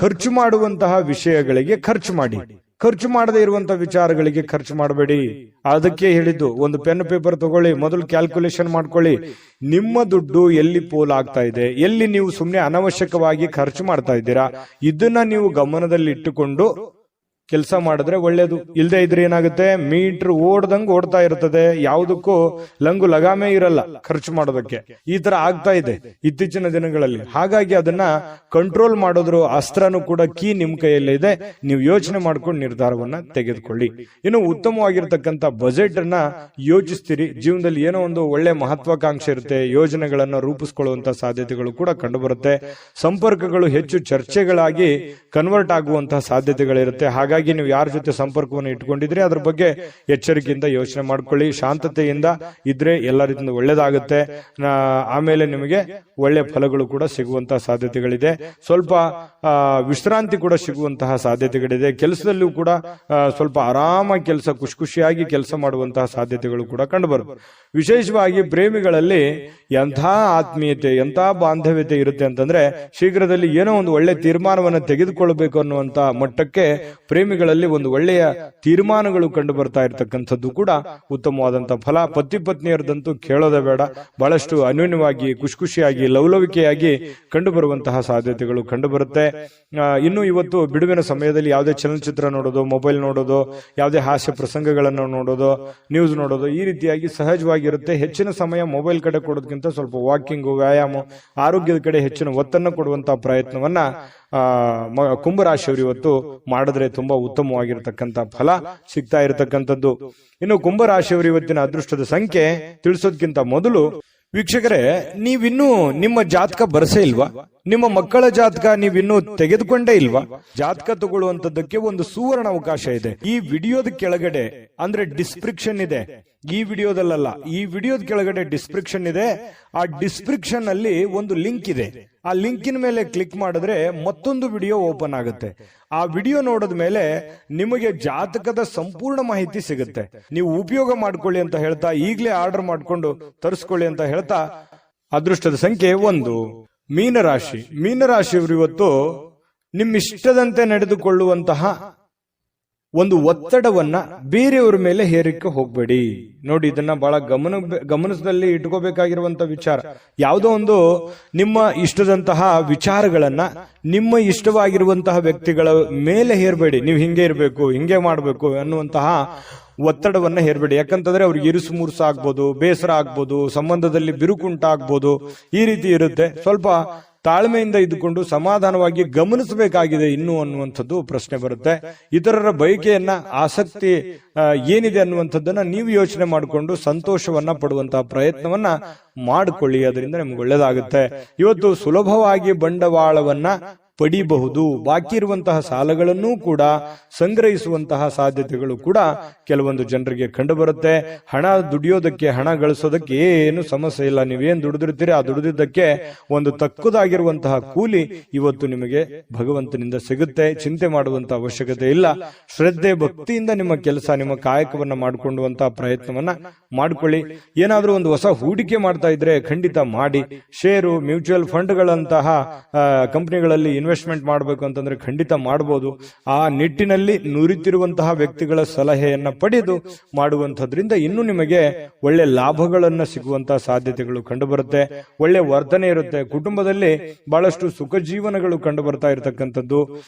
[SPEAKER 1] ಖರ್ಚು ಮಾಡುವಂತಹ ವಿಷಯಗಳಿಗೆ ಖರ್ಚು ಮಾಡಿ. ಖರ್ಚು ಮಾಡದೇ ಇರುವಂತಹ ವಿಚಾರಗಳಿಗೆ ಖರ್ಚು ಮಾಡಬೇಡಿ. ಅದಕ್ಕೆ ಹೇಳಿದ್ದು, ಒಂದು ಪೆನ್ ಪೇಪರ್ ತಗೊಳ್ಳಿ, ಮೊದಲು ಕ್ಯಾಲ್ಕುಲೇಷನ್ ಮಾಡ್ಕೊಳ್ಳಿ. ನಿಮ್ಮ ದುಡ್ಡು ಎಲ್ಲಿ ಪೋಲ್ ಆಗ್ತಾ ಇದೆ, ಎಲ್ಲಿ ನೀವು ಸುಮ್ಮನೆ ಅನವಶ್ಯಕವಾಗಿ ಖರ್ಚು ಮಾಡ್ತಾ ಇದ್ದೀರಾ, ಇದನ್ನ ನೀವು ಗಮನದಲ್ಲಿ ಇಟ್ಟುಕೊಂಡು ಕೆಲಸ ಮಾಡಿದ್ರೆ ಒಳ್ಳೇದು. ಇಲ್ಲದೆ ಇದ್ರೆ ಏನಾಗುತ್ತೆ, ಮೀಟರ್ ಓಡ್ದಂಗ್ ಓಡ್ತಾ ಇರ್ತದೆ, ಯಾವುದಕ್ಕೂ ಲಂಗು ಲಗಾಮೇ ಇರಲ್ಲ ಖರ್ಚು ಮಾಡೋದಕ್ಕೆ. ಈ ತರ ಆಗ್ತಾ ಇದೆ ಇತ್ತೀಚಿನ ದಿನಗಳಲ್ಲಿ. ಹಾಗಾಗಿ ಅದನ್ನ ಕಂಟ್ರೋಲ್ ಮಾಡೋದ್ರ ಅಸ್ತ್ರನೂ ಕೂಡ ಕೀ ನಿಮ್ ಕೈಯಲ್ಲೇ ಇದೆ. ನೀವು ಯೋಚನೆ ಮಾಡ್ಕೊಂಡು ನಿರ್ಧಾರವನ್ನ ತೆಗೆದುಕೊಳ್ಳಿ. ಇನ್ನು ಉತ್ತಮವಾಗಿರ್ತಕ್ಕಂಥ ಬಜೆಟ್ ಅನ್ನ ಯೋಚಿಸ್ತೀರಿ. ಜೀವನದಲ್ಲಿ ಏನೋ ಒಂದು ಒಳ್ಳೆ ಮಹತ್ವಾಕಾಂಕ್ಷೆ ಇರುತ್ತೆ, ಯೋಜನೆಗಳನ್ನ ರೂಪಿಸ್ಕೊಳ್ಳುವಂತ ಸಾಧ್ಯತೆಗಳು ಕೂಡ ಕಂಡು ಬರುತ್ತೆ. ಸಂಪರ್ಕಗಳು ಹೆಚ್ಚು ಚರ್ಚೆಗಳಾಗಿ ಕನ್ವರ್ಟ್ ಆಗುವಂತಹ ಸಾಧ್ಯತೆಗಳಿರುತ್ತೆ. ಹಾಗಾಗಿ ನೀವು ಯಾರ ಜೊತೆ ಸಂಪರ್ಕವನ್ನು ಇಟ್ಕೊಂಡಿದ್ರೆ ಅದ್ರ ಬಗ್ಗೆ ಎಚ್ಚರಿಕೆಯಿಂದ ಯೋಚನೆ ಮಾಡ್ಕೊಳ್ಳಿ. ಶಾಂತತೆಯಿಂದ ಇದ್ರೆ ಎಲ್ಲ ರೀತಿಯಿಂದ ಒಳ್ಳೇದಾಗುತ್ತೆ. ಆಮೇಲೆ ನಿಮಗೆ ಒಳ್ಳೆ ಫಲಗಳು ಕೂಡ ಸಿಗುವಂತಹ ಸಾಧ್ಯತೆಗಳಿದೆ. ಸ್ವಲ್ಪ ವಿಶ್ರಾಂತಿ ಕೂಡ ಸಿಗುವಂತಹ ಸಾಧ್ಯತೆಗಳಿದೆ. ಕೆಲಸದಲ್ಲೂ ಕೂಡ ಸ್ವಲ್ಪ ಆರಾಮಾಗಿ ಕೆಲಸ, ಖುಷಿಯಾಗಿ ಕೆಲಸ ಮಾಡುವಂತಹ ಸಾಧ್ಯತೆಗಳು ಕೂಡ ಕಂಡುಬರುತ್ತೆ. ವಿಶೇಷವಾಗಿ ಪ್ರೇಮಿಗಳಲ್ಲಿ ಎಂಥ ಆತ್ಮೀಯತೆ, ಎಂಥ ಬಾಂಧವ್ಯತೆ ಇರುತ್ತೆ ಅಂತಂದ್ರೆ, ಶೀಘ್ರದಲ್ಲಿ ಏನೋ ಒಂದು ಒಳ್ಳೆ ತೀರ್ಮಾನವನ್ನು ತೆಗೆದುಕೊಳ್ಳಬೇಕು ಅನ್ನುವಂತ ಮಟ್ಟಕ್ಕೆ ಪ್ರೇಮಿ ಪ್ರೇಮಿಗಳಲ್ಲಿ ಒಂದು ಒಳ್ಳೆಯ ತೀರ್ಮಾನಗಳು ಕಂಡು ಬರ್ತಾ ಇರತಕ್ಕಂಥದ್ದು ಕೂಡ ಉತ್ತಮವಾದಂತಹ ಫಲ. ಪತಿ ಪತ್ನಿಯರದಂತೂ ಕೇಳೋದೇ ಬೇಡ, ಬಹಳಷ್ಟು ಅನ್ಯೋನ್ಯವಾಗಿ ಖುಷಿಯಾಗಿ ಲವಲವಿಕೆಯಾಗಿ ಕಂಡು ಬರುವಂತಹ ಸಾಧ್ಯತೆಗಳು ಕಂಡು ಬರುತ್ತೆ. ಇನ್ನು ಇವತ್ತು ಬಿಡುವಿನ ಸಮಯದಲ್ಲಿ ಯಾವುದೇ ಚಲನಚಿತ್ರ ನೋಡೋದು, ಮೊಬೈಲ್ ನೋಡೋದು, ಯಾವುದೇ ಹಾಸ್ಯ ಪ್ರಸಂಗಗಳನ್ನು ನೋಡೋದು, ನ್ಯೂಸ್ ನೋಡೋದು, ಈ ರೀತಿಯಾಗಿ ಸಹಜವಾಗಿರುತ್ತೆ. ಹೆಚ್ಚಿನ ಸಮಯ ಮೊಬೈಲ್ ಕಡೆ ಕೊಡೋದಕ್ಕಿಂತ ಸ್ವಲ್ಪ ವಾಕಿಂಗು, ವ್ಯಾಯಾಮ, ಆರೋಗ್ಯದ ಕಡೆ ಹೆಚ್ಚಿನ ಒತ್ತನ್ನು ಕೊಡುವಂತಹ ಪ್ರಯತ್ನವನ್ನ ಕುಂಭರಾಶಿಯವರು ಇವತ್ತು ಮಾಡಿದ್ರೆ ತುಂಬಾ ಉತ್ತಮವಾಗಿರತಕ್ಕಂತ ಫಲ ಸಿಗ್ತಾ ಇರತಕ್ಕಂಥದ್ದು. ಇನ್ನು ಕುಂಭರಾಶಿಯವರು ಇವತ್ತಿನ ಅದೃಷ್ಟದ ಸಂಖ್ಯೆ ತಿಳಿಸೋದಕ್ಕಿಂತ ಮೊದಲು ವೀಕ್ಷಕರೇ, ನೀವಿನ್ನೂ ನಿಮ್ಮ ಜಾತಕ ಬರಸೇ ಇಲ್ವಾ? ನಿಮ್ಮ ಮಕ್ಕಳ ಜಾತಕ ನೀವಿನ್ನೂ ತೆಗೆದುಕೊಂಡೇ ಇಲ್ವಾ? ಜಾತಕ ತಗೊಳ್ಳುವಂತದ್ದಕ್ಕೆ ಒಂದು ಸುವರ್ಣ ಅವಕಾಶ ಇದೆ. ಈ ವಿಡಿಯೋದ ಕೆಳಗಡೆ ಅಂದ್ರೆ ಡಿಸ್ಕ್ರಿಪ್ಷನ್ ಇದೆ, ಈ ವಿಡಿಯೋದಲ್ಲ, ಈ ವಿಡಿಯೋದ ಕೆಳಗಡೆ ಡಿಸ್ಕ್ರಿಪ್ಷನ್ ಇದೆ. ಆ ಡಿಸ್ಕ್ರಿಪ್ಷನ್ ಅಲ್ಲಿ ಒಂದು ಲಿಂಕ್ ಇದೆ. ಆ ಲಿಂಕಿನ ಮೇಲೆ ಕ್ಲಿಕ್ ಮಾಡಿದ್ರೆ ಮತ್ತೊಂದು ವಿಡಿಯೋ ಓಪನ್ ಆಗುತ್ತೆ. ಆ ವಿಡಿಯೋ ನೋಡಿದ ಮೇಲೆ ನಿಮಗೆ ಜಾತಕದ ಸಂಪೂರ್ಣ ಮಾಹಿತಿ ಸಿಗುತ್ತೆ. ನೀವು ಉಪಯೋಗ ಮಾಡ್ಕೊಳ್ಳಿ ಅಂತ ಹೇಳ್ತಾ, ಈಗಲೇ ಆರ್ಡರ್ ಮಾಡ್ಕೊಂಡು ತರಿಸ್ಕೊಳ್ಳಿ ಅಂತ ಹೇಳ್ತಾ, ಅದೃಷ್ಟದ ಸಂಖ್ಯೆ 1 ಮೀನರಾಶಿ. ಮೀನರಾಶಿಯವರು ಇವತ್ತು ನಿಮ್ಮಿಷ್ಟದಂತೆ ನಡೆದುಕೊಳ್ಳುವಂತಹ ಒಂದು ಒತ್ತಡವನ್ನ ಬೇರೆಯವರ ಮೇಲೆ ಹೇರಿಕೆ ಹೋಗ್ಬೇಡಿ. ನೋಡಿ, ಇದನ್ನ ಬಹಳ ಗಮನದಲ್ಲಿ ಇಟ್ಕೋಬೇಕಾಗಿರುವಂತ ವಿಚಾರ. ಯಾವುದೋ ಒಂದು ನಿಮ್ಮ ಇಷ್ಟದಂತಹ ವಿಚಾರಗಳನ್ನ ನಿಮ್ಮ ಇಷ್ಟವಾಗಿರುವಂತಹ ವ್ಯಕ್ತಿಗಳ ಮೇಲೆ ಹೇರಬೇಡಿ. ನೀವು ಹಿಂಗೆ ಇರಬೇಕು, ಹಿಂಗೆ ಮಾಡಬೇಕು ಅನ್ನುವಂತಹ ಒತ್ತಡವನ್ನ ಹೇರಬೇಡಿ. ಯಾಕಂತಂದ್ರೆ ಅವ್ರಿಗೆ ಇರುಸು ಮುರುಸು ಆಗ್ಬೋದು, ಬೇಸರ ಆಗ್ಬೋದು, ಸಂಬಂಧದಲ್ಲಿ ಬಿರುಕುಂಟಾಗ್ಬೋದು, ಈ ರೀತಿ ಇರುತ್ತೆ. ಸ್ವಲ್ಪ ತಾಳ್ಮೆಯಿಂದ ಇದ್ದುಕೊಂಡು ಸಮಾಧಾನವಾಗಿ ಗಮನಿಸಬೇಕಾಗಿದೆ ಇನ್ನು ಅನ್ನುವಂಥದ್ದು ಪ್ರಶ್ನೆ ಬರುತ್ತೆ. ಇತರರ ಬಯಕೆಯನ್ನ, ಆಸಕ್ತಿ ಏನಿದೆ ಅನ್ನುವಂಥದ್ದನ್ನ ನೀವು ಯೋಚನೆ ಮಾಡಿಕೊಂಡು ಸಂತೋಷವನ್ನ ಪಡುವಂತಹ ಪ್ರಯತ್ನವನ್ನ ಮಾಡಿಕೊಳ್ಳಿ. ಅದರಿಂದ ನಿಮ್ಗೆ ಒಳ್ಳೇದಾಗುತ್ತೆ. ಇವತ್ತು ಸುಲಭವಾಗಿ ಬಂಡವಾಳವನ್ನ ಪಡಿಬಹುದು. ಬಾಕಿ ಇರುವಂತಹ ಸಾಲಗಳನ್ನು ಕೂಡ ಸಂಗ್ರಹಿಸುವಂತಹ ಸಾಧ್ಯತೆಗಳು ಕೂಡ ಕೆಲವೊಂದು ಜನರಿಗೆ ಕಂಡು ಬರುತ್ತೆ. ಹಣ ದುಡಿಯೋದಕ್ಕೆ, ಹಣ ಗಳಿಸೋದಕ್ಕೆ ಏನು ಸಮಸ್ಯೆ ಇಲ್ಲ. ನೀವೇನ್ ದುಡಿದಿರ್ತೀರಿ, ಆ ದುಡಿದಿದ್ದಕ್ಕೆ ಒಂದು ತಕ್ಕದಾಗಿರುವಂತಹ ಕೂಲಿ ಇವತ್ತು ನಿಮಗೆ ಭಗವಂತನಿಂದ ಸಿಗುತ್ತೆ. ಚಿಂತೆ ಮಾಡುವಂತಹ ಅವಶ್ಯಕತೆ ಇಲ್ಲ. ಶ್ರದ್ಧೆ, ಭಕ್ತಿಯಿಂದ ನಿಮ್ಮ ಕೆಲಸ, ನಿಮ್ಮ ಕಾಯಕವನ್ನ ಮಾಡಿಕೊಳ್ಳುವಂತಹ ಪ್ರಯತ್ನವನ್ನ ಮಾಡಿಕೊಳ್ಳಿ. ಏನಾದ್ರೂ ಒಂದು ಹೊಸ ಹೂಡಿಕೆ ಮಾಡ್ತಾ ಇದ್ರೆ ಖಂಡಿತ ಮಾಡಿ. ಷೇರು, ಮ್ಯೂಚುವಲ್ ಫಂಡ್ಗಳಂತಹ ಕಂಪನಿಗಳಲ್ಲಿ ಇನ್ವೆಸ್ಟ್ಮೆಂಟ್ ಮಾಡಬೇಕು ಅಂತಂದ್ರೆ ಖಂಡಿತ ಮಾಡಬಹುದು. ಆ ನಿಟ್ಟಿನಲ್ಲಿ ನುರಿತಿರುವಂತಹ ವ್ಯಕ್ತಿಗಳ ಸಲಹೆಯನ್ನ ಪಡೆದು ಮಾಡುವಂತದ್ರಿಂದ ಇನ್ನೂ ನಿಮಗೆ ಒಳ್ಳೆ ಲಾಭಗಳನ್ನ ಸಿಗುವಂತಹ ಸಾಧ್ಯತೆಗಳು ಕಂಡು ಬರುತ್ತೆ. ಒಳ್ಳೆ ವರ್ತನೆ ಇರುತ್ತೆ. ಕುಟುಂಬದಲ್ಲಿ ಬಹಳಷ್ಟು ಸುಖ ಜೀವನಗಳು ಕಂಡು ಬರ್ತಾ ಇರತಕ್ಕಂಥದ್ದು,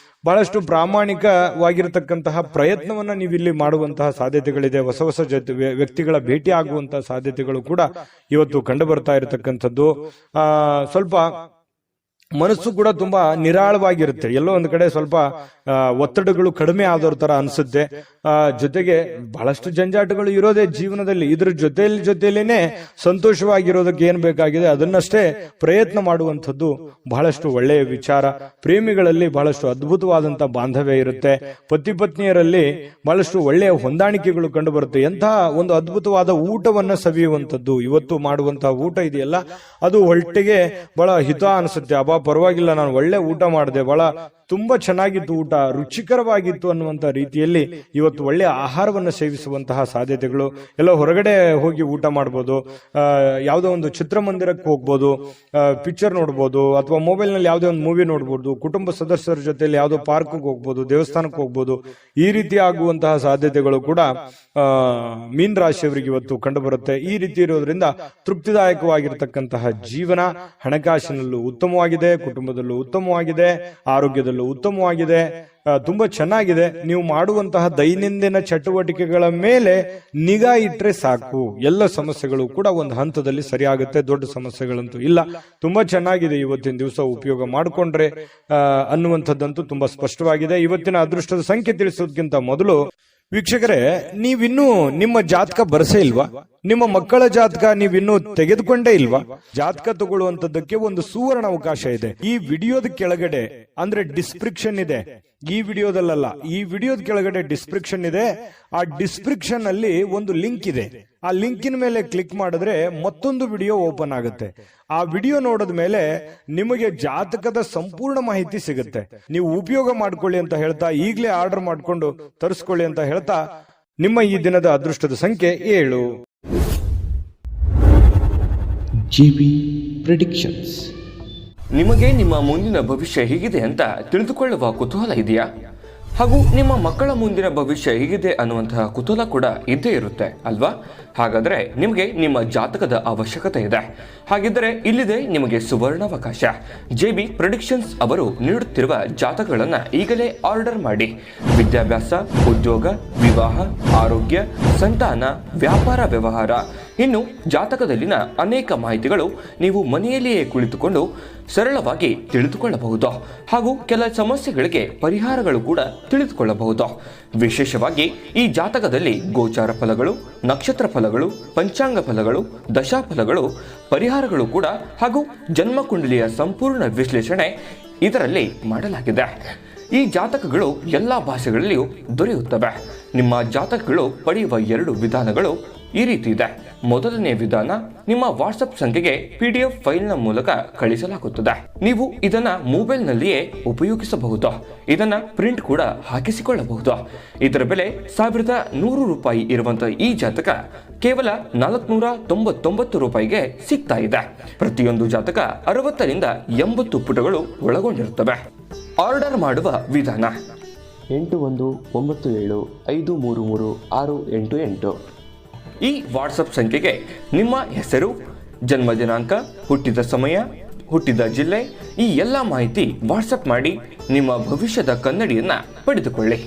[SPEAKER 1] ಬಹಳಷ್ಟು ಪ್ರಾಮಾಣಿಕವಾಗಿರತಕ್ಕಂತಹ ಪ್ರಯತ್ನವನ್ನ ನೀವಿಲ್ಲಿ ಮಾಡುವಂತಹ ಸಾಧ್ಯತೆಗಳಿದೆ. ಹೊಸ ಹೊಸ ವ್ಯಕ್ತಿಗಳ ಭೇಟಿ ಆಗುವಂತಹ ಸಾಧ್ಯತೆಗಳು ಕೂಡ ಇವತ್ತು ಕಂಡು ಬರ್ತಾ ಇರತಕ್ಕಂಥದ್ದು. ಸ್ವಲ್ಪ ಮನಸ್ಸು ಕೂಡ ತುಂಬಾ ನಿರಾಳವಾಗಿರುತ್ತೆ. ಎಲ್ಲೋ ಒಂದು ಕಡೆ ಸ್ವಲ್ಪ ಒತ್ತಡಗಳು ಕಡಿಮೆ ಆದವ್ರ ತರ ಅನ್ಸುತ್ತೆ. ಜೊತೆಗೆ ಬಹಳಷ್ಟು ಜಂಜಾಟಗಳು ಇರೋದೇ ಜೀವನದಲ್ಲಿ. ಇದ್ರ ಜೊತೆಲೇನೆ ಸಂತೋಷವಾಗಿರೋದಕ್ಕೆ ಏನ್ ಬೇಕಾಗಿದೆ ಅದನ್ನಷ್ಟೇ ಪ್ರಯತ್ನ ಮಾಡುವಂಥದ್ದು ಬಹಳಷ್ಟು ಒಳ್ಳೆಯ ವಿಚಾರ. ಪ್ರೇಮಿಗಳಲ್ಲಿ ಬಹಳಷ್ಟು ಅದ್ಭುತವಾದಂತಹ ಬಾಂಧವ್ಯ ಇರುತ್ತೆ. ಪತಿ ಪತ್ನಿಯರಲ್ಲಿ ಬಹಳಷ್ಟು ಒಳ್ಳೆಯ ಹೊಂದಾಣಿಕೆಗಳು ಕಂಡು ಬರುತ್ತೆ. ಎಂತಹ ಒಂದು ಅದ್ಭುತವಾದ ಊಟವನ್ನ ಸವಿಯುವಂಥದ್ದು ಇವತ್ತು ಮಾಡುವಂತಹ ಊಟ ಇದೆಯಲ್ಲ, ಅದು ಹೊಟ್ಟೆಗೆ ಬಹಳ ಹಿತ ಅನಿಸುತ್ತೆ. ಅಬ್ಬಾ ಪರವಾಗಿಲ್ಲ, ನಾನು ಒಳ್ಳೆ ಊಟ ಮಾಡಿದೆ, ಬಹಳ ತುಂಬಾ ಚೆನ್ನಾಗಿತ್ತು, ಊಟ ರುಚಿಕರವಾಗಿತ್ತು ಅನ್ನುವಂತ ರೀತಿಯಲ್ಲಿ ಇವತ್ತು ಒಳ್ಳೆಯ ಆಹಾರವನ್ನು ಸೇವಿಸುವಂತಹ ಸಾಧ್ಯತೆಗಳು. ಎಲ್ಲ ಹೊರಗಡೆ ಹೋಗಿ ಊಟ ಮಾಡ್ಬೋದು, ಯಾವುದೋ ಒಂದು ಚಿತ್ರಮಂದಿರಕ್ಕೆ ಹೋಗ್ಬೋದು, ಪಿಕ್ಚರ್ ನೋಡ್ಬೋದು, ಅಥವಾ ಮೊಬೈಲ್ ನಲ್ಲಿ ಯಾವುದೇ ಒಂದು ಮೂವಿ ನೋಡ್ಬೋದು, ಕುಟುಂಬ ಸದಸ್ಯರ ಜೊತೆಯಲ್ಲಿ ಯಾವುದೋ ಪಾರ್ಕ್ಗೆ ಹೋಗ್ಬೋದು, ದೇವಸ್ಥಾನಕ್ಕೆ ಹೋಗ್ಬೋದು. ಈ ರೀತಿ ಆಗುವಂತಹ ಸಾಧ್ಯತೆಗಳು ಕೂಡ ಮೀನ ರಾಶಿಯವರಿಗೆ ಇವತ್ತು ಕಂಡು ಬರುತ್ತೆ. ಈ ರೀತಿ ಇರೋದ್ರಿಂದ ತೃಪ್ತಿದಾಯಕವಾಗಿರತಕ್ಕಂತಹ ಜೀವನ, ಹಣಕಾಸಿನಲ್ಲೂ ಉತ್ತಮವಾಗಿದೆ, ಕುಟುಂಬದಲ್ಲೂ ಉತ್ತಮವಾಗಿದೆ, ಆರೋಗ್ಯದಲ್ಲೂ ಉತ್ತಮವಾಗಿದೆ, ತುಂಬಾ ಚೆನ್ನಾಗಿದೆ. ನೀವು ಮಾಡುವಂತಹ ದೈನಂದಿನ ಚಟುವಟಿಕೆಗಳ ಮೇಲೆ ನಿಗಾ ಇಟ್ರೆ ಸಾಕು, ಎಲ್ಲ ಸಮಸ್ಯೆಗಳು ಕೂಡ ಒಂದು ಹಂತದಲ್ಲಿ ಸರಿಯಾಗುತ್ತೆ. ದೊಡ್ಡ ಸಮಸ್ಯೆಗಳಂತೂ ಇಲ್ಲ. ತುಂಬಾ ಚೆನ್ನಾಗಿದೆ ಇವತ್ತಿನ ದಿವಸ ಉಪಯೋಗ ಮಾಡಿಕೊಂಡ್ರೆ ಅನ್ನುವಂಥದ್ದಂತೂ ತುಂಬಾ ಸ್ಪಷ್ಟವಾಗಿದೆ. ಇವತ್ತಿನ ಅದೃಷ್ಟದ ಸಂಖ್ಯೆ ತಿಳಿಸೋದಕ್ಕಿಂತ ಮೊದಲು ವೀಕ್ಷಕರೇ, ನೀವಿನ್ನೂ ನಿಮ್ಮ ಜಾತಕ ಬರಸೇ ಇಲ್ವಾ? ನಿಮ್ಮ ಮಕ್ಕಳ ಜಾತಕ ನೀವಿನ್ನೂ ತೆಗೆದುಕೊಂಡೇ ಇಲ್ವಾ? ಜಾತಕ ತಗೊಳ್ಳುವಂತದ್ದಕ್ಕೆ ಒಂದು ಸುವರ್ಣ ಅವಕಾಶ ಇದೆ. ಈ ವಿಡಿಯೋದ ಕೆಳಗಡೆ ಅಂದ್ರೆ ಡಿಸ್ಕ್ರಿಪ್ಷನ್ ಇದೆ, ಈ ವಿಡಿಯೋದಲ್ಲ, ಈ ವಿಡಿಯೋದ ಕೆಳಗಡೆ ಡಿಸ್ಕ್ರಿಪ್ಷನ್ ಇದೆ. ಆ ಡಿಸ್ಕ್ರಿಪ್ಷನ್ ಅಲ್ಲಿ ಒಂದು ಲಿಂಕ್ ಇದೆ. ಆ ಲಿಂಕಿನ ಮೇಲೆ ಕ್ಲಿಕ್ ಮಾಡಿದ್ರೆ ಮತ್ತೊಂದು ವಿಡಿಯೋ ಓಪನ್ ಆಗುತ್ತೆ. ಆ ವಿಡಿಯೋ ನೋಡಿದ ಮೇಲೆ ನಿಮಗೆ ಜಾತಕದ ಸಂಪೂರ್ಣ ಮಾಹಿತಿ ಸಿಗುತ್ತೆ. ನೀವು ಉಪಯೋಗ ಮಾಡ್ಕೊಳ್ಳಿ ಅಂತ ಹೇಳ್ತಾ, ಈಗಲೇ ಆರ್ಡರ್ ಮಾಡ್ಕೊಂಡು ತರಿಸ್ಕೊಳ್ಳಿ ಅಂತ ಹೇಳ್ತಾ, ನಿಮ್ಮ ಈ ದಿನದ ಅದೃಷ್ಟದ ಸಂಖ್ಯೆ 7.
[SPEAKER 2] GB predictions.
[SPEAKER 3] ನಿಮಗೆ ನಿಮ್ಮ ಮುಂದಿನ ಭವಿಷ್ಯ ಹೇಗಿದೆ ಅಂತ ತಿಳಿದುಕೊಳ್ಳುವ ಕುತೂಹಲ ಇದೆಯಾ? ಹಾಗೂ ನಿಮ್ಮ ಮಕ್ಕಳ ಮುಂದಿನ ಭವಿಷ್ಯ ಹೇಗಿದೆ ಅನ್ನುವಂತಹ ಕುತೂಹಲ ಕೂಡ ಇದ್ದೇ ಇರುತ್ತೆ ಅಲ್ವಾ? ಹಾಗಾದರೆ ನಿಮಗೆ ನಿಮ್ಮ ಜಾತಕದ ಅವಶ್ಯಕತೆ ಇದೆ. ಹಾಗಿದ್ದರೆ ಇಲ್ಲಿದೆ ನಿಮಗೆ ಸುವರ್ಣಾವಕಾಶ. JB ಪ್ರೆಡಿಕ್ಷನ್ಸ್ ಅವರು ನೀಡುತ್ತಿರುವ ಜಾತಕಗಳನ್ನು ಈಗಲೇ ಆರ್ಡರ್ ಮಾಡಿ. ವಿದ್ಯಾಭ್ಯಾಸ, ಉದ್ಯೋಗ, ವಿವಾಹ, ಆರೋಗ್ಯ, ಸಂತಾನ, ವ್ಯಾಪಾರ ವ್ಯವಹಾರ, ಇನ್ನು ಜಾತಕದಲ್ಲಿನ ಅನೇಕ ಮಾಹಿತಿಗಳು ನೀವು ಮನೆಯಲ್ಲಿಯೇ ಕುಳಿತುಕೊಂಡು ಸರಳವಾಗಿ ತಿಳಿದುಕೊಳ್ಳಬಹುದು. ಹಾಗೂ ಕೆಲ ಸಮಸ್ಯೆಗಳಿಗೆ ಪರಿಹಾರಗಳು ಕೂಡ ತಿಳಿದುಕೊಳ್ಳಬಹುದು. ವಿಶೇಷವಾಗಿ ಈ ಜಾತಕದಲ್ಲಿ ಗೋಚಾರ ಫಲಗಳು, ನಕ್ಷತ್ರ ಫಲಗಳು, ಪಂಚಾಂಗ ಫಲಗಳು, ದಶಾಫಲಗಳು, ಪರಿಹಾರಗಳು ಕೂಡ ಹಾಗೂ ಜನ್ಮಕುಂಡಲಿಯ ಸಂಪೂರ್ಣ ವಿಶ್ಲೇಷಣೆ ಇದರಲ್ಲಿ ಮಾಡಲಾಗಿದೆ. ಈ ಜಾತಕಗಳು ಎಲ್ಲ ಭಾಷೆಗಳಲ್ಲಿಯೂ ದೊರೆಯುತ್ತವೆ. ನಿಮ್ಮ ಜಾತಕಗಳು ಪಡೆಯುವ 2 ವಿಧಾನಗಳು ಈ ರೀತಿ ಇದೆ. ಮೊದಲನೇ ವಿಧಾನ, ನಿಮ್ಮ ವಾಟ್ಸಪ್ ಸಂಖ್ಯೆಗೆ PDF ಫೈಲ್ನ ಮೂಲಕ ಕಳಿಸಲಾಗುತ್ತದೆ. ನೀವು ಇದನ್ನ ಮೊಬೈಲ್ನಲ್ಲಿಯೇ ಉಪಯೋಗಿಸಬಹುದು. ಇದನ್ನ ಪ್ರಿಂಟ್ ಕೂಡ ಹಾಕಿಸಿಕೊಳ್ಳಬಹುದು. ಇದರ ಬೆಲೆ 1100 ರೂಪಾಯಿ ಇರುವಂತಹ ಈ ಜಾತಕ ಕೇವಲ 499 ರೂಪಾಯಿಗೆ ಸಿಗ್ತಾ ಇದೆ. ಪ್ರತಿಯೊಂದು ಜಾತಕ 60 ರಿಂದ 80 ಪುಟಗಳು ಒಳಗೊಂಡಿರುತ್ತವೆ. ಆರ್ಡರ್ ಮಾಡುವ ವಿಧಾನ
[SPEAKER 4] 8197533688.
[SPEAKER 3] ಈ ವಾಟ್ಸಪ್ ಸಂಖ್ಯೆಗೆ ನಿಮ್ಮ ಹೆಸರು, ಜನ್ಮ ದಿನಾಂಕ, ಹುಟ್ಟಿದ ಸಮಯ, ಹುಟ್ಟಿದ ಜಿಲ್ಲೆ, ಈ ಎಲ್ಲ ಮಾಹಿತಿ ವಾಟ್ಸಪ್ ಮಾಡಿ ನಿಮ್ಮ ಭವಿಷ್ಯದ ಕನ್ನಡಿಯನ್ನು ಪಡೆದುಕೊಳ್ಳಿ.